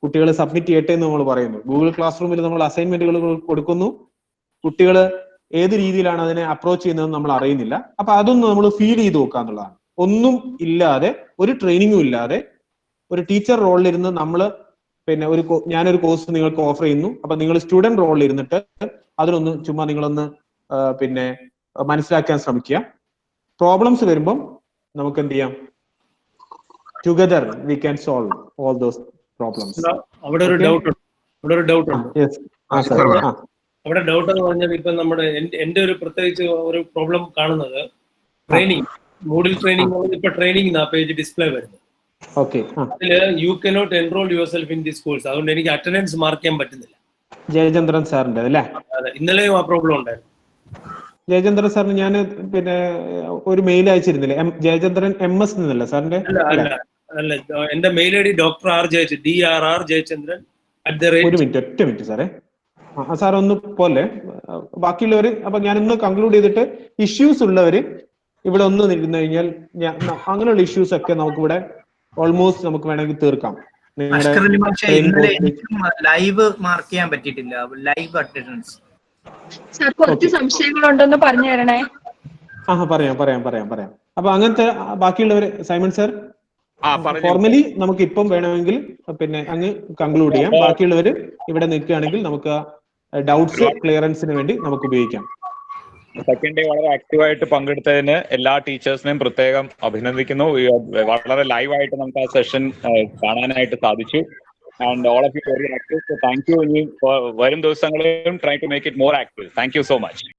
കുട്ടികൾ സബ്മിറ്റ് ചെയ്യട്ടെ എന്ന് നമ്മൾ പറയുന്നു. ഗൂഗിൾ ക്ലാസ് റൂമിൽ നമ്മൾ അസൈൻമെന്റുകൾ കൊടുക്കുന്നു, കുട്ടികൾ ഏത് രീതിയിലാണ് അതിനെ അപ്രോച്ച് ചെയ്യുന്നതെന്ന് നമ്മൾ അറിയുന്നില്ല. അപ്പൊ അതൊന്ന് നമ്മൾ ഫീൽ ചെയ്ത് നോക്കുക എന്നുള്ളതാണ്. ഒന്നും ഇല്ലാതെ, ഒരു ട്രെയിനിങ്ങും ഇല്ലാതെ, ഒരു ടീച്ചർ റോളിലിരുന്ന് നമ്മൾ പിന്നെ ഞാനൊരു കോഴ്സ് നിങ്ങൾക്ക് ഓഫർ ചെയ്യുന്നു. അപ്പൊ നിങ്ങൾ സ്റ്റുഡന്റ് റോളിൽ ഇരുന്നിട്ട് അതിനൊന്ന് ചുമ്മാ നിങ്ങളൊന്ന് പിന്നെ മനസ്സിലാക്കാൻ ശ്രമിക്കുക. പ്രോബ്ലംസ് വരുമ്പം നമുക്ക് എന്ത് ചെയ്യാം, together we can solve all those problems. അവിടെ ഒരു ഡൗട്ട് ഉണ്ട്. അവിടെ ഡൗട്ട് എന്ന് പറഞ്ഞാൽ ഇപ്പൊ നമ്മുടെ എന്റെ ഒരു പ്രത്യേകിച്ച് ഒരു പ്രോബ്ലം കാണുന്നത് ട്രെയിനിങ്, മൂഡിൽ ട്രെയിനിങ് ഇപ്പൊ ട്രെയിനിങ് ആ പേജ് ഡിസ്പ്ലേ വരുന്നത്. അതില് you cannot enrol your self in this course. അതുകൊണ്ട് എനിക്ക് അറ്റൻഡൻസ് മാർക്ക് ചെയ്യാൻ പറ്റുന്നില്ല. ജയചന്ദ്രൻ സാറിന്റെ അല്ലേ? അതെ, ഇന്നലെയും ആ പ്രോബ്ലം ഉണ്ടായിരുന്നു. ജയചന്ദ്രൻ സാറിന് ഞാൻ പിന്നെ ഒരു മെയിൽ അയച്ചിരുന്നില്ലേ? ജയചന്ദ്രൻ MS എന്നല്ല സാറിന്റെ? അല്ല, എന്റെ mail ID Dr. DRR Jayachandran @ ഒരു മിനിറ്റ്, ഒറ്റ മിനിറ്റ് സാറേ. സാർ ഒന്ന് പോലെ ബാക്കിയുള്ളവര്. അപ്പൊ ഞാനൊന്ന് കൺക്ലൂഡ് ചെയ്തിട്ട് ഇഷ്യൂസ് ഉള്ളവര് ഇവിടെ ഒന്ന് നിൽക്കുന്നു കഴിഞ്ഞാൽ അങ്ങനെയുള്ള ഇഷ്യൂസ് ഒക്കെ നമുക്കിവിടെ ഓൾമോസ്റ്റ് നമുക്ക് വേണമെങ്കിൽ തീർക്കാം. ലൈവ് മാർക്ക് ചെയ്യാൻ പറ്റിയിട്ടില്ല, ലൈവ് അറ്റൻഡൻസ്. സാർ കുറച്ച് സംശയങ്ങളുണ്ടെന്ന് പറഞ്ഞു തരണേ. പറയാം. അപ്പൊ അങ്ങനത്തെ ബാക്കിയുള്ളവര്, സൈമൺ സാർ ഫോർമലി നമുക്ക് ഇപ്പം വേണമെങ്കിൽ പിന്നെ അങ്ങ് കൺക്ലൂഡ് ചെയ്യാം. ബാക്കിയുള്ളവര് ഇവിടെ നിൽക്കുകയാണെങ്കിൽ നമുക്ക് ഡൗട്ട്സ് ക്ലിയറൻസിന് വേണ്ടി നമുക്ക് ഉപയോഗിക്കാം. സെക്കൻഡ് ഡേ വളരെ ആക്റ്റീവായിട്ട് പങ്കെടുത്തതിന് എല്ലാ ടീച്ചേഴ്സിനെയും പ്രത്യേകം അഭിനന്ദിക്കുന്നു. വളരെ ലൈവായിട്ട് നമുക്ക് ആ സെഷൻ കാണാനായിട്ട് സാധിച്ചു. And all of you very active. So thank you. ഇനി വരും ദിവസങ്ങളിലും try to make it more active. Thank you so much.